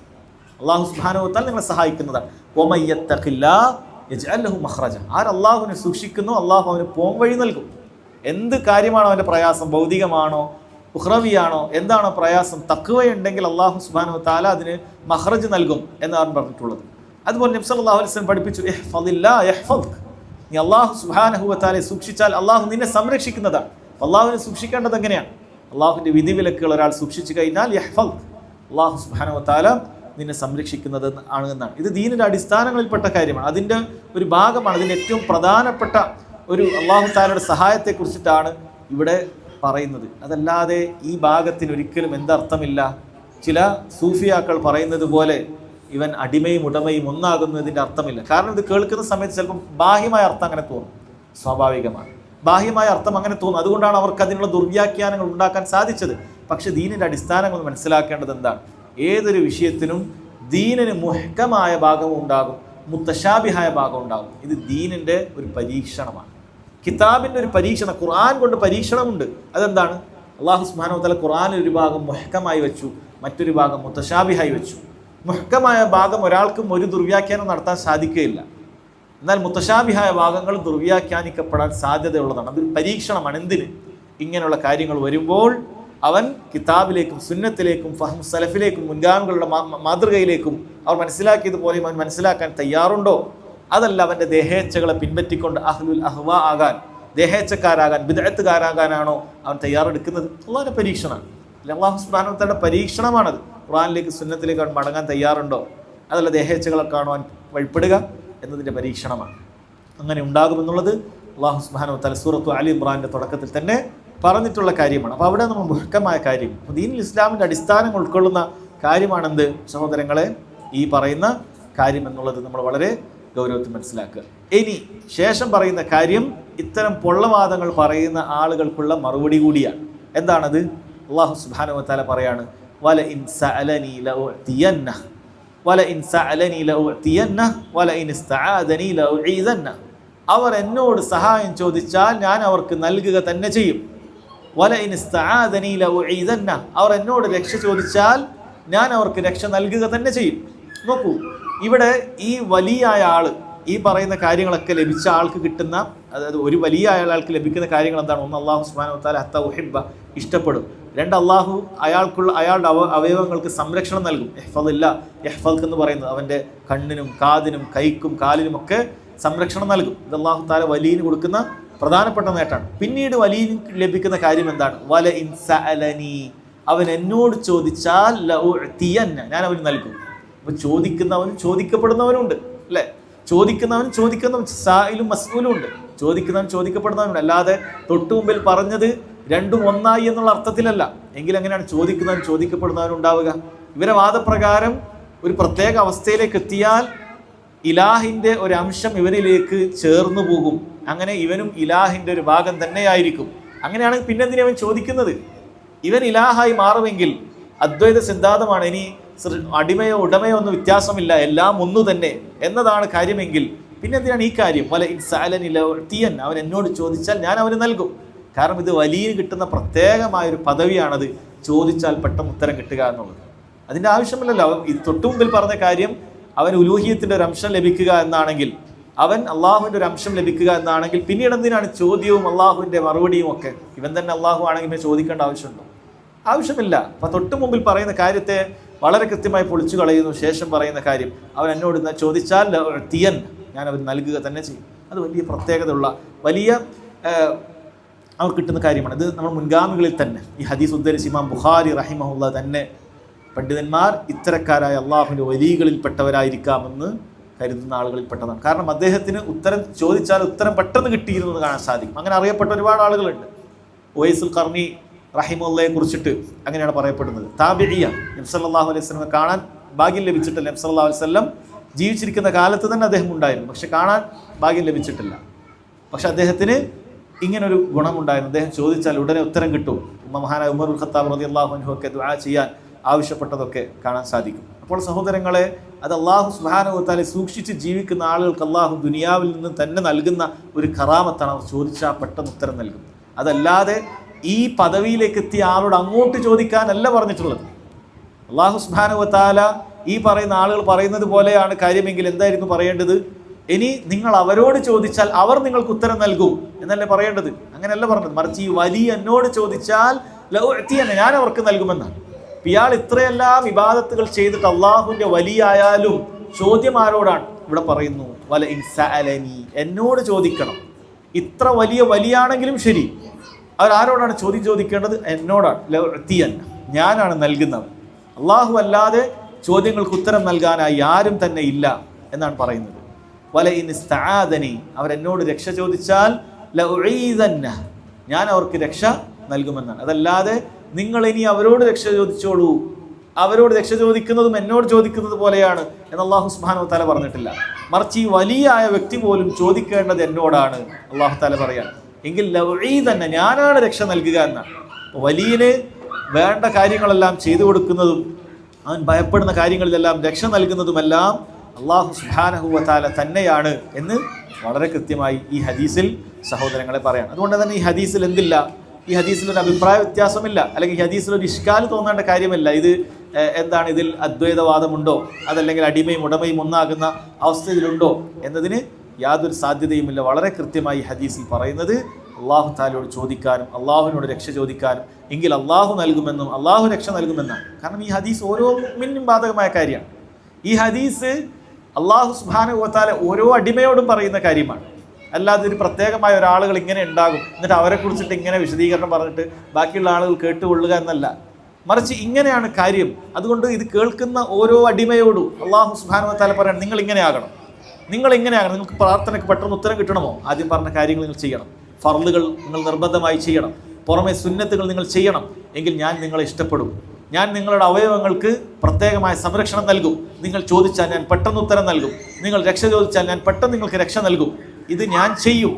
അള്ളാഹു സുബ്ഹാനഹു വ തആല നിങ്ങളെ സഹായിക്കുന്നതാണ്. വമൻ യത്തഖില്ലാഹ യജ്അൽ ലഹു മഖ്റജ, ആർ അള്ളാഹുവിനെ സൂക്ഷിക്കുന്നു അള്ളാഹു അവന് പോംവഴി നൽകും. എന്ത് കാര്യമാണോ അവൻ്റെ പ്രയാസം, ഭൗതികമാണോ ഉഖ്റവിയാണോ, എന്താണോ പ്രയാസം, തഖ്വയുണ്ടെങ്കിൽ അള്ളാഹു സുബ്ഹാനഹു വ തആല അതിന് മഖ്റജ് നൽകും എന്നാണ് പറഞ്ഞിട്ടുള്ളത്. അതുപോലെ നബി സല്ലല്ലാഹു അലൈഹി വസല്ലം പഠിപ്പിച്ചു, ഇഹ്ഫദില്ലാഹ യഹ്ഫദ്ക, നീ അല്ലാഹു സുബ്ഹാനഹു വ തആലയെ സൂക്ഷിച്ചാൽ അള്ളാഹു നിന്നെ സംരക്ഷിക്കുന്നതാണ്. അള്ളാഹുവിനെ സൂക്ഷിക്കേണ്ടത് എങ്ങനെയാണ്? അള്ളാഹുവിൻ്റെ വിധിവിലക്കുകൾ ഒരാൾ സൂക്ഷിച്ചു കഴിഞ്ഞാൽ യഹ്ഫദ്ക, അള്ളാഹു സുബ്ഹാനഹു വ തആല നിന്നെ സംരക്ഷിക്കുന്നത് ആണ് എന്നാണ്. ഇത് ദീനിൻ്റെ അടിസ്ഥാനങ്ങളിൽപ്പെട്ട കാര്യമാണ്. അതിൻ്റെ ഒരു ഭാഗമാണ്. അതിൻ്റെ ഏറ്റവും പ്രധാനപ്പെട്ട ഒരു അള്ളാഹു തആലയുടെ സഹായത്തെക്കുറിച്ചിട്ടാണ് ഇവിടെ പറയുന്നത്. അതല്ലാതെ ഈ ഭാഗത്തിന് ഒരിക്കലും എന്തർത്ഥമില്ല. ചില സൂഫിയാക്കൾ പറയുന്നത് പോലെ ഇവൻ അടിമയും ഉടമയും ഒന്നാകുന്നതിൻ്റെ അർത്ഥമില്ല. കാരണം ഇത് കേൾക്കുന്ന സമയത്ത് ചിലപ്പോൾ ബാഹ്യമായ അർത്ഥം അങ്ങനെ തോന്നും, സ്വാഭാവികമാണ്. ബാഹ്യമായ അർത്ഥം അങ്ങനെ തോന്നും. അതുകൊണ്ടാണ് അവർക്ക് അതിനുള്ള ദുർവ്യാഖ്യാനങ്ങൾ ഉണ്ടാക്കാൻ സാധിച്ചത്. പക്ഷെ ദീനിൻ്റെ അടിസ്ഥാനങ്ങൾ മനസ്സിലാക്കേണ്ടത് എന്താണ്? ഏതൊരു വിഷയത്തിനും ദീനിന് മുഹ്കമായ ഭാഗവും ഉണ്ടാകും, മുത്തശാബിഹായ ഭാഗം ഉണ്ടാകും. ഇത് ദീനിൻ്റെ ഒരു പരീക്ഷണമാണ്, കിതാബിൻ്റെ ഒരു പരീക്ഷണം. ഖുർആൻ കൊണ്ട് പരീക്ഷണമുണ്ട്. അതെന്താണ്? അല്ലാഹു സുബ്ഹാനഹു വ തആല ഖുർആനിൽ ഒരു ഭാഗം മുഹ്കമായി വെച്ചു, മറ്റൊരു ഭാഗം മുത്തശാബിഹായി വെച്ചു. മുഹ്കമായ ഭാഗം ഒരാൾക്കും ഒരു ദുർവ്യാഖ്യാനം നടത്താൻ സാധിക്കുകയില്ല. എന്നാൽ മുത്തശാബിഹായ ഭാഗങ്ങൾ ദുർവ്യാഖ്യാനിക്കപ്പെടാൻ സാധ്യതയുള്ളതാണ്. അതൊരു പരീക്ഷണമാണ്. എന്തിന്? ഇങ്ങനെയുള്ള കാര്യങ്ങൾ വരുമ്പോൾ അവൻ കിതാബിലേക്കും സുന്നത്തിലേക്കും ഫഹ്മു സലഫിലേക്കും മുൻഗാമികളുടെ മാതൃകയിലേക്കും അവർ മനസ്സിലാക്കിയതുപോലെ അവൻ മനസ്സിലാക്കാൻ തയ്യാറുണ്ടോ? അതല്ല അവൻ്റെ ദേഹേച്ഛകളെ പിൻപറ്റിക്കൊണ്ട് അഹ്ലുൽ അഹ്വാ ആകാൻ, ദേഹേച്ഛക്കാരാകാൻ, ബിദ്അത്തുകാരാകാനാണോ അവൻ തയ്യാറെടുക്കുന്നത്? അള്ളാഹുവിൻ്റെ പരീക്ഷണമാണ്. അല്ലാഹു സുബ്ഹാനഹു വ തആലയുടെ പരീക്ഷണമാണത്. ഖുർആനിലേക്ക് സുന്നത്തിലേക്ക് അവൻ മടങ്ങാൻ തയ്യാറുണ്ടോ? അതല്ല ദേഹേച്ഛകളൊക്കെ അവൻ വഴിപ്പെടുക എന്നതിൻ്റെ പരീക്ഷണമാണ്. അങ്ങനെ ഉണ്ടാകുമെന്നുള്ളത് അല്ലാഹു സുബ്ഹാനഹു വ തആല സൂറത്തു അലി ഇമ്രാൻ്റെ തുടക്കത്തിൽ തന്നെ പറഞ്ഞിട്ടുള്ള കാര്യമാണ്. അപ്പോൾ അവിടെ നമ്മൾ മുഹ്കമായ കാര്യം, ദീനുൽ ഇസ്ലാമിൻ്റെ അടിസ്ഥാനങ്ങൾ ഉൾക്കൊള്ളുന്ന കാര്യമാണെന്ത് സഹോദരങ്ങളെ ഈ പറയുന്ന കാര്യം എന്നുള്ളത് നമ്മൾ വളരെ ഗൗരവത്തിൽ മനസ്സിലാക്കുക. ഇനി ശേഷം പറയുന്ന കാര്യം ഇത്തരം പൊള്ളവാദങ്ങൾ പറയുന്ന ആളുകൾക്കുള്ള മറുപടി കൂടിയാണ്. എന്താണത്? അല്ലാഹു സുബ്ഹാനഹു വ തആല പറയാണ്, വല ഇൻ സഅലനി ലഉഅതിയന്നഹു വല ഇൻ സഅലനി ലഉഅതിയന്നഹു വല ഇൻ ഇസ്തആദനി ലഉഈദന്നഹു, അവർ എന്നോട് സഹായം ചോദിച്ചാൽ ഞാൻ അവർക്ക് നൽകുക തന്നെ ചെയ്യും. വല ഇൻ ഇസ്തആദനി ലഉഈദന്നഹു, അവർ എന്നോട് രക്ഷ ചോദിച്ചാൽ ഞാൻ അവർക്ക് രക്ഷ നൽകുക തന്നെ ചെയ്യും. നോക്കൂ, ഇവിടെ ഈ വലിയായ ആള് ഈ പറയുന്ന കാര്യങ്ങളൊക്കെ ലഭിച്ച ആൾക്ക് കിട്ടുന്ന, അതായത് ഒരു വലിയ ആൾക്ക് ലഭിക്കുന്ന കാര്യങ്ങൾ എന്താണ്? ഒന്ന്, അള്ളാഹു സുബ്ഹാനഹു വ തആല ഹത്ത ഉഹിബ്ബ, ഇഷ്ടപ്പെടും. രണ്ട്, അള്ളാഹു അയാളുടെ അവയവങ്ങൾക്ക് സംരക്ഷണം നൽകും. ഇഹ്ഫദില്ല യഹ്ഫദ്ക എന്ന് പറയുന്നത് അവൻ്റെ കണ്ണിനും കാതിനും കൈക്കും കാലിനും ഒക്കെ സംരക്ഷണം നൽകും. ഇത് അള്ളാഹു തആല വലിയന് കൊടുക്കുന്ന പ്രധാനപ്പെട്ട നേട്ടമാണ്. പിന്നീട് വലിയന് ലഭിക്കുന്ന കാര്യം എന്താണ്? വല ഇൻ സഅലനി, അവൻ എന്നോട് ചോദിച്ചാൽ ലഉഅതിയന്ന, ഞാൻ അവന് നൽകും. അപ്പോൾ ചോദിക്കുന്നവനും ചോദിക്കപ്പെടുന്നവനുണ്ട് അല്ലേ? ചോദിക്കുന്നവൻ സായിലും മസ്ഊലും ഉണ്ട്. ചോദിക്കുന്നവൻ ചോദിക്കപ്പെടുന്നവനുണ്ട്. അല്ലാതെ തൊട്ടു മുമ്പിൽ പറഞ്ഞത് രണ്ടും ഒന്നായി എന്നുള്ള അർത്ഥത്തിലല്ല. എങ്കിൽ എങ്ങനെയാണ് ചോദിക്കുന്നവൻ ചോദിക്കപ്പെടുന്നവനുണ്ടാവുക? ഇവരെ വാദപ്രകാരം ഒരു പ്രത്യേക അവസ്ഥയിലേക്ക് എത്തിയാൽ ഇലാഹിൻ്റെ ഒരു അംശം ഇവരിലേക്ക് ചേർന്നു പോകും. അങ്ങനെ ഇവനും ഇലാഹിൻ്റെ ഒരു ഭാഗം തന്നെയായിരിക്കും. അങ്ങനെയാണെങ്കിൽ പിന്നെന്തിനാ അവൻ ചോദിക്കുന്നത്? ഇവൻ ഇലാഹായി മാറുമെങ്കിൽ അദ്വൈത സിദ്ധാന്തമാണ്. ഇനി അടിമയോ ഉടമയോ ഒന്നും വ്യത്യാസമില്ല, എല്ലാം ഒന്നു തന്നെ എന്നതാണ് കാര്യമെങ്കിൽ പിന്നെന്തിനാണ് ഈ കാര്യം? വല ഇൻ സഅലനി ലഉഅതിയൻ, അവൻ എന്നോട് ചോദിച്ചാൽ ഞാൻ അവന് നൽകും. കാരണം ഇത് വലിയ കിട്ടുന്ന പ്രത്യേകമായൊരു പദവിയാണത്, ചോദിച്ചാൽ പെട്ടെന്ന് ഉത്തരം കിട്ടുക എന്നുള്ളത്. അതിൻ്റെ ആവശ്യമില്ലല്ലോ. ഇത് തൊട്ടു മുമ്പിൽ പറഞ്ഞ കാര്യം അവൻ ഉലൂഹിയത്തിൻ്റെ ഒരു അംശം ലഭിക്കുക എന്നാണെങ്കിൽ, അവൻ അള്ളാഹുവിൻ്റെ ഒരു അംശം ലഭിക്കുക എന്നാണെങ്കിൽ, പിന്നീട് എന്തിനാണ് ചോദ്യവും അള്ളാഹുവിൻ്റെ മറുപടിയും ഒക്കെ? ഇവൻ തന്നെ അള്ളാഹു ആണെങ്കിൽ പിന്നെ ചോദിക്കേണ്ട ആവശ്യമുണ്ടോ? ആവശ്യമില്ല. അപ്പം തൊട്ടു മുമ്പിൽ പറയുന്ന കാര്യത്തെ വളരെ കൃത്യമായി പൊളിച്ചു കളയുന്നു. ശേഷം പറയുന്ന കാര്യം, അവൻ എന്നോട് ചോദിച്ചാൽ തീയൻ, ഞാൻ അവൻ നൽകുക തന്നെ ചെയ്യും. അത് വലിയ പ്രത്യേകതയുള്ള വലിയ അവർ കിട്ടുന്ന കാര്യമാണ്. ഇത് നമ്മൾ മുൻഗാമികളിൽ തന്നെ ഈ ഹദീസ് ഉദ്ധരിച്ച് ഇമാം ബുഖാരി റഹിമഹുല്ലാ തന്നെ പണ്ഡിതന്മാർ ഇത്തരക്കാരായ അള്ളാഹുവിൻ്റെ വലിയകളിൽപ്പെട്ടവരായിരിക്കാമെന്ന് കരുതുന്ന ആളുകളിൽപ്പെട്ടതാണ്. കാരണം അദ്ദേഹത്തിന് ഉത്തരം ചോദിച്ചാൽ ഉത്തരം പെട്ടെന്ന് കിട്ടിയിരുന്നു എന്ന് കാണാൻ സാധിക്കും. അങ്ങനെ അറിയപ്പെട്ട ഒരുപാട് ആളുകളുണ്ട്. ഉവൈസുൽ ഖർനി റഹിമുള്ളയെ കുറിച്ചിട്ട് അങ്ങനെയാണ് പറയപ്പെടുന്നത്. താബിഇയ, നബി സല്ലല്ലാഹു അലൈഹി വസല്ലം കാണാൻ ഭാഗ്യം ലഭിച്ചിട്ടില്ല. നബി സല്ലല്ലാഹു അലൈഹി വസല്ലം ജീവിച്ചിരിക്കുന്ന കാലത്ത് തന്നെ അദ്ദേഹം ഉണ്ടായിരുന്നു, പക്ഷെ കാണാൻ ഭാഗ്യം ലഭിച്ചിട്ടില്ല. പക്ഷെ അദ്ദേഹത്തിന് ഇങ്ങനൊരു ഗുണമുണ്ടായിരുന്നു, അദ്ദേഹം ചോദിച്ചാൽ ഉടനെ ഉത്തരം കിട്ടും. മഹാനായ ഉമറുൽ ഖത്താബ് റളിയല്ലാഹു അൻഹു ഒക്കെ ദുആ ചെയ്യാൻ ആവശ്യപ്പെട്ടതൊക്കെ കാണാൻ സാധിക്കും. അപ്പോൾ സഹോദരങ്ങളെ, അത് അള്ളാഹു സുബ്ഹാനഹു വ തആല സൂക്ഷിച്ച് ജീവിക്കുന്ന ആളുകൾക്ക് അള്ളാഹു ദുനിയാവിൽ നിന്ന് തന്നെ നൽകുന്ന ഒരു കറാമത്താണ്. അവർ ചോദിച്ചാൽ പെട്ടെന്ന് ഉത്തരം നൽകും. അതല്ലാതെ ഈ പദവിയിലേക്ക് എത്തിയ ആളോട് അങ്ങോട്ട് ചോദിക്കാനല്ല പറഞ്ഞിട്ടുള്ളത്. അള്ളാഹു സുബ്ഹാനഹു വ തആല ഈ പറയുന്ന ആളുകൾ പറയുന്നത് പോലെയാണ് കാര്യമെങ്കിൽ എന്തായിരുന്നു പറയേണ്ടത്? ഇനി നിങ്ങൾ അവരോട് ചോദിച്ചാൽ അവർ നിങ്ങൾക്ക് ഉത്തരം നൽകും എന്നല്ലേ പറയേണ്ടത്. അങ്ങനെയല്ല പറഞ്ഞത്. മറിച്ച് ഈ വലിയ എന്നോട് ചോദിച്ചാൽ ലഉഅതിയന, ഞാൻ അവർക്ക് നൽകുമെന്നാണ്. ഇയാൾ ഇത്രയെല്ലാം ഇബാദത്തുകൾ ചെയ്തിട്ട് അള്ളാഹുവിൻ്റെ വലിയായാലും ചോദ്യം ആരോടാണ്? ഇവിടെ പറയുന്നു വല ഇൻ സഅലനി, എന്നോട് ചോദിക്കണം. ഇത്ര വലിയാണെങ്കിലും ശരി, അവരാരോടാണ് ചോദിക്കേണ്ടത്? എന്നോടാണ്. ലഉഅതിയൻ, ഞാനാണ് നൽകുന്നവൻ. അള്ളാഹു അല്ലാതെ ചോദ്യങ്ങൾക്ക് ഉത്തരം നൽകാനായി ആരും തന്നെ ഇല്ല എന്നാണ് പറയുന്നത്. വല ഇൻ ഇസ്തആദനി, അവരെന്നോട് രക്ഷ ചോദിച്ചാൽ ലഉഈദന്ന, ഞാൻ അവർക്ക് രക്ഷ നൽകുമെന്നാണ്. അതല്ലാതെ നിങ്ങൾ ഇനി അവരോട് രക്ഷ ചോദിച്ചോളൂ, അവരോട് രക്ഷ ചോദിക്കുന്നതും എന്നോട് ചോദിക്കുന്നത് പോലെയാണ് എന്ന് അള്ളാഹു സുബ്ഹാനഹു വ തആല പറഞ്ഞിട്ടില്ല. മറിച്ച് ഈ വലിയായ വ്യക്തി പോലും ചോദിക്കേണ്ടത് എന്നോടാണ് അള്ളാഹു തആല പറയാണ്. എങ്കിൽ ലഉഈദന്ന, ഞാനാണ് രക്ഷ നൽകുക എന്നാണ്. വലിയന് വേണ്ട കാര്യങ്ങളെല്ലാം ചെയ്തു കൊടുക്കുന്നതും അവൻ ഭയപ്പെടുന്ന കാര്യങ്ങളിലെല്ലാം രക്ഷ നൽകുന്നതുമെല്ലാം അള്ളാഹു സുബ്ഹാനഹു വ തആല തന്നെയാണ് എന്ന് വളരെ കൃത്യമായി ഈ ഹദീസിൽ സഹോദരങ്ങളെ പറയാം. അതുകൊണ്ട് തന്നെ ഈ ഹദീസിൽ എന്തില്ല? ഈ ഹദീസിലൊരു അഭിപ്രായ വ്യത്യാസമില്ല, അല്ലെങ്കിൽ ഹദീസിലൊരു ഇഷ്കാല് തോന്നേണ്ട കാര്യമല്ല. ഇത് എന്താണ്, ഇതിൽ അദ്വൈതവാദമുണ്ടോ, അതല്ലെങ്കിൽ അടിമയും ഉടമയും ഒന്നാകുന്ന അവസ്ഥ ഇതിലുണ്ടോ എന്നതിന് യാതൊരു സാധ്യതയുമില്ല. വളരെ കൃത്യമായി ഹദീസിൽ പറയുന്നത് അള്ളാഹു തആലയോട് ചോദിക്കാനും അള്ളാഹുവിനോട് രക്ഷ ചോദിക്കാനും, എങ്കിൽ അള്ളാഹു നൽകുമെന്നും അള്ളാഹു രക്ഷ നൽകുമെന്നാണ്. കാരണം ഈ ഹദീസ് ഓരോ മുഅ്മിനും ബാധകമായ കാര്യമാണ്. ഈ ഹദീസ് അള്ളാഹു സുബ്ഹാനഹു വ തആല ഓരോ അടിമയോടും പറയുന്ന കാര്യമാണ്. അല്ലാതെ ഒരു പ്രത്യേകമായ ഒരാളുകൾ ഇങ്ങനെ ഉണ്ടാകും, എന്നിട്ട് അവരെ കുറിച്ചിട്ട് ഇങ്ങനെ വിശദീകരണം പറഞ്ഞിട്ട് ബാക്കിയുള്ള ആളുകൾ കേട്ടുകൊള്ളുക എന്നല്ല. മറിച്ച് ഇങ്ങനെയാണ് കാര്യം. അതുകൊണ്ട് ഇത് കേൾക്കുന്ന ഓരോ അടിമയോടും അള്ളാഹു സുബ്ഹാനഹു വ തആല പറയണം, നിങ്ങൾ ഇങ്ങനെ ആകണം. നിങ്ങൾക്ക് പ്രാർത്ഥനയ്ക്ക് പെട്ടെന്ന് ഉത്തരം കിട്ടണമോ? ആദ്യം പറഞ്ഞ കാര്യങ്ങൾ നിങ്ങൾ ചെയ്യണം. ഫർളുകൾ നിങ്ങൾ നിർബന്ധമായി ചെയ്യണം. പുറമെ സുന്നത്തുകൾ നിങ്ങൾ ചെയ്യണം. എങ്കിൽ ഞാൻ നിങ്ങളെ ഇഷ്ടപ്പെടും. ഞാൻ നിങ്ങളുടെ അവയവങ്ങൾക്ക് പ്രത്യേകമായ സംരക്ഷണം നൽകും. നിങ്ങൾ ചോദിച്ചാൽ ഞാൻ പെട്ടെന്ന് ഉത്തരം നൽകും. നിങ്ങൾ രക്ഷ ചോദിച്ചാൽ ഞാൻ പെട്ടെന്ന് നിങ്ങൾക്ക് രക്ഷ നൽകും. ഇത് ഞാൻ ചെയ്യും.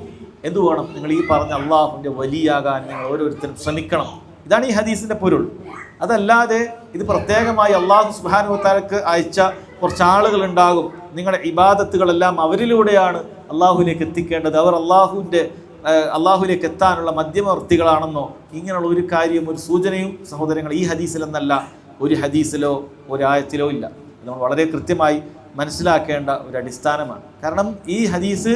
എന്തു വേണം? നിങ്ങൾ ഈ പറഞ്ഞ അള്ളാഹുവിൻ്റെ വലിയാകാൻ നിങ്ങൾ ഓരോരുത്തരും ശ്രമിക്കണം. ഇതാണ് ഈ ഹദീസിൻ്റെ പൊരുൾ. അതല്ലാതെ ഇത് പ്രത്യേകമായി അള്ളാഹു സുബ്ഹാനഹു വ തആലക്ക് അയച്ച കുറച്ച് ആളുകൾ ഉണ്ടാകും, നിങ്ങളുടെ ഇബാദത്തുകളെല്ലാം അവരിലൂടെയാണ് അള്ളാഹുവിലേക്ക് എത്തിക്കേണ്ടത്, അവർ അള്ളാഹുവിലേക്ക് എത്താനുള്ള മധ്യമവർത്തികളാണെന്നോ ഇങ്ങനെയുള്ള ഒരു കാര്യം, ഒരു സൂചനയും സഹോദരങ്ങൾ ഈ ഹദീസിൽ എന്നല്ല ഒരു ഹദീസിലോ ഒരു ആയത്തിലോ ഇല്ല. നമ്മൾ വളരെ കൃത്യമായി മനസ്സിലാക്കേണ്ട ഒരു അടിസ്ഥാനമാണ്. കാരണം ഈ ഹദീസ്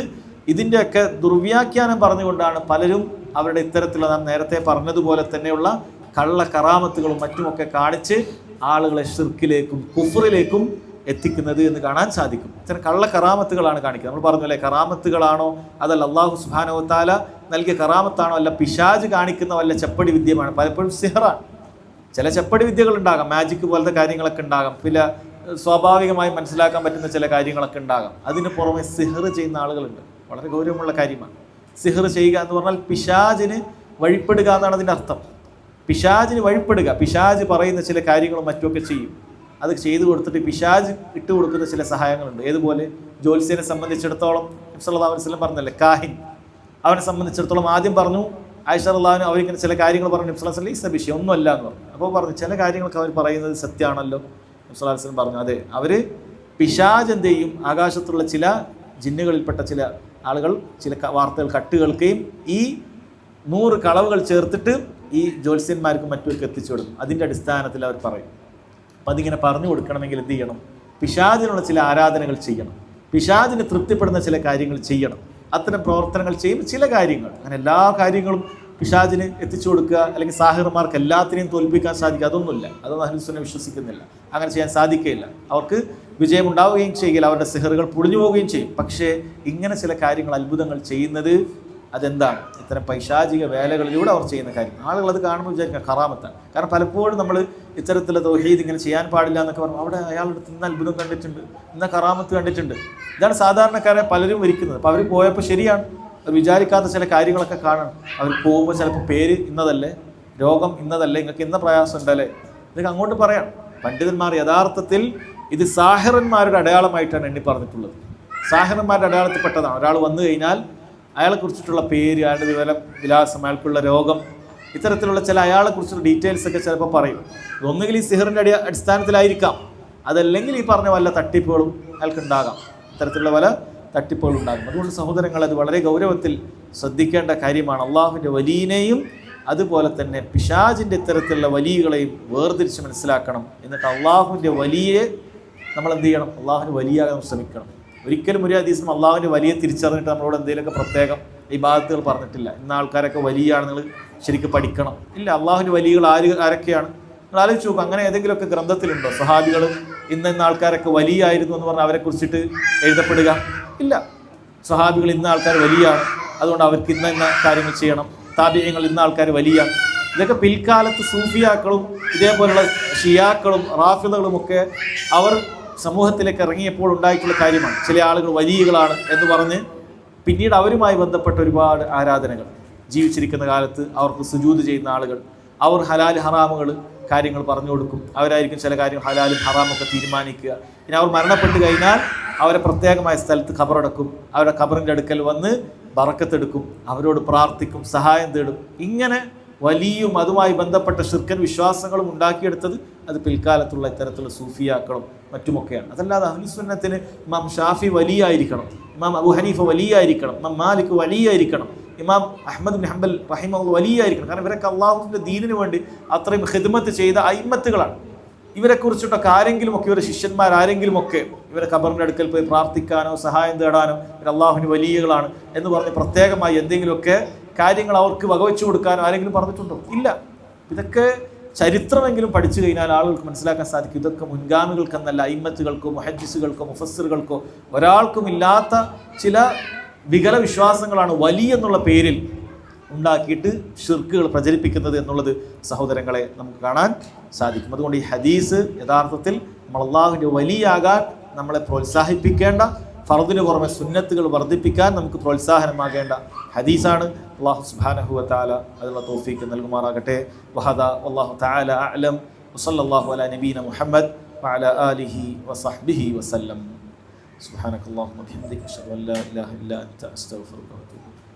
ഇതിൻ്റെയൊക്കെ ദുർവ്യാഖ്യാനം പറഞ്ഞുകൊണ്ടാണ് പലരും അവരുടെ ഇത്തരത്തിലുള്ള നാം നേരത്തെ പറഞ്ഞതുപോലെ തന്നെയുള്ള കള്ള കറാമത്തുകളും മറ്റുമൊക്കെ കാണിച്ച് ആളുകളെ ഷിർക്കിലേക്കും കുഫറിലേക്കും എത്തിക്കുന്നത് എന്ന് കാണാൻ സാധിക്കും. ഇത്തരം കള്ള കറാമത്തുകളാണ് കാണിക്കുന്നത്. നമ്മൾ പറഞ്ഞല്ലേ, കറാമത്തുകളാണോ അതല്ല അള്ളാഹു സുബ്ഹാനഹു വ തആല നൽകിയ കറാമത്താണോ അല്ല പിശാച് കാണിക്കുന്ന വല്ല ചെപ്പടി വിദ്യമാണ്. പലപ്പോഴും സിഹറാണ്. ചില ചെപ്പടി വിദ്യകൾ ഉണ്ടാകാം, മാജിക് പോലത്തെ കാര്യങ്ങളൊക്കെ ഉണ്ടാകാം, പിന്നെ സ്വാഭാവികമായി മനസ്സിലാക്കാൻ പറ്റുന്ന ചില കാര്യങ്ങളൊക്കെ ഉണ്ടാകാം. അതിന് പുറമെ സിഹർ ചെയ്യുന്ന ആളുകളുണ്ട്. വളരെ ഗൗരവമുള്ള കാര്യമാണ്. സിഹർ ചെയ്യുക എന്ന് പറഞ്ഞാൽ പിശാചിന് വഴിപ്പെടുക എന്നാണ് അതിൻ്റെ അർത്ഥം. പിശാചിന് വഴിപ്പെടുക, പിശാച് പറയുന്ന ചില കാര്യങ്ങളും മറ്റുമൊക്കെ ചെയ്യും. അത് ചെയ്തു കൊടുത്തിട്ട് പിശാച് ഇട്ട് കൊടുക്കുന്ന ചില സഹായങ്ങളുണ്ട്. ഏതുപോലെ ജ്യോത്സ്യനെ സംബന്ധിച്ചിടത്തോളം നബി സല്ലല്ലാഹു അലൈഹി വസല്ലം പറഞ്ഞല്ലേ, കാഹിൻ, അവനെ സംബന്ധിച്ചിടത്തോളം ആദ്യം പറഞ്ഞു ആയിഷ റളിയല്ലാഹു അൻഹ അവരിങ്ങനെ ചില കാര്യങ്ങൾ പറഞ്ഞു. നബി സല്ലല്ലാഹു അലൈഹി വസല്ലം വിഷയം ഒന്നുമല്ല എന്ന് പറഞ്ഞു. അപ്പോൾ പറഞ്ഞു ചില കാര്യങ്ങളൊക്കെ അവർ പറയുന്നത് സത്യമാണല്ലോ. നബി സല്ലല്ലാഹു അലൈഹി വസല്ലം പറഞ്ഞു അതെ, അവർ പിശാച് എന്ത് ചെയ്യും, ആകാശത്തുള്ള ചില ജിന്നുകളിൽപ്പെട്ട ചില ആളുകൾ ചില വാർത്തകൾ കട്ടുകൾക്കുകയും ഈ 100 കളവുകൾ ചേർത്തിട്ട് ഈ ജ്യോത്സ്യന്മാർക്കും മറ്റുമൊക്കെ എത്തിച്ചു കൊടുക്കും. അതിൻ്റെ അടിസ്ഥാനത്തിൽ അവർ പറയും. അപ്പം അതിങ്ങനെ പറഞ്ഞു കൊടുക്കണമെങ്കിൽ എന്ത് ചെയ്യണം? പിശാചിനുള്ള ചില ആരാധനകൾ ചെയ്യണം, പിശാചിന് തൃപ്തിപ്പെടുന്ന ചില കാര്യങ്ങൾ ചെയ്യണം. അത്തരം പ്രവർത്തനങ്ങൾ ചെയ്യുമ്പോൾ ചില കാര്യങ്ങൾ, അങ്ങനെ എല്ലാ കാര്യങ്ങളും പിശാചിന് എത്തിച്ചു കൊടുക്കുക അല്ലെങ്കിൽ സാഹിർമാർക്ക് എല്ലാത്തിനെയും തോൽപ്പിക്കാൻ സാധിക്കുക, അതൊന്നുമില്ല. അതൊന്നും അഹ്ലുസ് സുന്ന വിശ്വസിക്കുന്നില്ല. അങ്ങനെ ചെയ്യാൻ സാധിക്കുകയില്ല. അവർക്ക് വിജയമുണ്ടാവുകയും ചെയ്യില്ല, അവരുടെ സിഹറുകൾ പൊളിഞ്ഞു പോവുകയും ചെയ്യും. പക്ഷേ ഇങ്ങനെ ചില കാര്യങ്ങൾ, അത്ഭുതങ്ങൾ ചെയ്യുന്നത് അതെന്താണ്? ഇത്തരം പൈശാചിക വേലകളിലൂടെ അവർ ചെയ്യുന്ന കാര്യം. ആളുകൾ അത് കാണുമ്പോൾ വിചാരിക്കുക കറാമത്താണ്. കാരണം പലപ്പോഴും നമ്മൾ ഇത്തരത്തിലുള്ള തൗഹീദ് ഇങ്ങനെ ചെയ്യാൻ പാടില്ല എന്നൊക്കെ പറഞ്ഞു അവിടെ അയാളുടെ ഇന്ന് അത്ഭുതം കണ്ടിട്ടുണ്ട്, ഇന്ന കറാമത്ത് കണ്ടിട്ടുണ്ട്. ഇതാണ് സാധാരണക്കാരെ പലരും ഇരിക്കുന്നത്. അപ്പോൾ അവർ പോയപ്പോൾ ശരിയാണ്, അവർ വിചാരിക്കാത്ത ചില കാര്യങ്ങളൊക്കെ കാണണം. അവർ പോകുമ്പോൾ ചിലപ്പോൾ പേര് ഇന്നതല്ലേ, രോഗം ഇന്നതല്ലേ, നിങ്ങൾക്ക് ഇന്ന പ്രയാസം ഉണ്ടല്ലേ, ഇതൊക്കെ അങ്ങോട്ട് പറയാം. പണ്ഡിതന്മാർ യഥാർത്ഥത്തിൽ ഇത് സാഹിറന്മാരുടെ അടയാളമായിട്ടാണ് എണ്ണി പറഞ്ഞിട്ടുള്ളത്. സാഹിറന്മാരുടെ അടയാളത്തിൽപ്പെട്ടതാണ്. ഒരാൾ വന്നു കഴിഞ്ഞാൽ അയാളെക്കുറിച്ചിട്ടുള്ള പേര്, അയാളുടെ വിലാസം, അയാൾക്കുള്ള രോഗം, ഇത്തരത്തിലുള്ള ചില അയാളെക്കുറിച്ചുള്ള ഡീറ്റെയിൽസ് ഒക്കെ ചിലപ്പോൾ പറയും. ഒന്നുകിൽ ഈ സിഹറിൻ്റെ അടിസ്ഥാനത്തിലായിരിക്കാം, അതല്ലെങ്കിൽ ഈ പറഞ്ഞ വല്ല തട്ടിപ്പുകളും അയാൾക്കുണ്ടാകാം. ഇത്തരത്തിലുള്ള പല തട്ടിപ്പുകൾ ഉണ്ടാകും. അതുകൊണ്ട് സഹോദരങ്ങൾ, അത് വളരെ ഗൗരവത്തിൽ ശ്രദ്ധിക്കേണ്ട കാര്യമാണ്. അള്ളാഹുവിൻ്റെ വലിയനെയും അതുപോലെ തന്നെ പിശാചിൻ്റെ ഇത്തരത്തിലുള്ള വലിയകളെയും വേർതിരിച്ച് മനസ്സിലാക്കണം. എന്നിട്ട് അള്ളാഹുവിൻ്റെ വലിയെ നമ്മൾ എന്ത് ചെയ്യണം? അള്ളാഹുവിന് വലിയാകാൻ ശ്രമിക്കണം. ഒരിക്കലും ഒരു ഹദീസും അള്ളാഹുവിൻ്റെ വലിയ തിരിച്ചറിഞ്ഞിട്ട് നമ്മളോട് എന്തെങ്കിലുമൊക്കെ പ്രത്യേകം ഇബാദത്തുകൾ പറഞ്ഞിട്ടില്ല. ഇന്ന ആൾക്കാരൊക്കെ വലിയാണ്, നിങ്ങൾ ശരിക്കും പഠിക്കണം. ഇല്ല, അള്ളാഹുവിൻ്റെ വലിയകൾ ആരൊക്കെയാണ് നിങ്ങൾ ആലോചിച്ച് നോക്കുക. അങ്ങനെ ഏതെങ്കിലുമൊക്കെ ഗ്രന്ഥത്തിലുണ്ടോ സ്വഹാബികൾ ഇന്ന ആൾക്കാരൊക്കെ വലിയായിരുന്നു എന്ന് പറഞ്ഞാൽ അവരെ കുറിച്ചിട്ട് എഴുതപ്പെടുക? ഇല്ല. സ്വഹാബികൾ ഇന്ന ആൾക്കാർ വലിയാണ്, അതുകൊണ്ട് അവർക്ക് ഇന്ന കാര്യങ്ങൾ ചെയ്യണം. താബിഈങ്ങൾ ഇന്ന ആൾക്കാർ വലിയാണ്. ഇതൊക്കെ പിൽക്കാലത്ത് സൂഫിയാക്കളും ഇതേപോലുള്ള ഷിയാക്കളും റാഫിദകളും ഒക്കെ അവർ സമൂഹത്തിലേക്ക് ഇറങ്ങിയപ്പോൾ ഉണ്ടായിട്ടുള്ള കാര്യമാണ്. ചില ആളുകൾ വലിയകളാണ് എന്ന് പറഞ്ഞ് പിന്നീട് അവരുമായി ബന്ധപ്പെട്ട ഒരുപാട് ആരാധനകൾ, ജീവിച്ചിരിക്കുന്ന കാലത്ത് അവർക്ക് സുജൂദ് ചെയ്യുന്ന ആളുകൾ, അവർ ഹലാൽ ഹറാമുകൾ കാര്യങ്ങൾ പറഞ്ഞു കൊടുക്കും. അവരായിരിക്കും ചില കാര്യങ്ങൾ ഹലാലും ഹറാമൊക്കെ തീരുമാനിക്കുക. ഇനി അവർ മരണപ്പെട്ട് കഴിഞ്ഞാൽ അവരെ പ്രത്യേകമായ സ്ഥലത്ത് ഖബറടക്കും. അവരുടെ ഖബറിൻ്റെ അടുക്കൽ വന്ന് ബറക്കത്തെടുക്കും, അവരോട് പ്രാർത്ഥിക്കും, സഹായം തേടും. ഇങ്ങനെ വലിയും അതുമായി ബന്ധപ്പെട്ട ശിർക്കൻ വിശ്വാസങ്ങളും ഉണ്ടാക്കിയെടുത്തത് അത് പിൽക്കാലത്തുള്ള ഇത്തരത്തിലുള്ള സൂഫിയാക്കളും മറ്റുമൊക്കെയാണ്. അതല്ലാതെ അഹ്ലുസ് സുന്നത്തിന് ഇമാം ഷാഫി വലിയായിരിക്കണം, ഇമാം അബൂ ഹനീഫ വലിയായിരിക്കണം, ഇമാം മാലിക് വലിയായിരിക്കണം, ഇമാം അഹ്മദ് ബിൻ ഹംബൽ റഹിമഹുല്ലാഹ് വലിയായിരിക്കണം. കാരണം ഇവരൊക്കെ അള്ളാഹുവിൻ്റെ ദീനിന് വേണ്ടി അത്രയും ഖിദ്മത്ത് ചെയ്ത അയിമ്മത്തുകളാണ്. ഇവരെക്കുറിച്ചിട്ടൊക്കെ ആരെങ്കിലുമൊക്കെ, ഇവരുടെ ശിഷ്യന്മാരാരെങ്കിലുമൊക്കെ ഇവരെ ഖബറിൻ്റെ അടുക്കൽ പോയി പ്രാർത്ഥിക്കാനോ സഹായം തേടാനോ ഇവർ അള്ളാഹുവിന് വലിയകളാണ് എന്ന് പറഞ്ഞ് പ്രത്യേകമായി എന്തെങ്കിലുമൊക്കെ കാര്യങ്ങൾ അവർക്ക് വകവെച്ചു കൊടുക്കാനോ ആരെങ്കിലും പറഞ്ഞിട്ടുണ്ടോ? ഇല്ല. ഇതൊക്കെ ചരിത്രമെങ്കിലും പഠിച്ചു കഴിഞ്ഞാൽ ആളുകൾക്ക് മനസ്സിലാക്കാൻ സാധിക്കും. ഇതൊക്കെ മുൻഗാമികൾക്കെന്നല്ല, അയിമ്മത്തുകൾക്കോ മുഹദ്ദിസുകൾക്കോ മുഫസ്സിറുകൾക്കോ ഒരാൾക്കും ഇല്ലാത്ത ചില വികല വിശ്വാസങ്ങളാണ് വലിയ എന്നുള്ള പേരിൽ ഉണ്ടാക്കിയിട്ട് ഷിർക്കുകൾ പ്രചരിപ്പിക്കുന്നത് എന്നുള്ളത് സഹോദരങ്ങളെ നമുക്ക് കാണാൻ സാധിക്കും. അതുകൊണ്ട് ഈ ഹദീസ് യഥാർത്ഥത്തിൽ നമ്മൾ അള്ളാഹുവിൻ്റെ വലിയാകാൻ നമ്മളെ പ്രോത്സാഹിപ്പിക്കേണ്ട, ഫർദിന് പുറമെ സുന്നത്തുകൾ വർദ്ധിപ്പിക്കാൻ നമുക്ക് പ്രോത്സാഹനമാകേണ്ട ഹദീസാണ്. അല്ലാഹു സുബ്ഹാനഹു വ തആല അതിനുള്ള തൗഫീഖ് നൽകുമാറാകട്ടെ. വഹദാ വല്ലാഹു തആല അഅലം വസല്ലല്ലാഹു അലാ നബീന മുഹമ്മദ് വഅലാ ആലിഹി വസഹ്ബിഹി വസല്ലം. സുബ്ഹാനകല്ലാഹുമ്മ വബിഹംദിക അശ്ഹദു അൻ ലാ ഇലാഹ ഇല്ലാ അൻത അസ്തഗ്ഫിറുക വഅതൂബു ഇലൈക്.